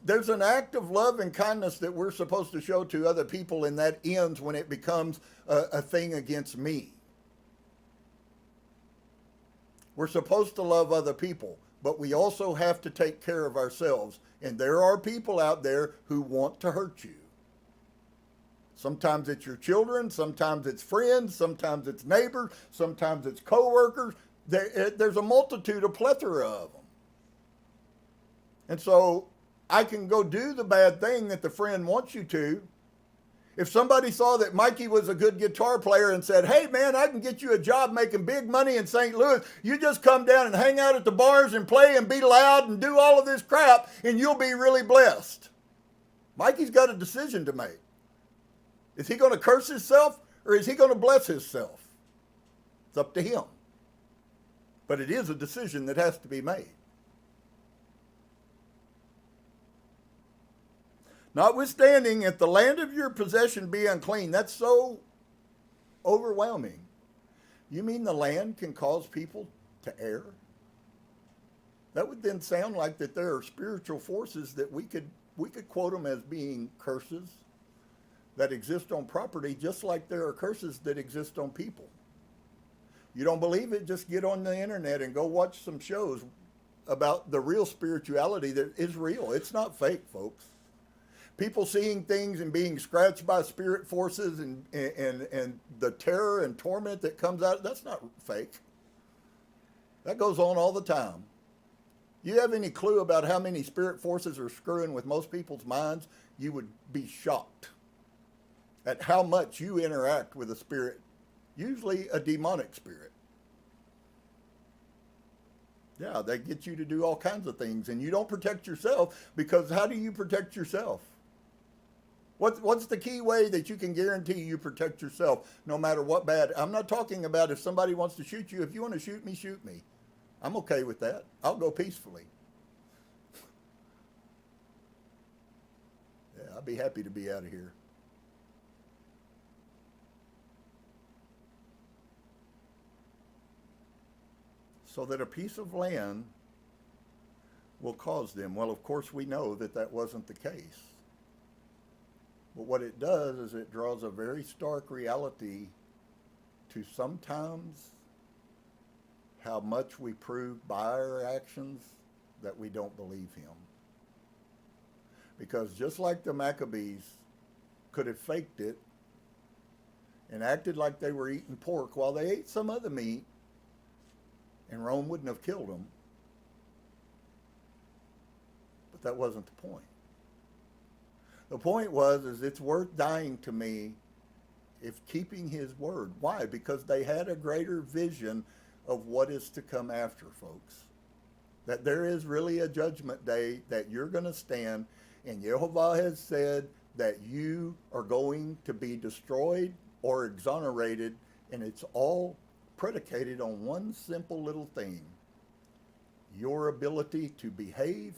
There's an act of love and kindness that we're supposed to show to other people, and that ends when it becomes a thing against me. We're supposed to love other people, but we also have to take care of ourselves. And there are people out there who want to hurt you. Sometimes it's your children, sometimes it's friends, sometimes it's neighbors, sometimes it's co-workers. There's a multitude, a plethora of them. And so I can go do the bad thing that the friend wants you to. If somebody saw that Mikey was a good guitar player and said, hey man, I can get you a job making big money in St. Louis. You just come down and hang out at the bars and play and be loud and do all of this crap and you'll be really blessed. Mikey's got a decision to make. Is he going to curse himself or is he going to bless himself? It's up to him. But it is a decision that has to be made. Notwithstanding, if the land of your possession be unclean, that's so overwhelming. You mean the land can cause people to err? That would then sound like that there are spiritual forces that we could quote them as being curses that exist on property, just like there are curses that exist on people. You don't believe it? Just get on the internet and go watch some shows about the real spirituality that is real. It's not fake, folks. People seeing things and being scratched by spirit forces and the terror and torment that comes out, that's not fake. That goes on all the time. You have any clue about how many spirit forces are screwing with most people's minds? You would be shocked at how much you interact with a spirit, usually a demonic spirit. Yeah, they get you to do all kinds of things, and you don't protect yourself, because how do you protect yourself? What's the key way that you can guarantee you protect yourself no matter what bad? I'm not talking about if somebody wants to shoot you. If you want to shoot me, shoot me. I'm okay with that. I'll go peacefully. Yeah, I'd be happy to be out of here. So that a piece of land will cause them. Well, of course, we know that that wasn't the case. But what it does is it draws a very stark reality to sometimes how much we prove by our actions that we don't believe him. Because just like the Maccabees could have faked it and acted like they were eating pork while they ate some other meat, and Rome wouldn't have killed them. But that wasn't the point. The point was it's worth dying to me if keeping his word. Why? Because they had a greater vision of what is to come after, folks. That there is really a judgment day that you're going to stand, and Yehovah has said that you are going to be destroyed or exonerated, and it's all predicated on one simple little thing: your ability to behave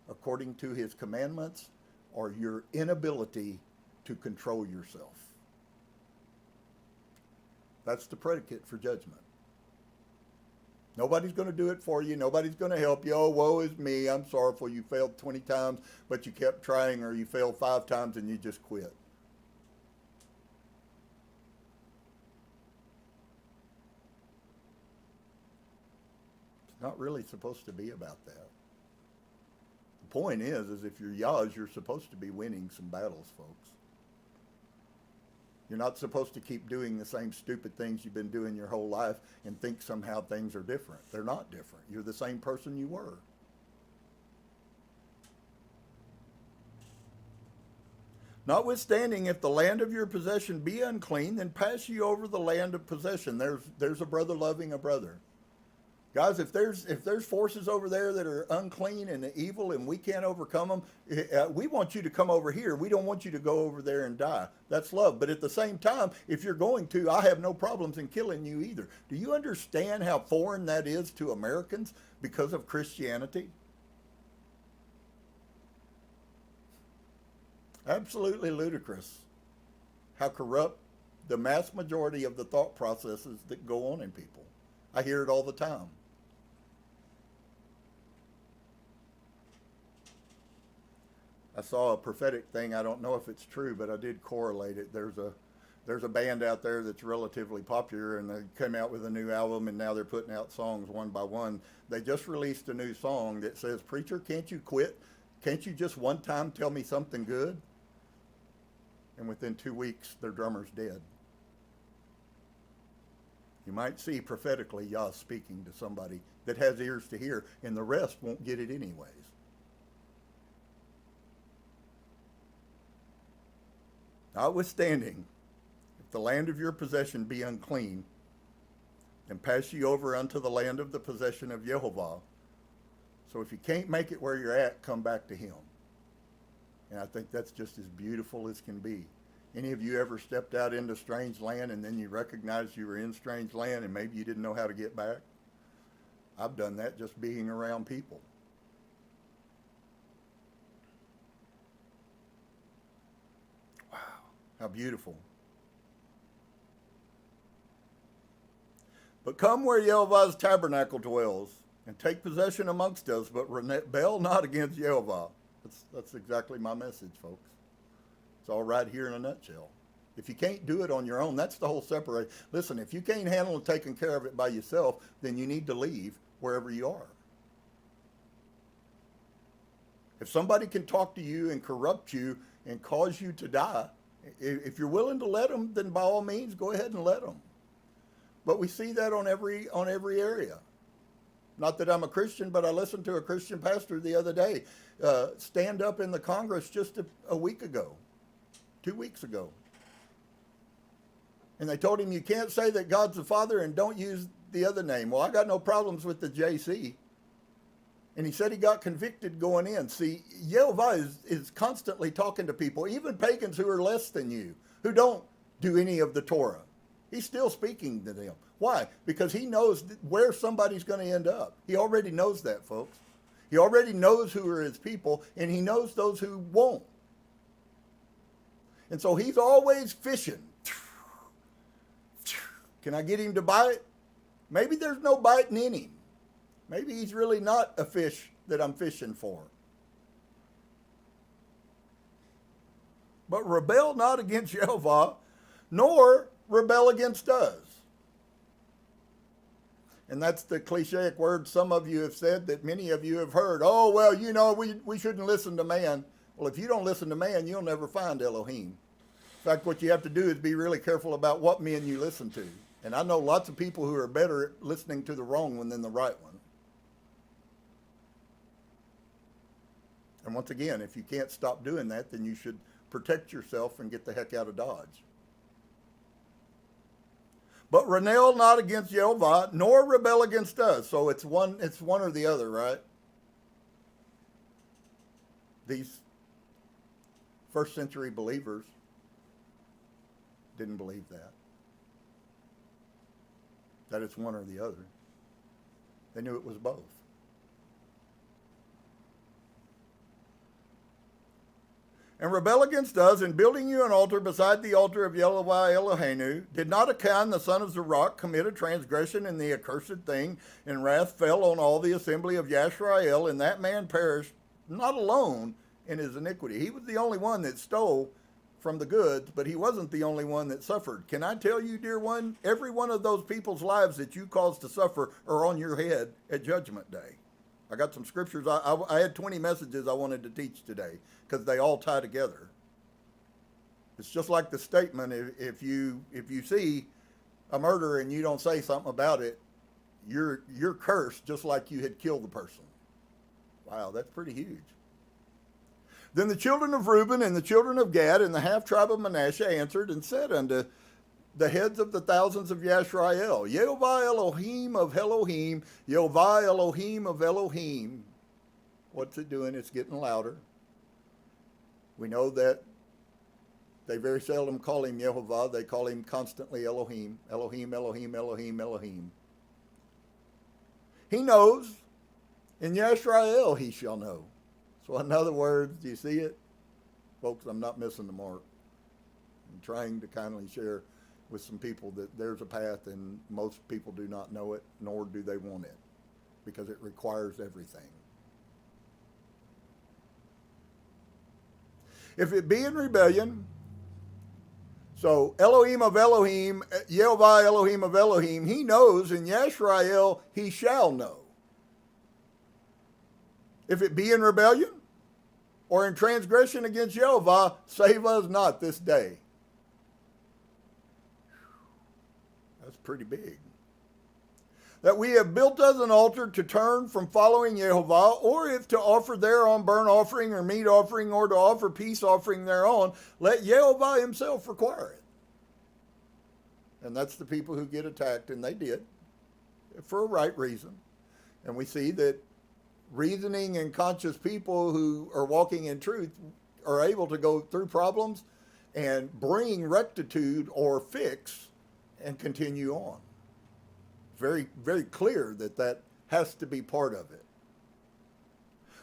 according to his commandments, or your inability to control yourself. That's the predicate for judgment. Nobody's going to do it for you. Nobody's going to help you. Oh, woe is me. I'm sorrowful. You failed 20 times, but you kept trying, or you failed 5 times and you just quit. It's not really supposed to be about that. The point is if you're Yahs, you're supposed to be winning some battles, folks. You're not supposed to keep doing the same stupid things you've been doing your whole life and think somehow things are different. They're not different. You're the same person you were. Notwithstanding, if the land of your possession be unclean, then pass ye over the land of possession. There's a brother loving a brother. Guys, if there's forces over there that are unclean and evil and we can't overcome them, we want you to come over here. We don't want you to go over there and die. That's love. But at the same time, if you're going to, I have no problems in killing you either. Do you understand how foreign that is to Americans because of Christianity? Absolutely ludicrous how corrupt the mass majority of the thought processes that go on in people. I hear it all the time. I saw a prophetic thing. I don't know if it's true, but I did correlate it. There's a band out there that's relatively popular, and they came out with a new album, and now they're putting out songs one by one. They just released a new song that says, "Preacher, can't you quit? Can't you just one time tell me something good?" And within 2 weeks, their drummer's dead. You might see prophetically Yah speaking to somebody that has ears to hear, and the rest won't get it anyways. Notwithstanding, if the land of your possession be unclean, then pass ye over unto the land of the possession of Yehovah. So if you can't make it where you're at, come back to him. And I think that's just as beautiful as can be. Any of you ever stepped out into strange land and then you recognized you were in strange land and maybe you didn't know how to get back? I've done that just being around people. How beautiful. But come where Yehovah's tabernacle dwells, and take possession amongst us, but rebel not against Yehovah. That's exactly my message, folks. It's all right here in a nutshell. If you can't do it on your own, that's the whole separate. Listen, if you can't handle taking care of it by yourself, then you need to leave wherever you are. If somebody can talk to you and corrupt you and cause you to die, if you're willing to let them, then by all means, go ahead and let them. But we see that on every area. Not that I'm a Christian, but I listened to a Christian pastor the other day stand up in the Congress just a week ago, 2 weeks ago. And they told him, you can't say that God's the Father and don't use the other name. Well, I got no problems with the JC. And he said he got convicted going in. See, Yehovah is constantly talking to people, even pagans who are less than you, who don't do any of the Torah. He's still speaking to them. Why? Because he knows where somebody's going to end up. He already knows that, folks. He already knows who are his people, and he knows those who won't. And so he's always fishing. Can I get him to bite? Maybe there's no biting in him. Maybe he's really not a fish that I'm fishing for. But rebel not against Yehovah, nor rebel against us. And that's the clichéic word some of you have said that many of you have heard. Oh, well, you know, we shouldn't listen to man. Well, if you don't listen to man, you'll never find Elohim. In fact, what you have to do is be really careful about what men you listen to. And I know lots of people who are better at listening to the wrong one than the right one. And once again, if you can't stop doing that, then you should protect yourself and get the heck out of Dodge. But rebel not against Yehovah, nor rebel against us. So it's one or the other, right? These first century believers didn't believe that. That it's one or the other. They knew it was both. And rebel against us in building you an altar beside the altar of Yehovah Eloheinu. Did not Achan the son of Zerach commit a transgression in the accursed thing, and wrath fell on all the assembly of Yashar'el, and that man perished not alone in his iniquity. He was the only one that stole from the goods, but he wasn't the only one that suffered. Can I tell you, dear one, every one of those people's lives that you caused to suffer are on your head at Judgment Day. I got some scriptures. I had 20 messages I wanted to teach today because they all tie together. It's just like the statement, if you see a murder and you don't say something about it, you're cursed just like you had killed the person. Wow, that's pretty huge. Then the children of Reuben and the children of Gad and the half-tribe of Manasseh answered and said unto the heads of the thousands of Yashar'el, Yehovah Elohim of Elohim, Yehovah Elohim of Elohim. What's it doing? It's getting louder. We know that they very seldom call him Yehovah. They call him constantly Elohim. Elohim, Elohim, Elohim, Elohim. He knows. In Yashar'el he shall know. So in other words, do you see it? Folks, I'm not missing the mark. I'm trying to kindly share with some people that there's a path and most people do not know it, nor do they want it, because it requires everything. If it be in rebellion, so Elohim of Elohim, Yehovah Elohim of Elohim, he knows, in Yashar'el he shall know. If it be in rebellion or in transgression against Yehovah, save us not this day. That's pretty big. That we have built us an altar to turn from following Yehovah, or if to offer thereon burnt offering or meat offering, or to offer peace offering thereon, let Yehovah himself require it. And that's the people who get attacked, and they did, for a right reason. And we see that reasoning and conscious people who are walking in truth are able to go through problems and bring rectitude or fix and continue on. Very, very clear that has to be part of it.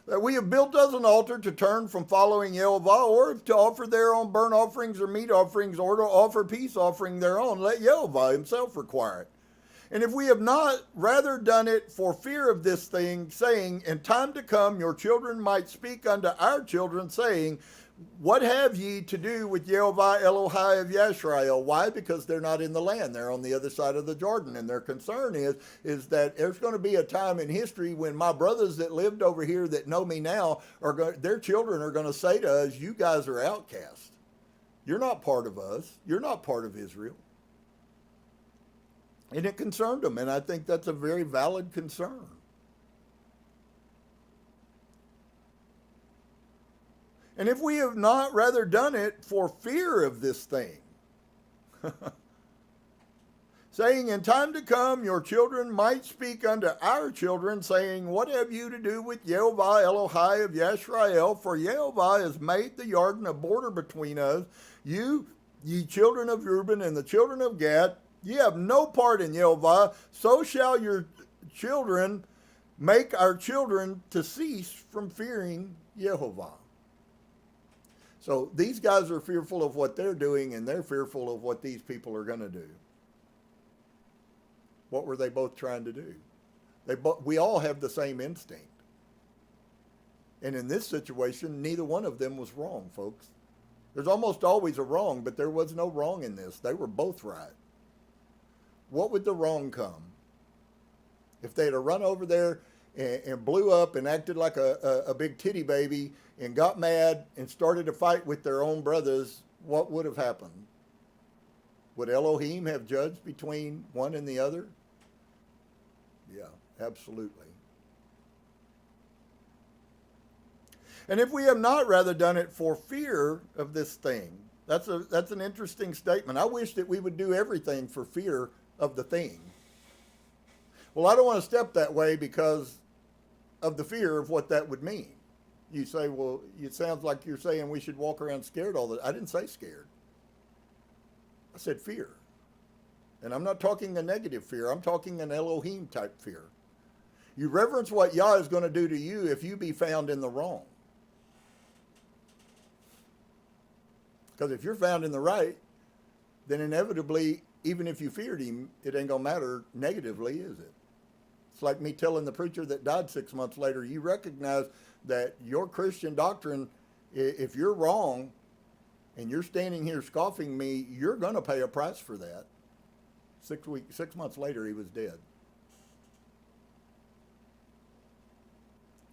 that we have built us an altar to turn from following Yehovah, or to offer their own burnt offerings or meat offerings, or to offer peace offering their own. Let Yehovah himself require it. And if we have not rather done it for fear of this thing, saying, in time to come your children might speak unto our children, saying, what have ye to do with Yehovah Elohai of Yashar'el? Why? Because they're not in the land. They're on the other side of the Jordan. And their concern is that there's going to be a time in history when my brothers that lived over here that know me now, their children are going to say to us, you guys are outcasts. You're not part of us. You're not part of Israel. And it concerned them, and I think that's a very valid concern. And if we have not rather done it for fear of this thing, saying, in time to come your children might speak unto our children, saying, what have you to do with Yehovah Elohai of Yashar'el? For Yehovah has made the Jordan a border between us. You, ye children of Reuben and the children of Gad, ye have no part in Yehovah, so shall your children make our children to cease from fearing Yehovah. So these guys are fearful of what they're doing, and they're fearful of what these people are going to do. What were they both trying to do? We all have the same instinct. And in this situation, neither one of them was wrong, folks. There's almost always a wrong, but there was no wrong in this. They were both right. What would the wrong come? If they'd have run over there and blew up and acted like a big titty baby and got mad and started to fight with their own brothers, what would have happened? Would Elohim have judged between one and the other? Yeah, absolutely. And if we have not rather done it for fear of this thing, that's an interesting statement. I wish that we would do everything for fear of the thing. Well, I don't want to step that way because of the fear of what that would mean. You say, well, it sounds like you're saying we should walk around scared all the time. I didn't say scared. I said fear. And I'm not talking a negative fear. I'm talking an Elohim type fear. You reverence what Yah is going to do to you if you be found in the wrong. Because if you're found in the right, then inevitably, even if you feared him, it ain't going to matter negatively, is it? It's like me telling the preacher that died 6 months later, you recognize that your Christian doctrine, if you're wrong and you're standing here scoffing me, you're going to pay a price for that. 6 months later, he was dead.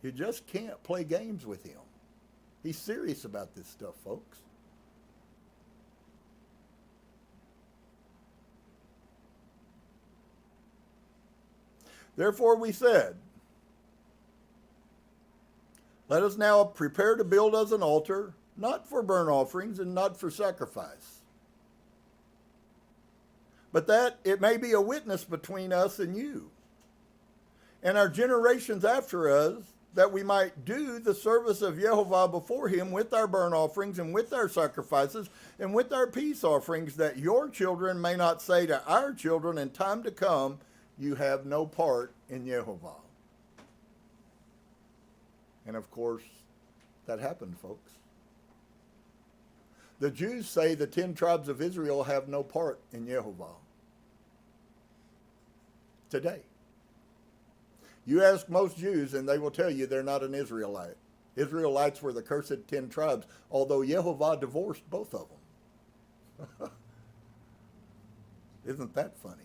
You just can't play games with him. He's serious about this stuff, folks. Therefore we said, let us now prepare to build us an altar, not for burnt offerings and not for sacrifice, but that it may be a witness between us and you, and our generations after us, that we might do the service of Yehovah before him with our burnt offerings and with our sacrifices and with our peace offerings, that your children may not say to our children in time to come, you have no part in Yehovah. And of course, that happened, folks. The Jews say the 10 tribes of Israel have no part in Yehovah. Today. You ask most Jews and they will tell you they're not an Israelite. Israelites were the cursed 10 tribes, although Yehovah divorced both of them. Isn't that funny?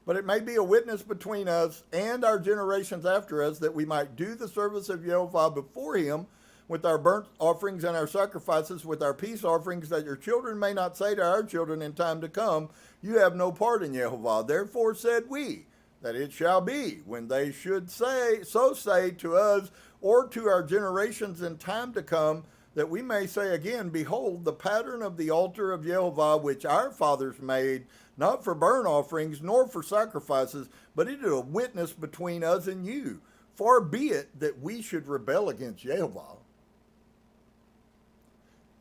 But it may be a witness between us and our generations after us, that we might do the service of Yehovah before him with our burnt offerings and our sacrifices, with our peace offerings, that your children may not say to our children in time to come, you have no part in Yehovah. Therefore said we, that it shall be, when they should say to us or to our generations in time to come, that we may say again, behold, the pattern of the altar of Yehovah, which our fathers made, not for burnt offerings, nor for sacrifices, but it is a witness between us and you. Far be it that we should rebel against Yehovah.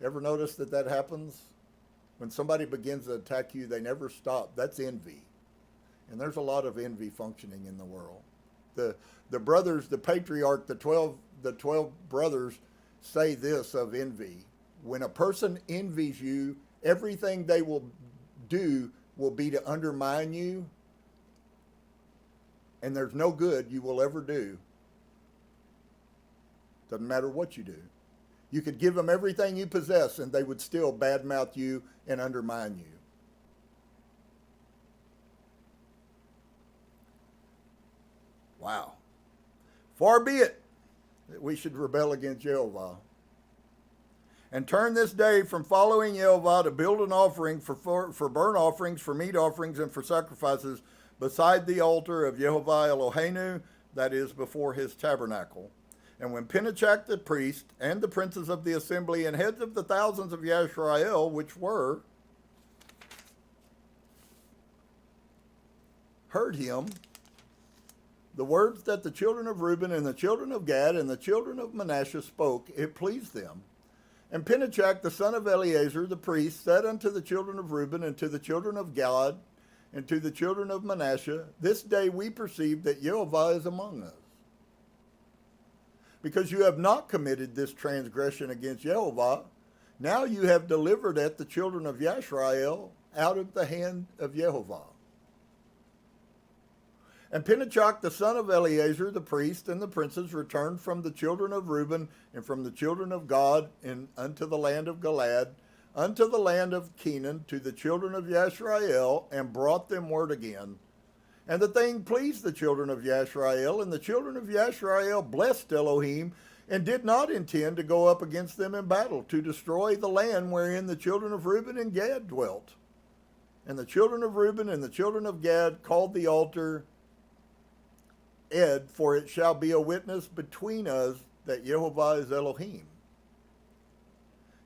Ever notice that happens? When somebody begins to attack you, they never stop. That's envy. And there's a lot of envy functioning in the world. The brothers, the patriarch, the 12 brothers say this of envy. When a person envies you, everything they will do will be to undermine you, and there's no good you will ever do. Doesn't matter what you do. You could give them everything you possess, and they would still badmouth you and undermine you. Wow. Far be it that we should rebel against Yehovah, and turn this day from following Yehovah to build an offering for burnt offerings, for meat offerings, and for sacrifices beside the altar of Yehovah Eloheinu, that is, before his tabernacle. And when Penachak the priest and the princes of the assembly and heads of the thousands of Yashar'el, which were, heard him, the words that the children of Reuben and the children of Gad and the children of Manasseh spoke, it pleased them. And Penachak the son of Eleazar the priest said unto the children of Reuben and to the children of Gad and to the children of Manasseh, this day we perceive that Yehovah is among us, because you have not committed this transgression against Yehovah. Now you have delivered at the children of Yashar'el out of the hand of Yehovah. And Penachak the son of Eleazar the priest and the princes returned from the children of Reuben and from the children of Gad and unto the land of Galaad, unto the land of Canaan, to the children of Yashar'el, and brought them word again. And the thing pleased the children of Yashar'el, and the children of Yashar'el blessed Elohim, and did not intend to go up against them in battle, to destroy the land wherein the children of Reuben and Gad dwelt. And the children of Reuben and the children of Gad called the altar Ed, for it shall be a witness between us that Yehovah is Elohim.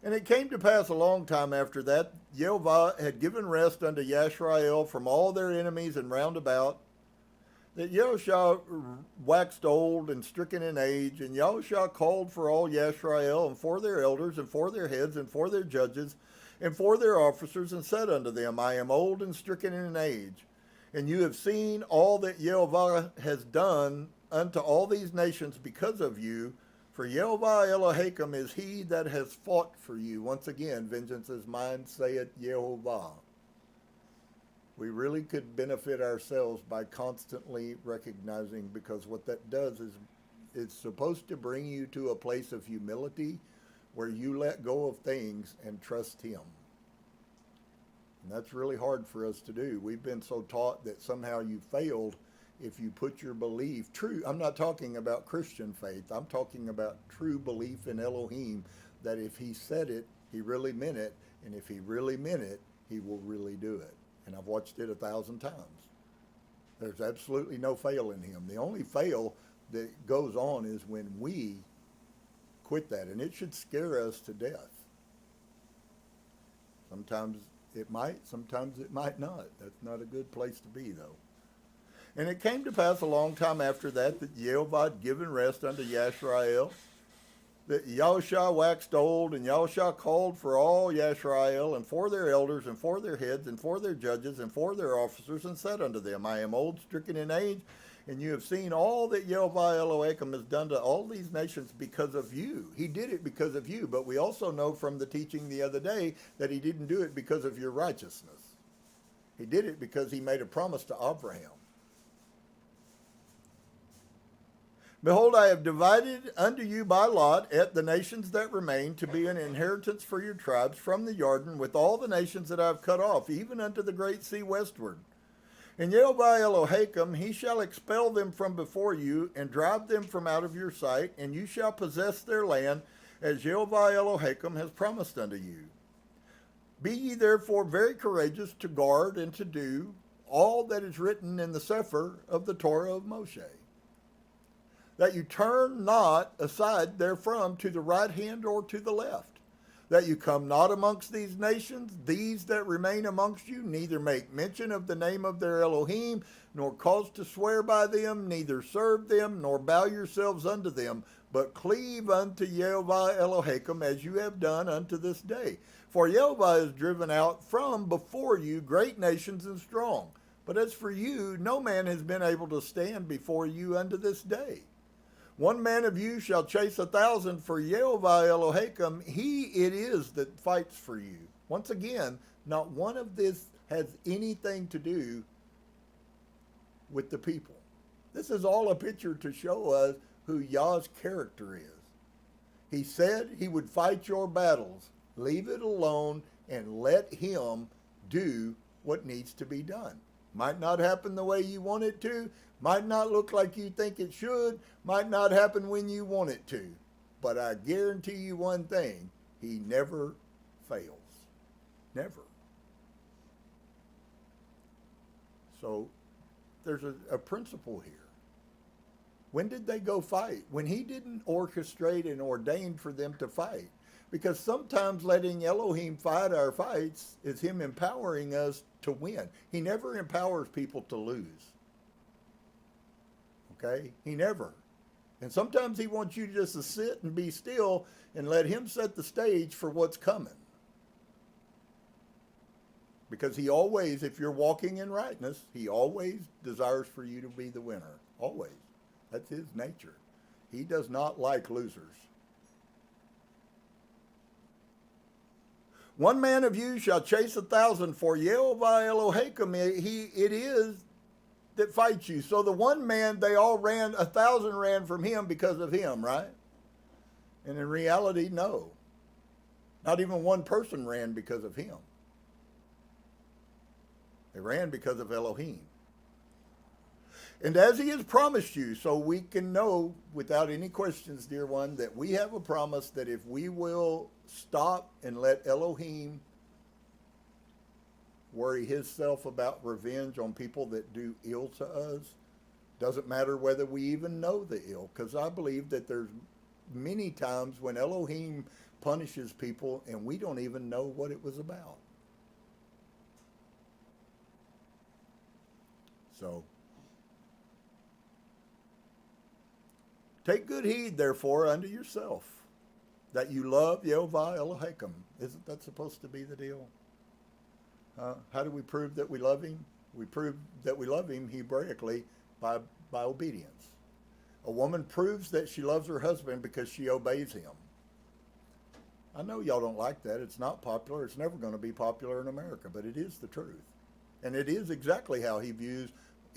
And it came to pass a long time after that, Yehovah had given rest unto Yashar'el from all their enemies and round about, that Yahushua waxed old and stricken in age, and Yahushua called for all Yashar'el, and for their elders, and for their heads, and for their judges, and for their officers, and said unto them, I am old and stricken in age, and you have seen all that Yehovah has done unto all these nations because of you. For Yehovah Elohim is he that has fought for you. Once again, vengeance is mine, saith Yehovah. We really could benefit ourselves by constantly recognizing, because what that does is it's supposed to bring you to a place of humility where you let go of things and trust him. And that's really hard for us to do. We've been so taught that somehow you failed if you put your belief, I'm not talking about Christian faith, I'm talking about true belief in Elohim, that if he said it, he really meant it, and if he really meant it, he will really do it. And I've watched it 1,000 times. There's absolutely no fail in him. The only fail that goes on is when we quit that, and it should scare us to death. Sometimes it might, sometimes it might not. That's not a good place to be, though. And it came to pass a long time after that Yehovah had given rest unto Yashar'el, that Yahushua waxed old, and Yahushua called for all Yashar'el, and for their elders, and for their heads, and for their judges, and for their officers, and said unto them, I am old, stricken in age, and you have seen all that Yehovah Elohim has done to all these nations because of you. He did it because of you, but we also know from the teaching the other day that he didn't do it because of your righteousness. He did it because he made a promise to Abraham. Behold, I have divided unto you by lot at the nations that remain to be an inheritance for your tribes from the Jordan with all the nations that I have cut off, even unto the great sea westward. And Yehovah Elohim, he shall expel them from before you, and drive them from out of your sight, and you shall possess their land, as Yehovah Elohim has promised unto you. Be ye therefore very courageous to guard and to do all that is written in the Sefer of the Torah of Mosheh, that you turn not aside therefrom to the right hand or to the left, that you come not amongst these nations, these that remain amongst you, neither make mention of the name of their Elohim, nor cause to swear by them, neither serve them, nor bow yourselves unto them, but cleave unto Yehovah Elohim, as you have done unto this day. For Yehovah is driven out from before you great nations and strong, But as for you, no man has been able to stand before you unto this day. One man of you shall chase 1,000, for Yehovah Elohim, he it is that fights for you. Once again, not one of this has anything to do with the people. This is all a picture to show us who Yah's character is. He said he would fight your battles. Leave it alone and let him do what needs to be done. Might not happen the way you want it to, might not look like you think it should, might not happen when you want it to. But I guarantee you one thing, he never fails. Never. So there's a principle here. When did they go fight? When he didn't orchestrate and ordain for them to fight. Because sometimes letting Elohim fight our fights is him empowering us to win. He never empowers people to lose. Okay? He never. And sometimes he wants you just to sit and be still and let him set the stage for what's coming. Because he always, if you're walking in rightness, he always desires for you to be the winner. Always. That's his nature. He does not like losers. One man of you shall chase 1,000, for Yehovah Elohim, it is that fights you. So the one man, they all ran, 1,000 ran from him because of him, right? And in reality, no. Not even one person ran because of him. They ran because of Elohim. And as he has promised you, so we can know without any questions, dear one, that we have a promise that if we will stop and let Elohim worry himself about revenge on people that do ill to us, doesn't matter whether we even know the ill, because I believe that there's many times when Elohim punishes people and we don't even know what it was about. So, take good heed, therefore, unto yourself, that you love Yehovah Elohim. Isn't that supposed to be the deal? How do we prove that we love him? We prove that we love him Hebraically by obedience. A woman proves that she loves her husband because she obeys him. I know y'all don't like that. It's not popular. It's never going to be popular in America, but it is the truth. And it is exactly how he views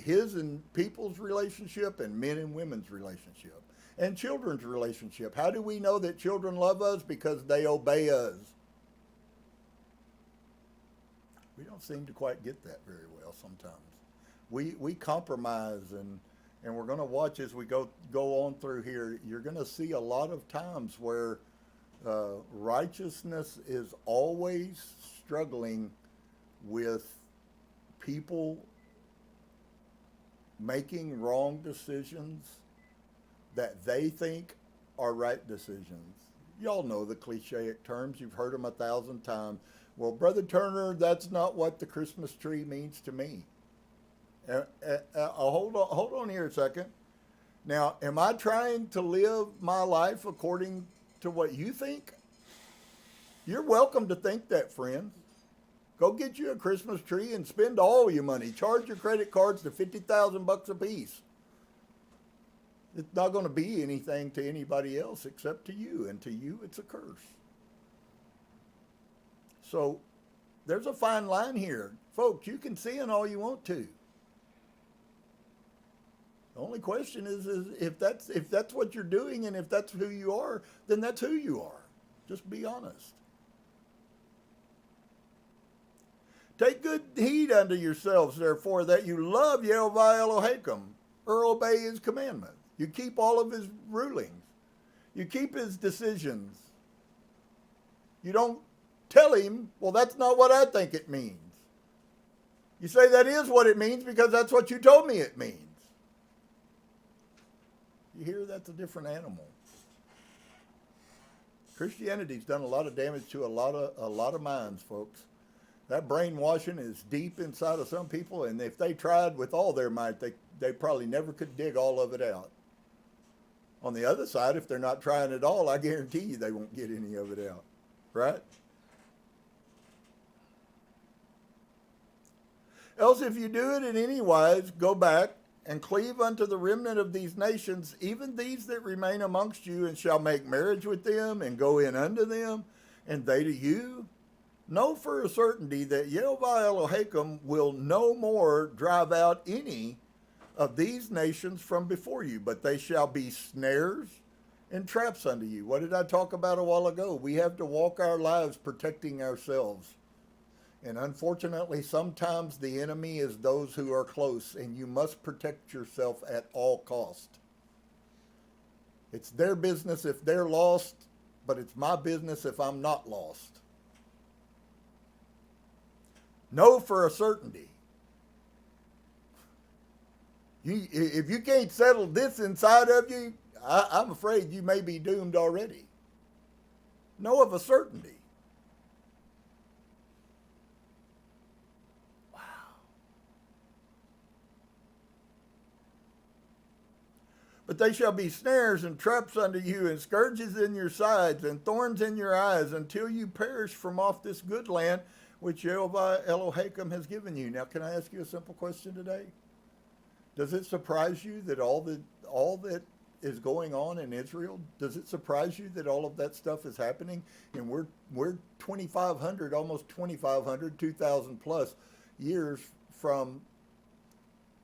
his and people's relationship and men and women's relationship and children's relationship. How do we know that children love us? Because they obey us. We don't seem to quite get that very well sometimes. We compromise, and we're going to watch as we go on through here. You're going to see a lot of times where righteousness is always struggling with people making wrong decisions that they think are right decisions. Y'all know the clichéic terms. You've heard them 1,000 times. Well, Brother Turner, that's not what the Christmas tree means to me. Hold on here a second. Now, am I trying to live my life according to what you think? You're welcome to think that, friends. Go get you a Christmas tree and spend all your money. Charge your credit cards to $50,000 a piece. It's not going to be anything to anybody else except to you, and to you it's a curse. So there's a fine line here. Folks, you can sin all you want to. The only question is if that's what you're doing and if that's who you are, then that's who you are. Just be honest. Take good heed unto yourselves, therefore, that you love Yehovah Elohim, or obey his commandments. You keep all of his rulings. You keep his decisions. You don't tell him, well, that's not what I think it means. You say that is what it means because that's what you told me it means. You hear that's a different animal. Christianity's done a lot of damage to a lot of minds, folks. That brainwashing is deep inside of some people, and if they tried with all their might, they probably never could dig all of it out. On the other side, if they're not trying at all, I guarantee you they won't get any of it out. Right? Else if you do it in any wise, go back and cleave unto the remnant of these nations, even these that remain amongst you, and shall make marriage with them, and go in unto them, and they to you. Know for a certainty that Yehovah Elohim will no more drive out any of these nations from before you, but they shall be snares and traps unto you. What did I talk about a while ago? We have to walk our lives protecting ourselves. And unfortunately, sometimes the enemy is those who are close, and you must protect yourself at all cost. It's their business if they're lost, but it's my business if I'm not lost. Know for a certainty. If you can't settle this inside of you, I'm afraid you may be doomed already. Know of a certainty. Wow. But they shall be snares and traps unto you, and scourges in your sides, and thorns in your eyes, until you perish from off this good land which Yehovah Elohim has given you. Now, can I ask you a simple question today? Does it surprise you that all that is going on in Israel? Does it surprise you that all of that stuff is happening? And we're 2,500, almost 2,500, 2,000 plus years from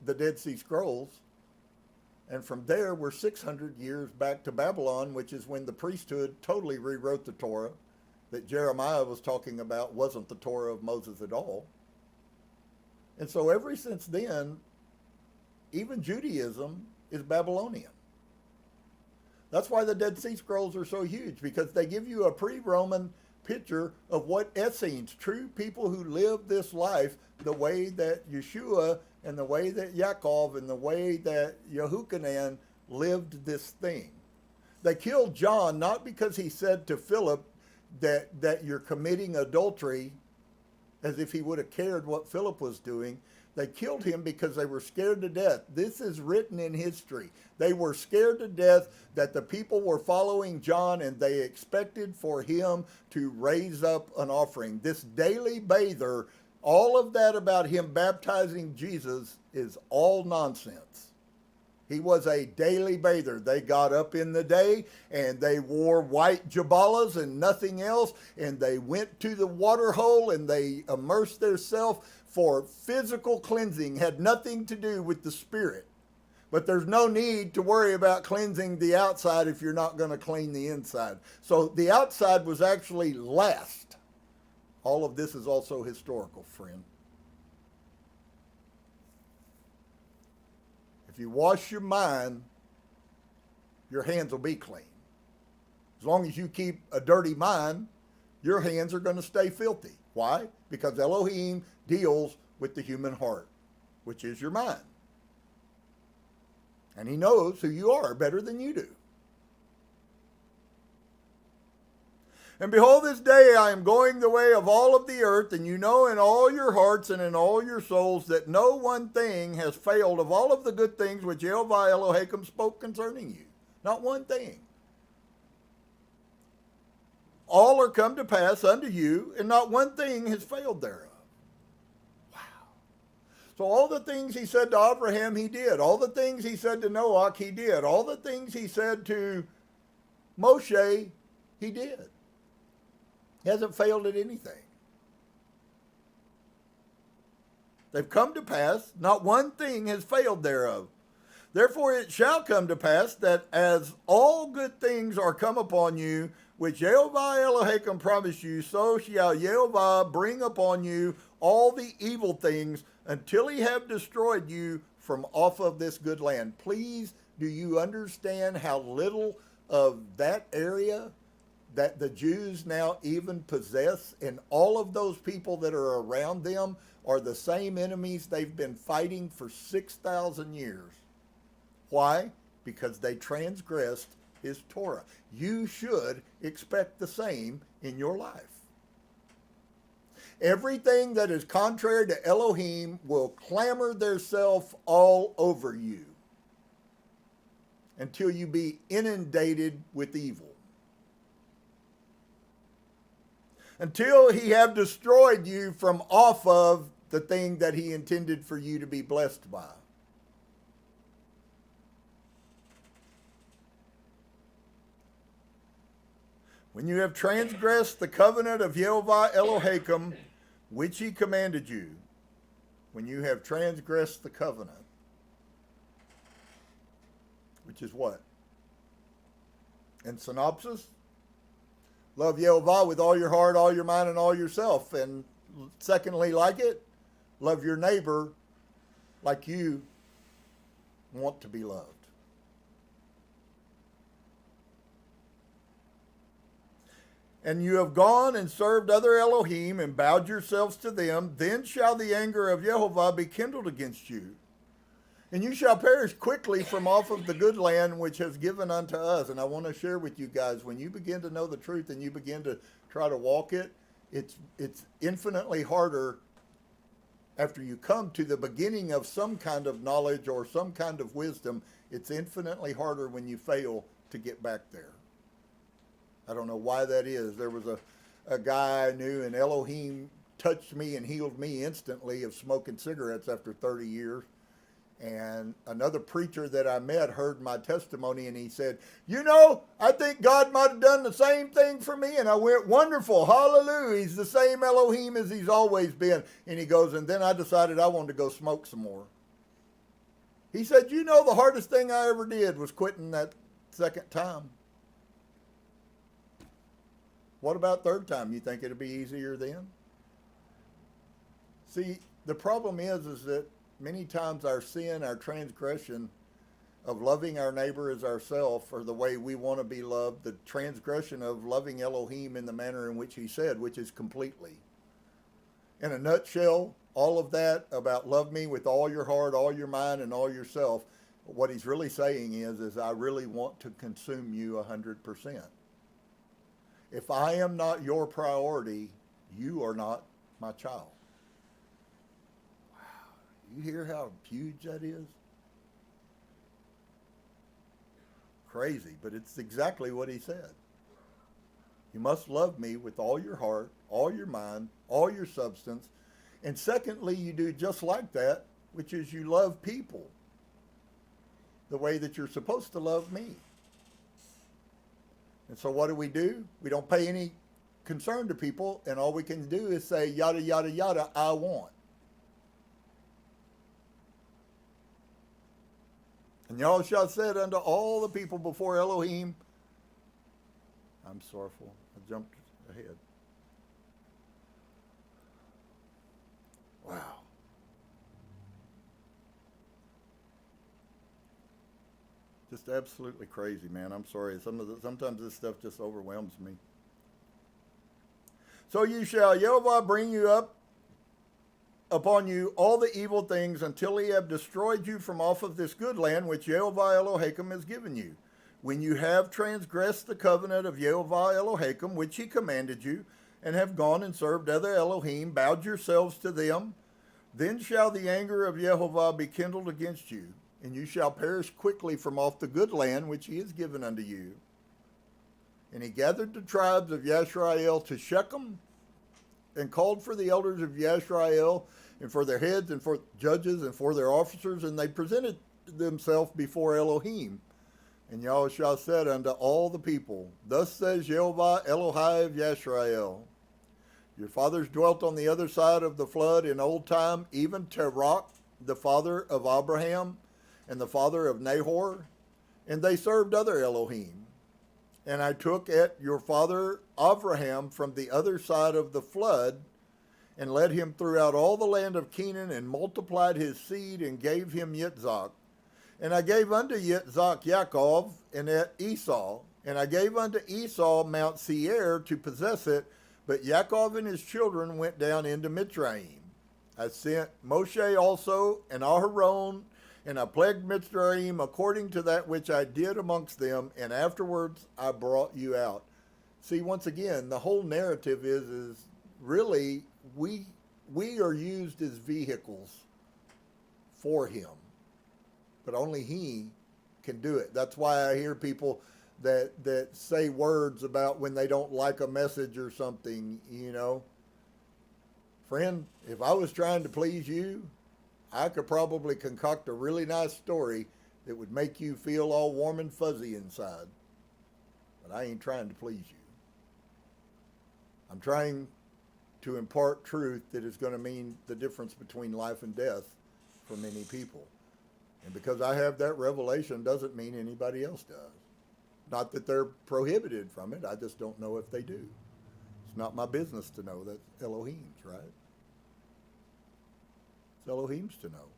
the Dead Sea Scrolls. And from there, we're 600 years back to Babylon, which is when the priesthood totally rewrote the Torah that Jeremiah was talking about wasn't the Torah of Moses at all. And so ever since then, even Judaism is Babylonian. That's why the Dead Sea Scrolls are so huge, because they give you a pre-Roman picture of what Essenes, true people who lived this life the way that Yeshua and the way that Yaakov and the way that Yehukanan lived this thing. They killed John not because he said to Philip that you're committing adultery, as if he would have cared what Philip was doing. They killed him because they were scared to death. This is written in history. They were scared to death that the people were following John, and they expected for him to raise up an offering. This daily bather, all of that about him baptizing Jesus is all nonsense. He was a daily bather. They got up in the day and they wore white jabalas and nothing else, and they went to the water hole and they immersed themselves for physical cleansing. Had nothing to do with the spirit. But there's no need to worry about cleansing the outside if you're not going to clean the inside. So the outside was actually last. All of this is also historical, friend. If you wash your mind, your hands will be clean. As long as you keep a dirty mind, your hands are going to stay filthy. Why? Because Elohim deals with the human heart, which is your mind. And he knows who you are better than you do. And behold, this day I am going the way of all of the earth, and you know in all your hearts and in all your souls that no one thing has failed of all of the good things which Yehovah Elohim spoke concerning you. Not one thing. All are come to pass unto you, and not one thing has failed thereof. Wow. So all the things he said to Abraham, he did. All the things he said to Noah, he did. All the things he said to Mosheh, he did. He hasn't failed at anything. They've come to pass, not one thing has failed thereof. Therefore it shall come to pass that as all good things are come upon you, which Yehovah Elohim promised you, so shall Yehovah bring upon you all the evil things until he have destroyed you from off of this good land. Please, do you understand how little of that area that the Jews now even possess, and all of those people that are around them are the same enemies they've been fighting for 6,000 years. Why? Because they transgressed his Torah. You should expect the same in your life. Everything that is contrary to Elohim will clamor theirself all over you until you be inundated with evil. Until he have destroyed you from off of the thing that he intended for you to be blessed by. When you have transgressed the covenant of Yehovah Elohim, which he commanded you. When you have transgressed the covenant. Which is what? In synopsis, love Yehovah with all your heart, all your mind, and all yourself. And secondly, like it, love your neighbor like you want to be loved. And you have gone and served other Elohim and bowed yourselves to them, then shall the anger of Yehovah be kindled against you. And you shall perish quickly from off of the good land which has given unto us. And I want to share with you guys, when you begin to know the truth and you begin to try to walk it, it's infinitely harder after you come to the beginning of some kind of knowledge or some kind of wisdom. It's infinitely harder when you fail to get back there. I don't know why that is. There was a guy I knew, and Elohim touched me and healed me instantly of smoking cigarettes after 30 years. And another preacher that I met heard my testimony, and he said, you know, I think God might have done the same thing for me. And I went, wonderful, hallelujah. He's the same Elohim as he's always been. And he goes, and then I decided I wanted to go smoke some more. He said, you know, the hardest thing I ever did was quitting that second time. What about third time? You think it'll be easier then? See, the problem is that many times our sin, our transgression of loving our neighbor as ourselves, or the way we want to be loved, the transgression of loving Elohim in the manner in which he said, which is completely. In a nutshell, all of that about love me with all your heart, all your mind, and all yourself, what he's really saying is I really want to consume you 100%. If I am not your priority, you are not my child. Wow. You hear how huge that is? Crazy, but it's exactly what he said. You must love me with all your heart, all your mind, all your substance. And secondly, you do just like that, which is you love people the way that you're supposed to love me. And so what do? We don't pay any concern to people, and all we can do is say, yada, yada, yada, I want. And Yahushua said unto all the people before Elohim, I'm sorrowful, I jumped ahead. Wow. Just absolutely crazy, man. I'm sorry. Sometimes this stuff just overwhelms me. So you shall Yehovah bring you up upon you all the evil things until he have destroyed you from off of this good land which Yehovah Elohim has given you. When you have transgressed the covenant of Yehovah Elohim which he commanded you, and have gone and served other Elohim, bowed yourselves to them, then shall the anger of Yehovah be kindled against you, and you shall perish quickly from off the good land which he has given unto you. And he gathered the tribes of Yashar'el to Shechem, and called for the elders of Yashar'el, and for their heads, and for judges, and for their officers, and they presented themselves before Elohim. And Yahushua said unto all the people, Thus says Yehovah Elohai of Yashar'el, your fathers dwelt on the other side of the flood in old time, even Terach, the father of Abraham, and the father of Nahor, and they served other Elohim. And I took at your father Abraham from the other side of the flood, and led him throughout all the land of Canaan, and multiplied his seed, and gave him Yitzhak. And I gave unto Yitzhak Yaakov, and at Esau. And I gave unto Esau Mount Seir to possess it, but Yaakov and his children went down into Mitzrayim. I sent Mosheh also, and Aharon, and I plagued Mitzrayim according to that which I did amongst them, and afterwards I brought you out. See, once again, the whole narrative is really we are used as vehicles for him, but only he can do it. That's why I hear people that say words about when they don't like a message or something, you know. Friend, if I was trying to please you, I could probably concoct a really nice story that would make you feel all warm and fuzzy inside. But I ain't trying to please you. I'm trying to impart truth that is going to mean the difference between life and death for many people. And because I have that revelation doesn't mean anybody else does. Not that they're prohibited from it, I just don't know if they do. It's not my business to know. That's Elohim's, right? It's Elohim's to know.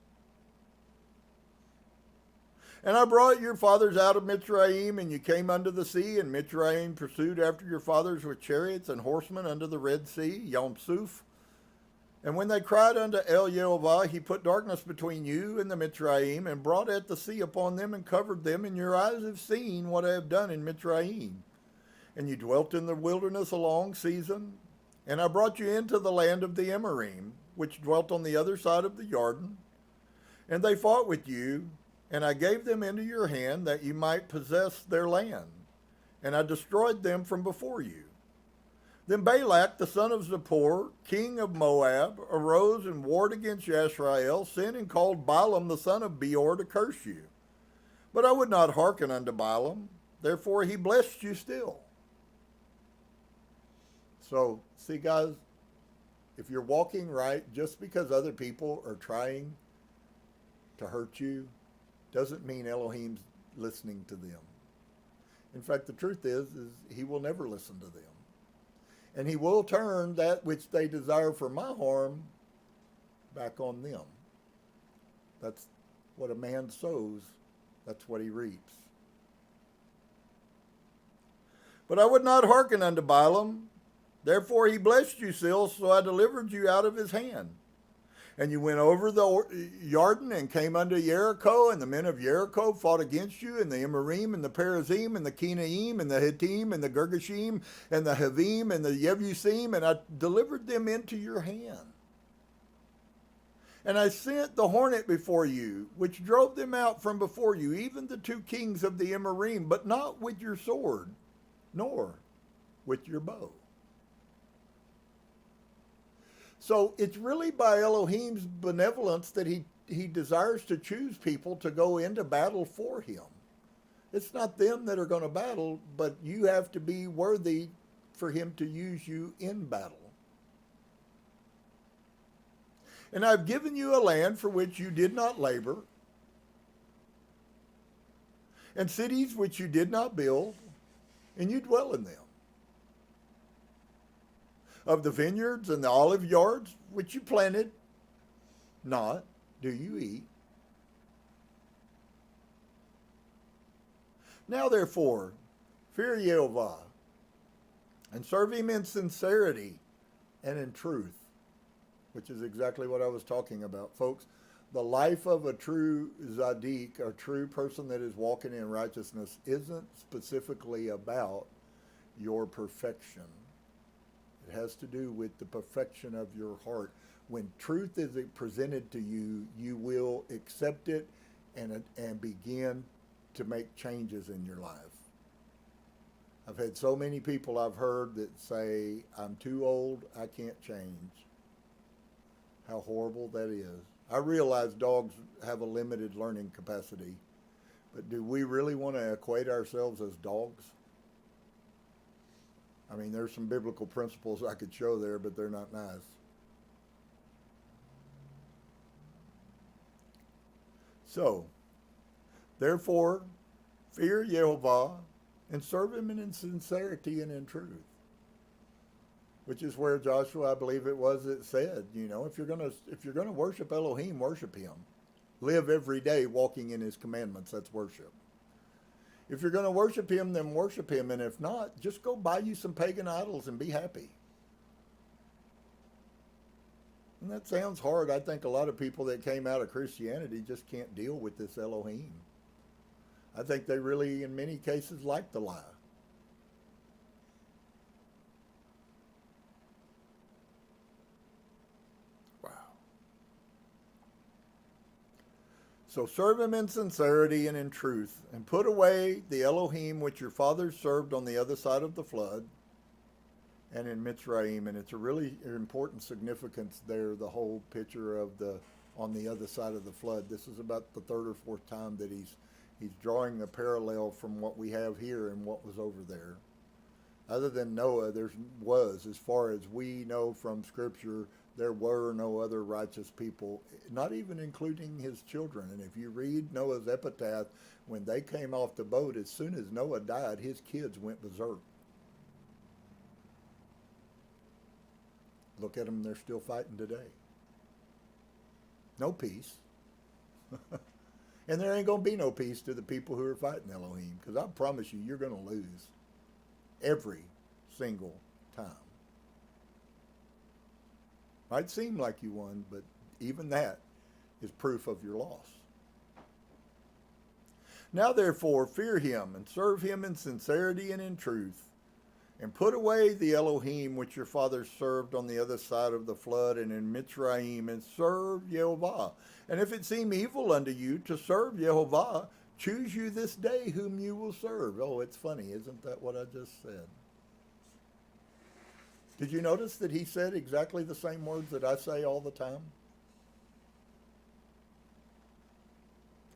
And I brought your fathers out of Mitzrayim, and you came unto the sea, and Mitzrayim pursued after your fathers with chariots and horsemen unto the Red Sea, Yom Suf. And when they cried unto El Yehovah, he put darkness between you and the Mitzrayim, and brought at the sea upon them, and covered them, and your eyes have seen what I have done in Mitzrayim. And you dwelt in the wilderness a long season, and I brought you into the land of the Amorim, which dwelt on the other side of the Jordan. And they fought with you, and I gave them into your hand that you might possess their land. And I destroyed them from before you. Then Balak, the son of Zippor, king of Moab, arose and warred against Yashar'el, sent and called Balaam, the son of Beor, to curse you. But I would not hearken unto Balaam, therefore he blessed you still. So, see guys, if you're walking right, just because other people are trying to hurt you, doesn't mean Elohim's listening to them. In fact, the truth is he will never listen to them. And he will turn that which they desire for my harm back on them. That's what a man sows, that's what he reaps. But I would not hearken unto Balaam, therefore he blessed you still, so I delivered you out of his hand. And you went over the Jordan and came unto Jericho, and the men of Jericho fought against you, and the Amorim, and the Perizim, and the Kenaim, and the Hittim, and the Girgashim, and the Havim, and the Yevusim, and I delivered them into your hand. And I sent the hornet before you, which drove them out from before you, even the two kings of the Amorim, but not with your sword, nor with your bow. So it's really by Elohim's benevolence that he desires to choose people to go into battle for him. It's not them that are going to battle, but you have to be worthy for him to use you in battle. And I've given you a land for which you did not labor, and cities which you did not build, and you dwell in them. Of the vineyards and the olive yards which you planted, not do you eat. Now therefore, fear Yehovah, and serve him in sincerity and in truth, which is exactly what I was talking about, folks. The life of a true Zadik, a true person that is walking in righteousness, isn't specifically about your perfection. It has to do with the perfection of your heart. When truth is presented to you, you will accept it and begin to make changes in your life. I've had so many people I've heard that say, I'm too old, I can't change. How horrible that is. I realize dogs have a limited learning capacity, but do we really want to equate ourselves as dogs? I mean, there's some biblical principles I could show there, but they're not nice. So, therefore, fear Yehovah and serve him in sincerity and in truth. Which is where Joshua, I believe it was, it said, you know, if you're gonna worship Elohim, worship him. Live every day walking in his commandments. That's worship. If you're going to worship him, then worship him. And if not, just go buy you some pagan idols and be happy. And that sounds hard. I think a lot of people that came out of Christianity just can't deal with this Elohim. I think they really, in many cases, like the lie. So serve him in sincerity and in truth, and put away the Elohim which your fathers served on the other side of the flood, and in Mitzrayim, and it's a really important significance there, the whole picture of on the other side of the flood. This is about the third or fourth time that he's drawing a parallel from what we have here and what was over there. Other than Noah, as far as we know from Scripture, there were no other righteous people, not even including his children. And if you read Noah's epitaph, when they came off the boat, as soon as Noah died, his kids went berserk. Look at them, they're still fighting today. No peace. And there ain't going to be no peace to the people who are fighting Elohim, because I promise you, you're going to lose every single time. Might seem like you won, but even that is proof of your loss. Now therefore, fear him and serve him in sincerity and in truth, and put away the Elohim which your fathers served on the other side of the flood and in Mitzrayim, and serve Yehovah. And if it seem evil unto you to serve Yehovah, choose you this day whom you will serve. Oh, it's funny, isn't that what I just said? Did you notice that he said exactly the same words that I say all the time?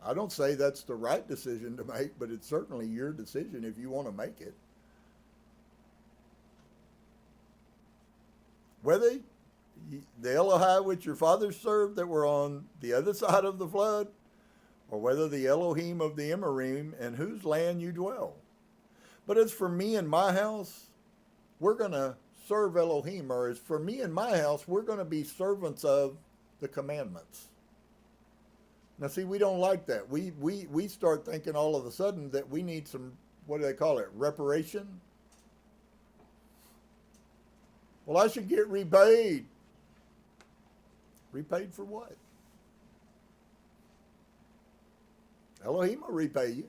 I don't say that's the right decision to make, but it's certainly your decision if you want to make it. Whether the Elohim which your fathers served that were on the other side of the flood, or whether the Elohim of the Emorym in whose land you dwell. But as for me and my house, we're going to serve Elohim, or as for me and my house, we're going to be servants of the commandments. Now see, we don't like that. We start thinking all of a sudden that we need some, what do they call it, reparation? Well, I should get repaid. Repaid for what? Elohim will repay you.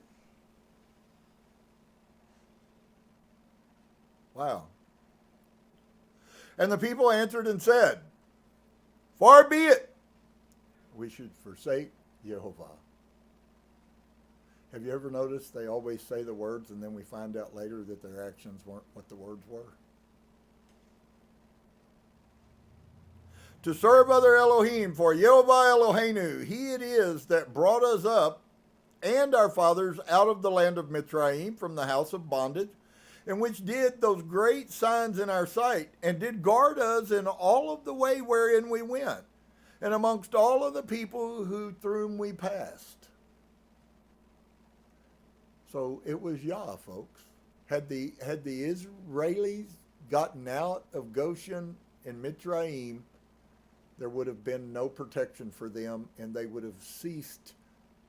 Wow. And the people answered and said, far be it, we should forsake Yehovah. Have you ever noticed they always say the words and then we find out later that their actions weren't what the words were? To serve other Elohim, for Yehovah Eloheinu, he it is that brought us up and our fathers out of the land of Mitzrayim from the house of bondage, and which did those great signs in our sight, and did guard us in all of the way wherein we went, and amongst all of the people through whom we passed. So it was Yah, folks. Had the Israelis gotten out of Goshen and Mitzrayim, there would have been no protection for them, and they would have ceased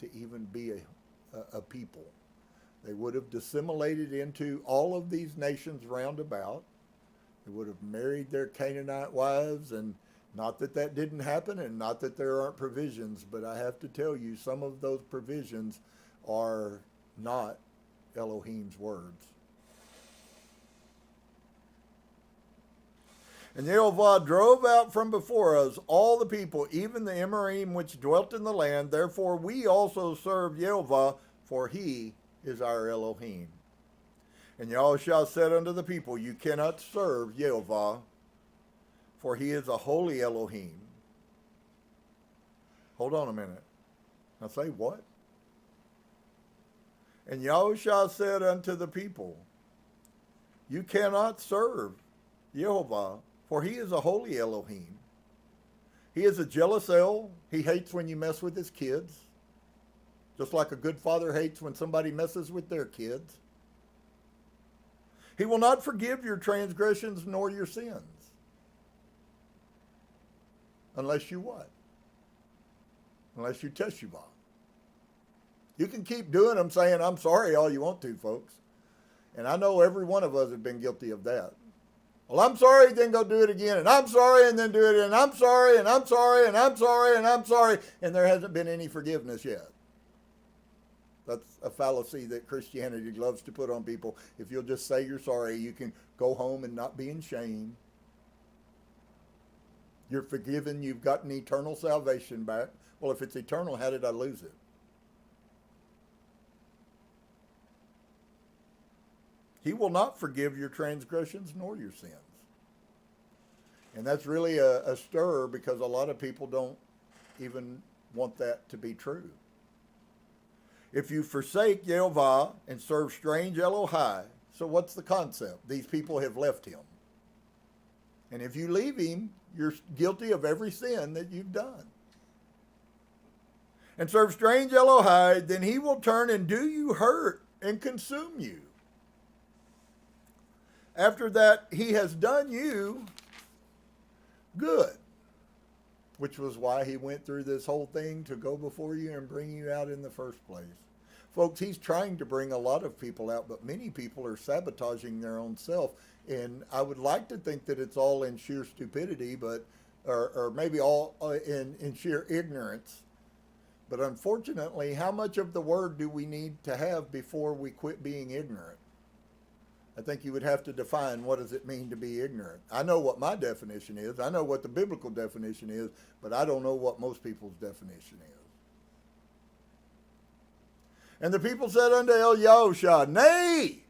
to even be a people. They would have dissimulated into all of these nations round about. They would have married their Canaanite wives, and not that that didn't happen, and not that there aren't provisions, but I have to tell you, some of those provisions are not Elohim's words. And Yehovah drove out from before us all the people, even the Emorym which dwelt in the land. Therefore we also serve Yehovah, for he is our Elohim. And Yahushua said unto the people, you cannot serve Yehovah, for he is a holy Elohim. Hold on a minute. Now say what? And Yahushua said unto the people, you cannot serve Yehovah, for he is a holy Elohim. He is a jealous El. He hates when you mess with his kids, just like a good father hates when somebody messes with their kids. He will not forgive your transgressions nor your sins. Unless you what? Unless you teshuvah. You can keep doing them saying, I'm sorry, all you want to, folks. And I know every one of us have been guilty of that. Well, I'm sorry, then go do it again, and I'm sorry, and then do it, and I'm sorry, and I'm sorry, and I'm sorry, and I'm sorry, and there hasn't been any forgiveness yet. That's a fallacy that Christianity loves to put on people. If you'll just say you're sorry, you can go home and not be in shame. You're forgiven, you've gotten eternal salvation back. Well, if it's eternal, how did I lose it? He will not forgive your transgressions nor your sins. And that's really a stir, because a lot of people don't even want that to be true. If you forsake Yehovah and serve strange Elohai, so what's the concept? These people have left him. And if you leave him, you're guilty of every sin that you've done. And serve strange Elohai, then he will turn and do you hurt and consume you. After that, he has done you good, which was why he went through this whole thing, to go before you and bring you out in the first place. Folks, he's trying to bring a lot of people out, but many people are sabotaging their own self. And I would like to think that it's all in sheer stupidity, but or maybe all in sheer ignorance. But unfortunately, how much of the word do we need to have before we quit being ignorant? I think you would have to define, what does it mean to be ignorant? I know what my definition is. I know what the biblical definition is, but I don't know what most people's definition is. And the people said unto Yahusha, Nay,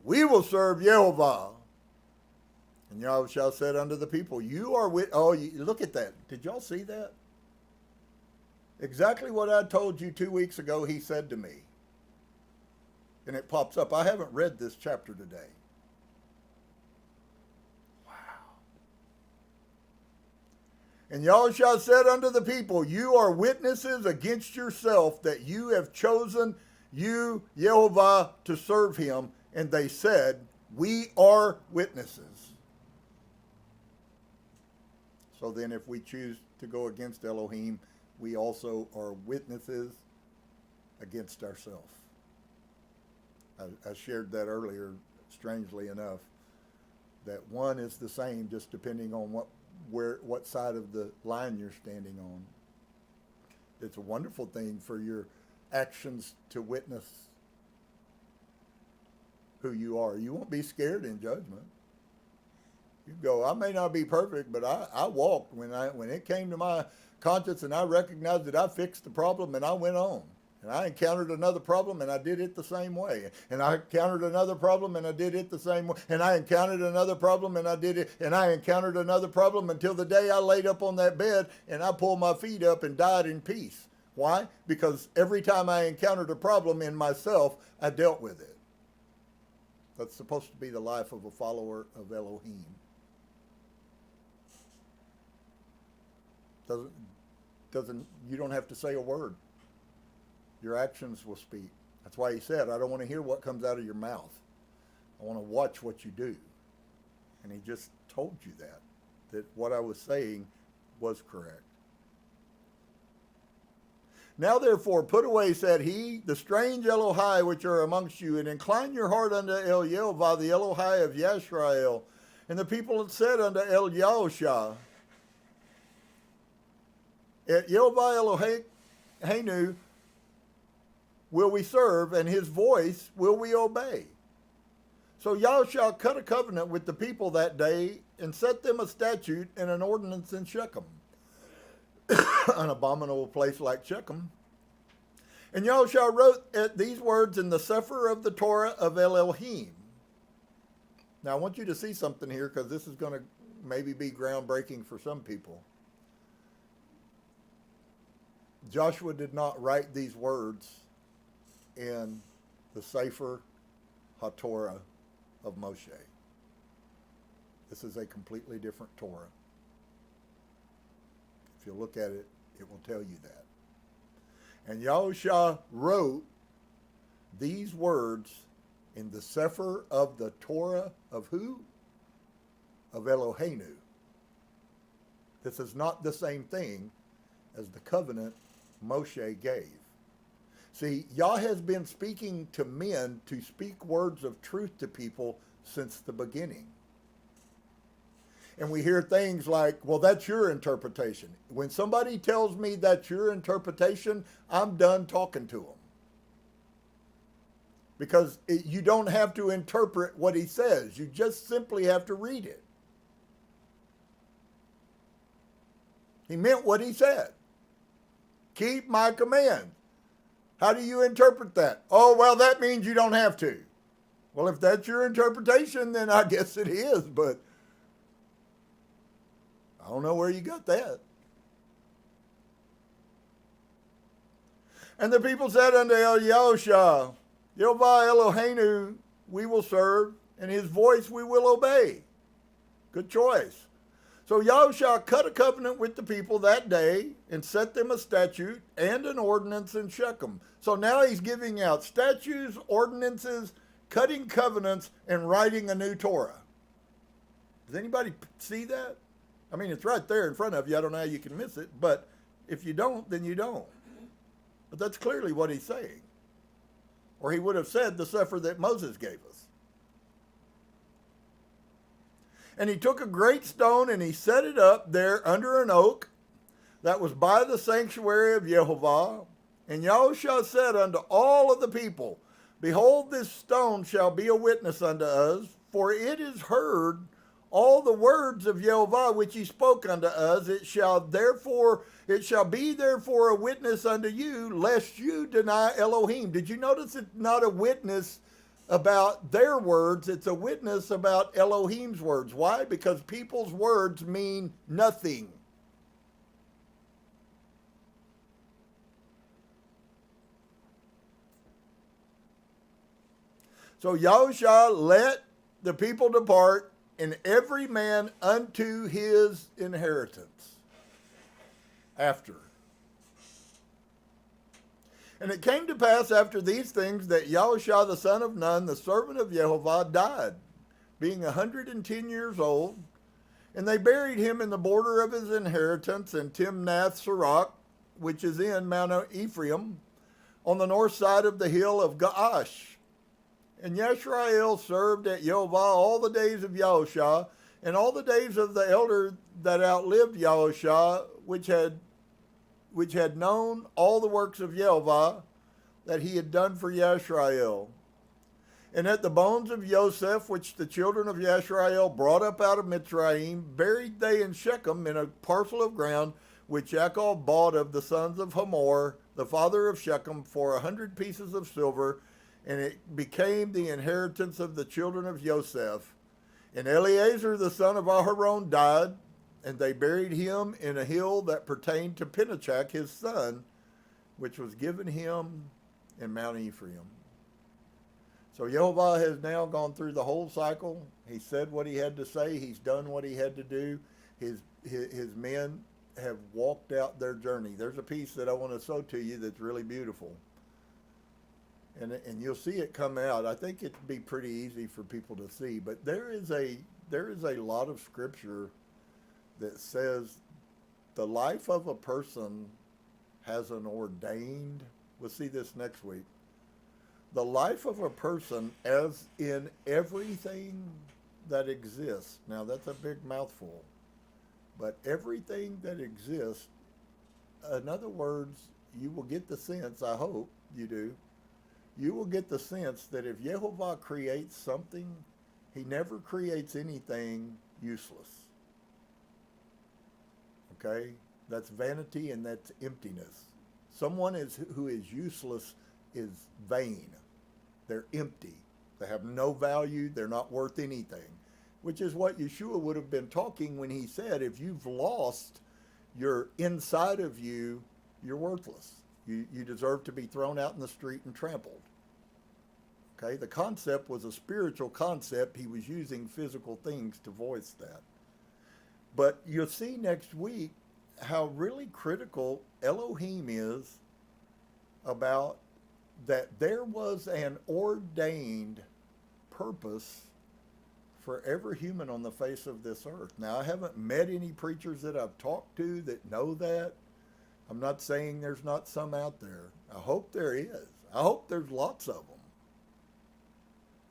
we will serve Yehovah. And Yahusha said unto the people, you are with, look at that. Did y'all see that? Exactly what I told you 2 weeks ago, he said to me. And it pops up. I haven't read this chapter today. Wow. And Yahusha said unto the people, you are witnesses against yourself that you have chosen you, Yehovah, to serve him. And they said, we are witnesses. So then if we choose to go against Elohim, we also are witnesses against ourselves. I shared that earlier, strangely enough, that one is the same just depending on what side of the line you're standing on. It's a wonderful thing for your actions to witness who you are. You won't be scared in judgment. You go, I may not be perfect, but I walked when it came to my conscience, and I recognized that I fixed the problem, and I went on. And I encountered another problem, and I did it the same way. And I encountered another problem, and I did it the same way. And I encountered another problem, and I did it. And I encountered another problem until the day I laid up on that bed, and I pulled my feet up and died in peace. Why? Because every time I encountered a problem in myself, I dealt with it. That's supposed to be the life of a follower of Elohim. You don't have to say a word. Your actions will speak. That's why he said, I don't want to hear what comes out of your mouth. I want to watch what you do. And he just told you that what I was saying was correct. Now therefore put away, said he, the strange Elohai which are amongst you, and incline your heart unto El Yehovah, the Elohai of Yashar'el. And the people had said unto El Yahusha, at Yehovah Eloheinu will we serve, and his voice will we obey. So Yahusha cut a covenant with the people that day, and set them a statute and an ordinance in Shechem, an abominable place like Shechem. And Yahusha wrote these words in the Sefer of the Torah of Elohim. Now I want you to see something here, because this is going to maybe be groundbreaking for some people. Joshua did not write these words in the Sefer HaTorah of Mosheh. This is a completely different Torah. If you look at it, it will tell you that. And Yahusha wrote these words in the Sefer of the Torah of who? Of Eloheinu. This is not the same thing as the covenant Mosheh gave. See, Yah has been speaking to men to speak words of truth to people since the beginning. And we hear things like, well, that's your interpretation. When somebody tells me that's your interpretation, I'm done talking to them. Because you don't have to interpret what he says. You just simply have to read it. He meant what he said. Keep my command. How do you interpret that? Oh, well, that means you don't have to. Well, if that's your interpretation, then I guess it is. But I don't know where you got that. And the people said unto Yahusha, Yehovah Eloheinu we will serve, and his voice we will obey. Good choice. So Yahusha cut a covenant with the people that day and set them a statute and an ordinance in Shechem. So now he's giving out statutes, ordinances, cutting covenants, and writing a new Torah. Does anybody see that? I mean, it's right there in front of you. I don't know how you can miss it, but if you don't, then you don't. But that's clearly what he's saying. Or he would have said the sefer that Moses gave us. And he took a great stone and he set it up there under an oak that was by the sanctuary of Yehovah. And Yahusha said unto all of the people, Behold, this stone shall be a witness unto us, for it is heard all the words of Yehovah which he spoke unto us. It shall be therefore a witness unto you, lest you deny Elohim. Did you notice it's not a witness about their words, it's a witness about Elohim's words. Why? Because people's words mean nothing. So Yahusha let the people depart, and every man unto his inheritance after. And it came to pass after these things that Yahusha the son of Nun, the servant of Yehovah, died, being 110 years old. And they buried him in the border of his inheritance in Timnath Serach, which is in Mount Ephraim, on the north side of the hill of Gaash. And Yashar'el served at Yehovah all the days of Yahusha, and all the days of the elder that outlived Yahusha, which had known all the works of Yehovah that he had done for Yashar'el. And at the bones of Yosef, which the children of Yashar'el brought up out of Mitzrayim, buried they in Shechem in a parcel of ground, which Yaakov bought of the sons of Hamor, the father of Shechem, for 100 pieces of silver, and it became the inheritance of the children of Yosef. And Eleazar the son of Aharon died, and they buried him in a hill that pertained to Pinachak his son, which was given him in Mount Ephraim. So Yehovah has now gone through the whole cycle. He said what he had to say. He's done what he had to do. His men have walked out their journey. There's a piece that I want to show to you that's really beautiful. And you'll see it come out. I think it'd be pretty easy for people to see. But there is a lot of scripture that says the life of a person has an ordained. We'll see this next week. The life of a person, as in everything that exists. Now that's a big mouthful. But everything that exists, in other words, you will get the sense, I hope you do, you will get the sense that if Yehovah creates something, he never creates anything useless. Okay? That's vanity and that's emptiness. Someone who is useless is vain. They're empty. They have no value. They're not worth anything. Which is what Yeshua would have been talking when he said, if you've lost your inside of you, you're worthless. You deserve to be thrown out in the street and trampled. Okay, the concept was a spiritual concept. He was using physical things to voice that. But you'll see next week how really critical Elohim is about that there was an ordained purpose for every human on the face of this earth. Now, I haven't met any preachers that I've talked to that know that. I'm not saying there's not some out there. I hope there is. I hope there's lots of them.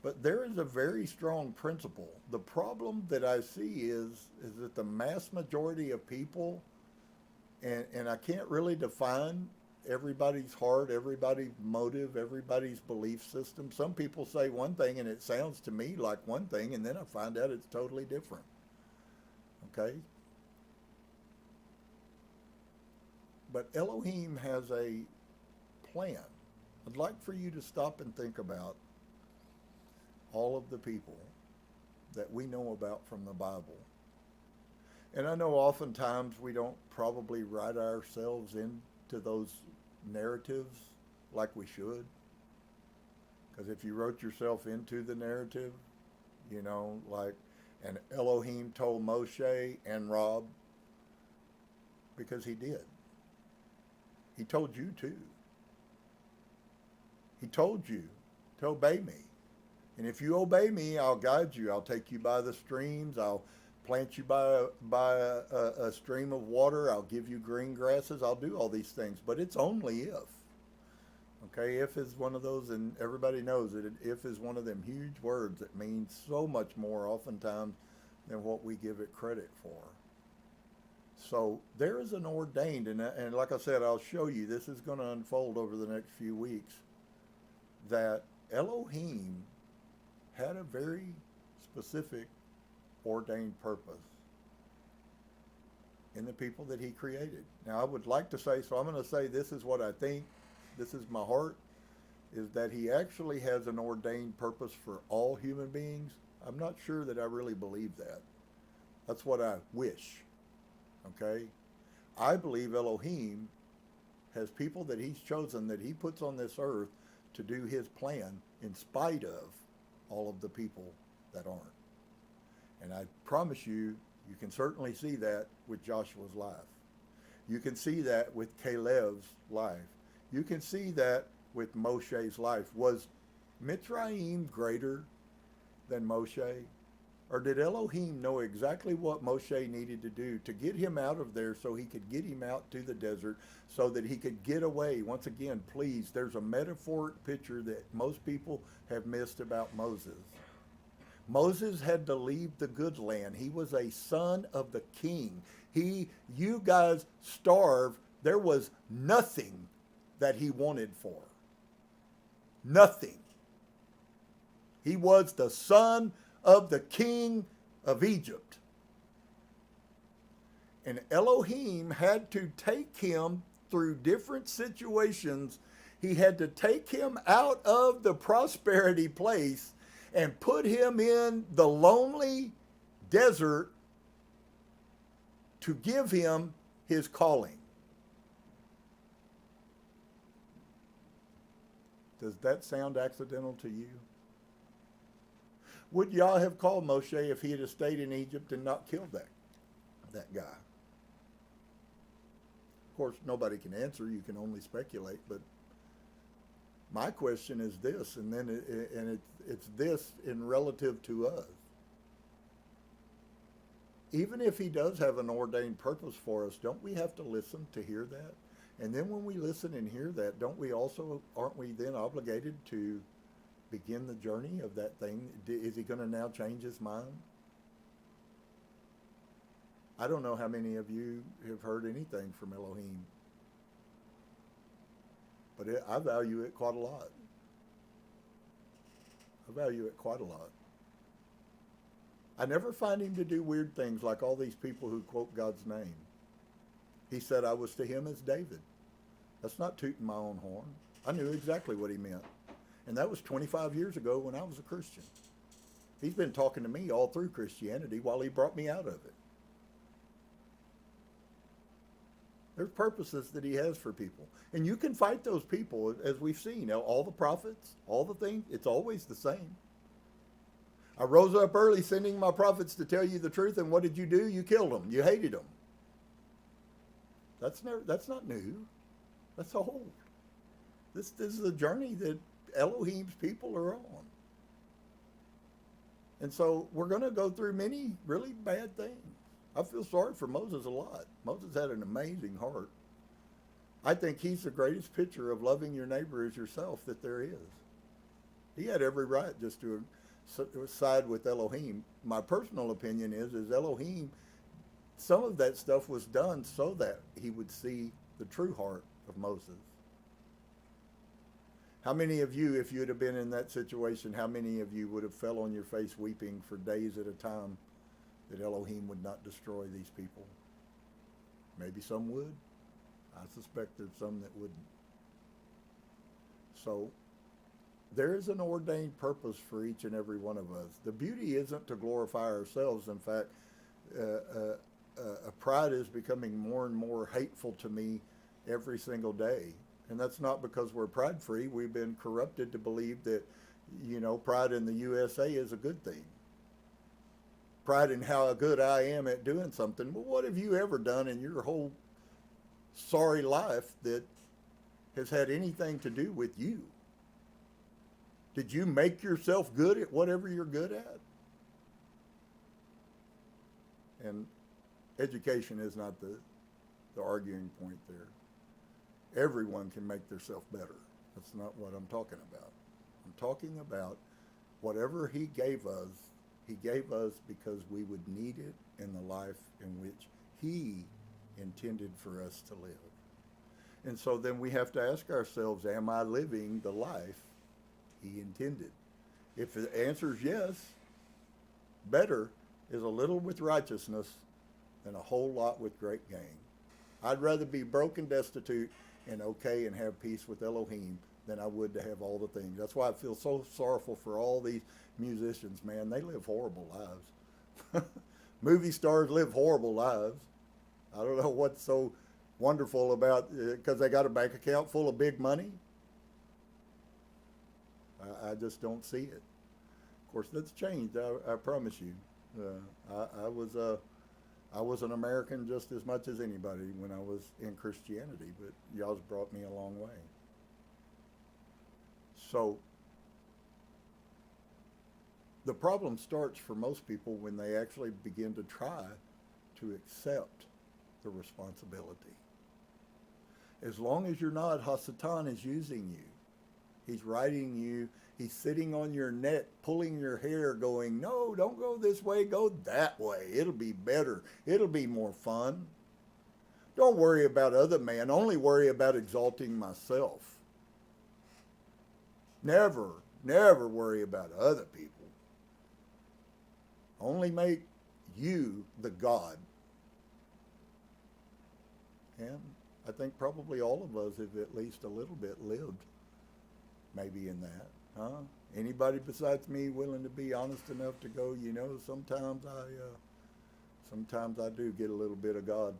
But there is a very strong principle. The problem that I see is that the mass majority of people, and I can't really define everybody's heart, everybody's motive, everybody's belief system. Some people say one thing and it sounds to me like one thing, and then I find out it's totally different. Okay? But Elohim has a plan. I'd like for you to stop and think about all of the people that we know about from the Bible. And I know oftentimes we don't probably write ourselves into those narratives like we should. Because if you wrote yourself into the narrative, you know, like, and Elohim told Mosheh and Rob, because he did. He told you too. He told you to obey me. And if you obey me, I'll guide you. I'll take you by the streams. I'll plant you by a stream of water. I'll give you green grasses. I'll do all these things. But it's only if. Okay, if is one of those, and everybody knows it, if is one of them huge words that means so much more oftentimes than what we give it credit for. So there is an ordained, and like I said, I'll show you, this is going to unfold over the next few weeks, that Elohim had a very specific ordained purpose in the people that he created. Now I would like to say, so I'm going to say this is what I think, this is my heart, is that he actually has an ordained purpose for all human beings. I'm not sure that I really believe that. That's what I wish. Okay? I believe Elohim has people that he's chosen, that he puts on this earth to do his plan in spite of all of the people that aren't. And I promise you, you can certainly see that with Joshua's life. You can see that with Caleb's life. You can see that with Mosheh's life. Was Mitzrayim greater than Mosheh? Or did Elohim know exactly what Mosheh needed to do to get him out of there so he could get him out to the desert so that he could get away? Once again, please, there's a metaphoric picture that most people have missed about Moses. Moses had to leave the good land. He was a son of the king. You guys starved. There was nothing that he wanted for. Nothing. He was the son of the king of Egypt. And Elohim had to take him through different situations. He had to take him out of the prosperity place and put him in the lonely desert to give him his calling. Does that sound accidental to you? Would Yah have called Moshe if he had stayed in Egypt and not killed that guy? Of course, nobody can answer. You can only speculate. But my question is this, and then it's this in relative to us. Even if he does have an ordained purpose for us, don't we have to listen to hear that? And then when we listen and hear that, aren't we then obligated to begin the journey of that thing? Is he going to now change his mind? I don't know how many of you have heard anything from Elohim, but I value it quite a lot. I value it quite a lot. I never find him to do weird things like all these people who quote God's name. He said, I was to him as David. That's not tooting my own horn. I knew exactly what he meant. And that was 25 years ago when I was a Christian. He's been talking to me all through Christianity while he brought me out of it. There's purposes that he has for people. And you can fight those people, as we've seen. All the prophets, all the things, it's always the same. I rose up early sending my prophets to tell you the truth, and what did you do? You killed them. You hated them. That's not new. That's old. This is the journey that Elohim's people are on. And so we're going to go through many really bad things. I feel sorry for Moses a lot. Moses had an amazing heart. I think he's the greatest picture of loving your neighbor as yourself that there is. He had every right just to side with Elohim. My personal opinion is Elohim, some of that stuff was done so that he would see the true heart of Moses. How many of you, if you'd have been in that situation, how many of you would have fell on your face weeping for days at a time that Elohim would not destroy these people? Maybe some would. I suspect there's some that wouldn't. So there is an ordained purpose for each and every one of us. The beauty isn't to glorify ourselves. In fact, pride is becoming more and more hateful to me every single day. And that's not because we're pride free. We've been corrupted to believe that, pride in the USA is a good thing. Pride in how good I am at doing something. Well, what have you ever done in your whole sorry life that has had anything to do with you? Did you make yourself good at whatever you're good at? And education is not the arguing point there. Everyone can make themselves better. That's not what I'm talking about. I'm talking about whatever he gave us because we would need it in the life in which he intended for us to live. And so then we have to ask ourselves, am I living the life he intended? If the answer is yes, better is a little with righteousness than a whole lot with great gain. I'd rather be broke and destitute and okay and have peace with Elohim than I would to have all the things. That's why I feel so sorrowful for all these musicians, man. They live horrible lives. Movie stars live horrible lives. I don't know what's so wonderful about, because they got a bank account full of big money. I just don't see it. Of course, that's changed, I promise you. I was an American just as much as anybody when I was in Christianity, but y'all's brought me a long way. So the problem starts for most people when they actually begin to try to accept the responsibility. As long as you're not, Hasatan is using you. He's writing you. He's sitting on your neck, pulling your hair, going, no, don't go this way, go that way. It'll be better. It'll be more fun. Don't worry about other man. Only worry about exalting myself. Never worry about other people. Only make you the God. And I think probably all of us have at least a little bit lived maybe in that. Huh? Anybody besides me willing to be honest enough to go, sometimes I do get a little bit of God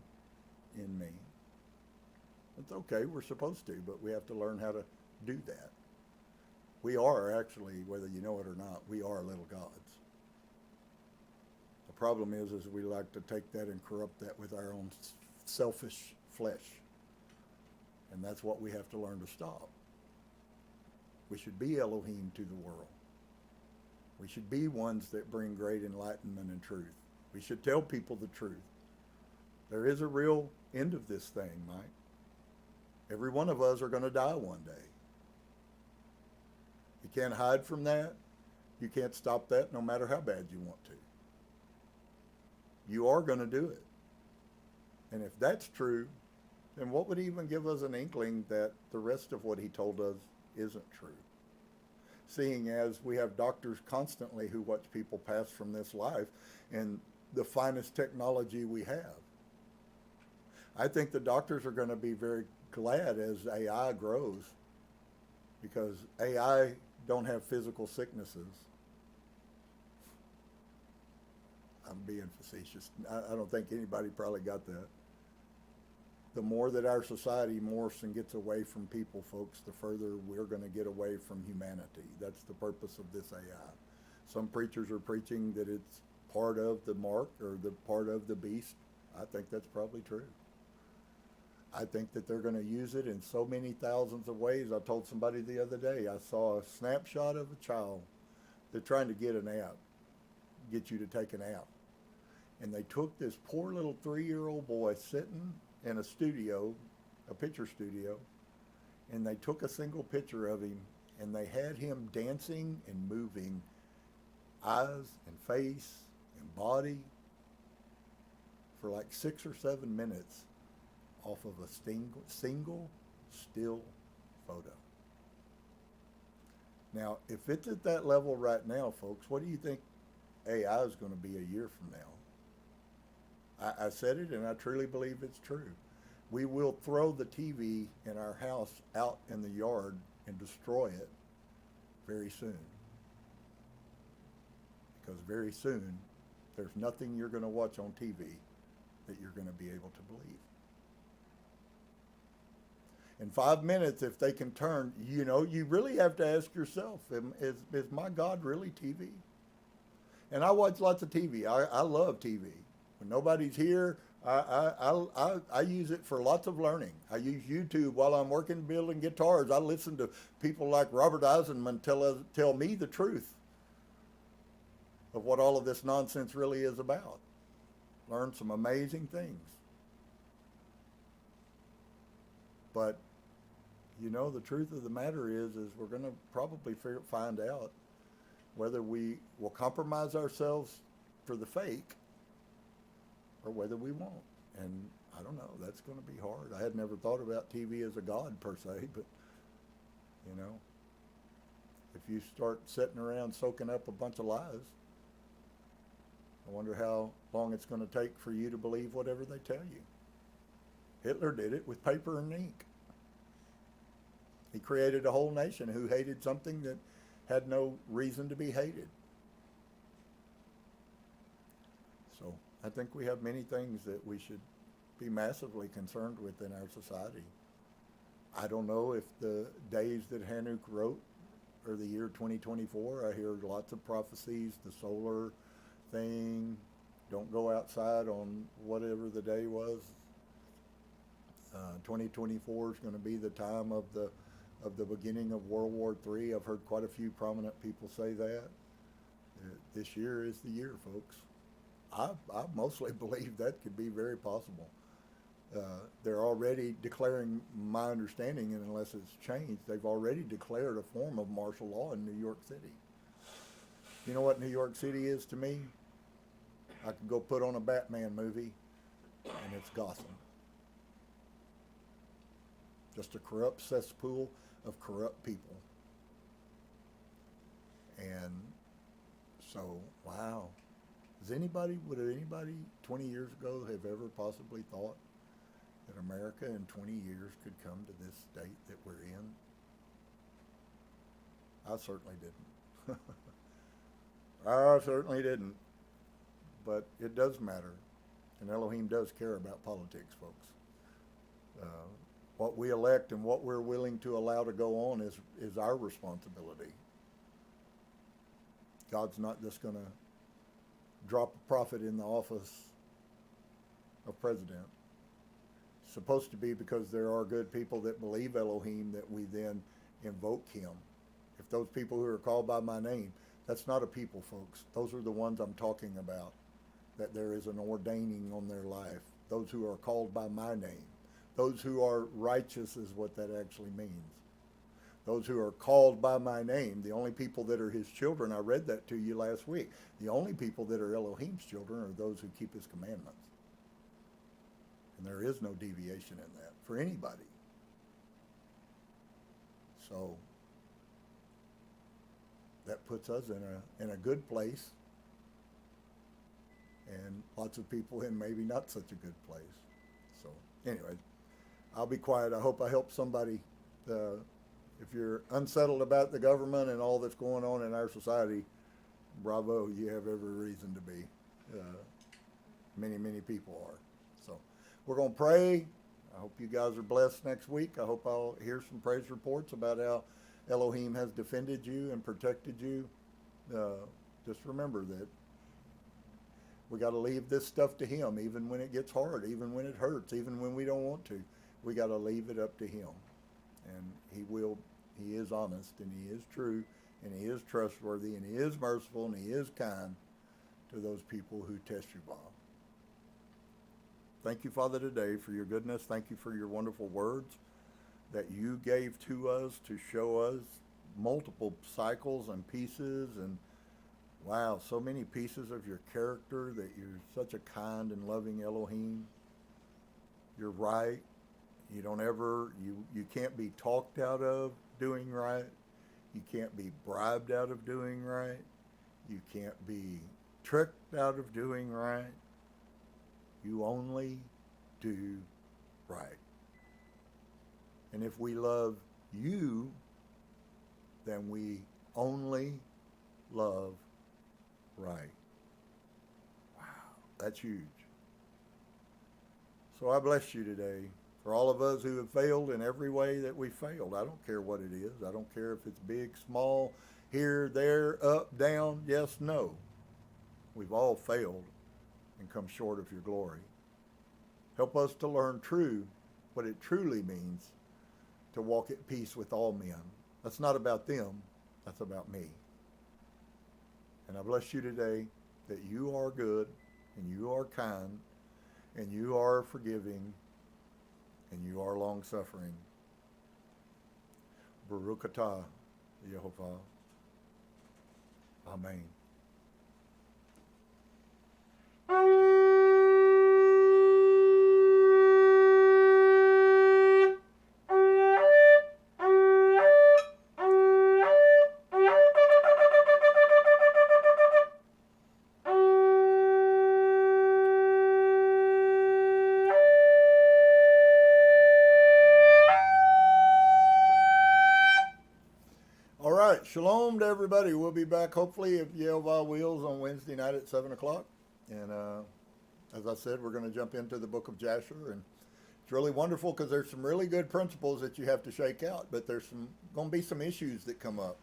in me. It's okay, we're supposed to, but we have to learn how to do that. We are actually, whether you know it or not, we are little gods. The problem is we like to take that and corrupt that with our own selfish flesh. And that's what we have to learn to stop. We should be Elohim to the world. We should be ones that bring great enlightenment and truth. We should tell people the truth. There is a real end of this thing, Mike. Every one of us are going to die one day. You can't hide from that. You can't stop that no matter how bad you want to. You are going to do it. And if that's true, then what would even give us an inkling that the rest of what he told us isn't true? Seeing as we have doctors constantly who watch people pass from this life and the finest technology we have. I think the doctors are going to be very glad as AI grows, because AI don't have physical sicknesses. I'm being facetious. I don't think anybody probably got that. The more that our society morphs and gets away from people, folks, the further we're going to get away from humanity. That's the purpose of this AI. Some preachers are preaching that it's part of the mark or the part of the beast. I think that's probably true. I think that they're going to use it in so many thousands of ways. I told somebody the other day, I saw a snapshot of a child. They're trying to get you to take an app. And they took this poor little 3-year-old boy sitting in a studio, a picture studio, and they took a single picture of him, and they had him dancing and moving, eyes and face and body, for like 6 or 7 minutes off of a single still photo. Now, if it's at that level right now, folks, what do you think AI is going to be a year from now? I said it, and I truly believe it's true. We will throw the TV in our house out in the yard and destroy it very soon. Because very soon, there's nothing you're going to watch on TV that you're going to be able to believe. In 5 minutes, if they can turn, you really have to ask yourself, is my God really TV? And I watch lots of TV. I love TV. When nobody's here, I use it for lots of learning. I use YouTube while I'm working building guitars. I listen to people like Robert Eisenman tell me the truth of what all of this nonsense really is about. Learn some amazing things. But, the truth of the matter is we're going to probably find out whether we will compromise ourselves for the fake or whether we won't. And I don't know, that's going to be hard. I had never thought about TV as a god per se, but, if you start sitting around soaking up a bunch of lies, I wonder how long it's going to take for you to believe whatever they tell you. Hitler did it with paper and ink. He created a whole nation who hated something that had no reason to be hated. So I think we have many things that we should be massively concerned with in our society. I don't know if the days that Hanuk wrote are the year 2024. I hear lots of prophecies, the solar thing, don't go outside on whatever the day was. 2024 is going to be the time of the beginning of World War III. I've heard quite a few prominent people say that. This year is the year, folks. I mostly believe that could be very possible. They're already declaring, my understanding, and unless it's changed, they've already declared a form of martial law in New York City. You know what New York City is to me? I could go put on a Batman movie, and it's Gotham. Just a corrupt cesspool of corrupt people. And so, wow. Would anybody 20 years ago have ever possibly thought that America in 20 years could come to this state that we're in? I certainly didn't. I certainly didn't. But it does matter. And Elohim does care about politics, folks. What we elect and what we're willing to allow to go on is our responsibility. God's not just going to drop a prophet in the office of president. It's supposed to be because there are good people that believe Elohim that we then invoke him. If those people who are called by my name, that's not a people, folks. Those are the ones I'm talking about, that there is an ordaining on their life. Those who are called by my name. Those who are righteous is what that actually means. Those who are called by my name, the only people that are his children, I read that to you last week. The only people that are Elohim's children are those who keep his commandments. And there is no deviation in that for anybody. So that puts us in a good place, and lots of people in maybe not such a good place. So anyway, I'll be quiet. I hope I help somebody. If you're unsettled about the government and all that's going on in our society, bravo, you have every reason to be. Many, many people are. So we're going to pray. I hope you guys are blessed next week. I hope I'll hear some praise reports about how Elohim has defended you and protected you. Just remember that we got to leave this stuff to him, even when it gets hard, even when it hurts, even when we don't want to. We got to leave it up to him. And he is honest, and he is true, and he is trustworthy, and he is merciful, and he is kind to those people who test you, Bob. Thank you, Father, today for your goodness. Thank you for your wonderful words that you gave to us to show us multiple cycles and pieces, and wow, so many pieces of your character, that you're such a kind and loving Elohim. You're right. You don't ever, you can't be talked out of doing right. You can't be bribed out of doing right. You can't be tricked out of doing right. You only do right. And if we love you, then we only love right. Wow, that's huge. So I bless you today for all of us who have failed in every way that we failed. I don't care what it is. I don't care if it's big, small, here, there, up, down, yes, no. We've all failed and come short of your glory. Help us to learn what it truly means to walk at peace with all men. That's not about them. That's about me. And I bless you today that you are good and you are kind and you are forgiving and you are long-suffering. Baruch atah, Yehovah. Amen. All right, shalom to everybody. We'll be back hopefully if Yehovah wills on Wednesday night at 7 o'clock. And as I said, we're going to jump into the Book of Yahusha, and it's really wonderful because there's some really good principles that you have to shake out, but there's going to be some issues that come up.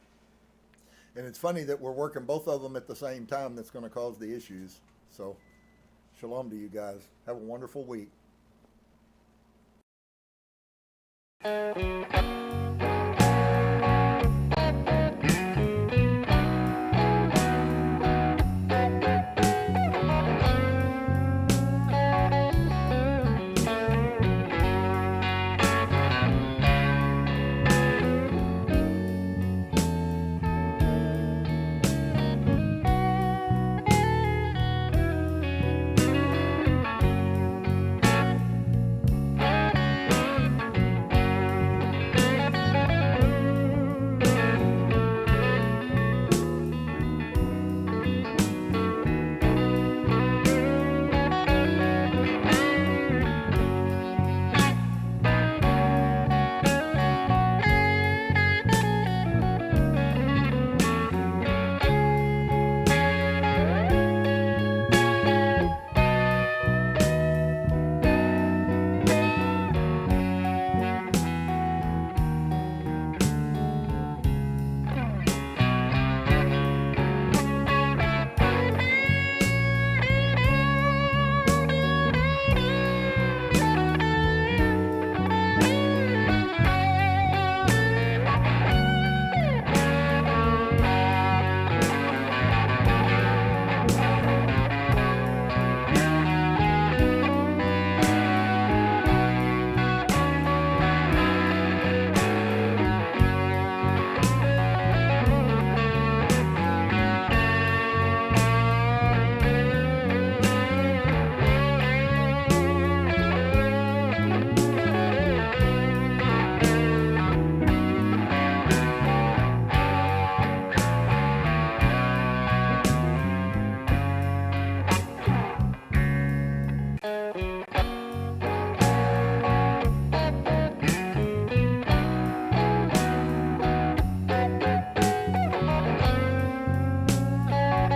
And it's funny that we're working both of them at the same time that's going to cause the issues. So shalom to you guys. Have a wonderful week.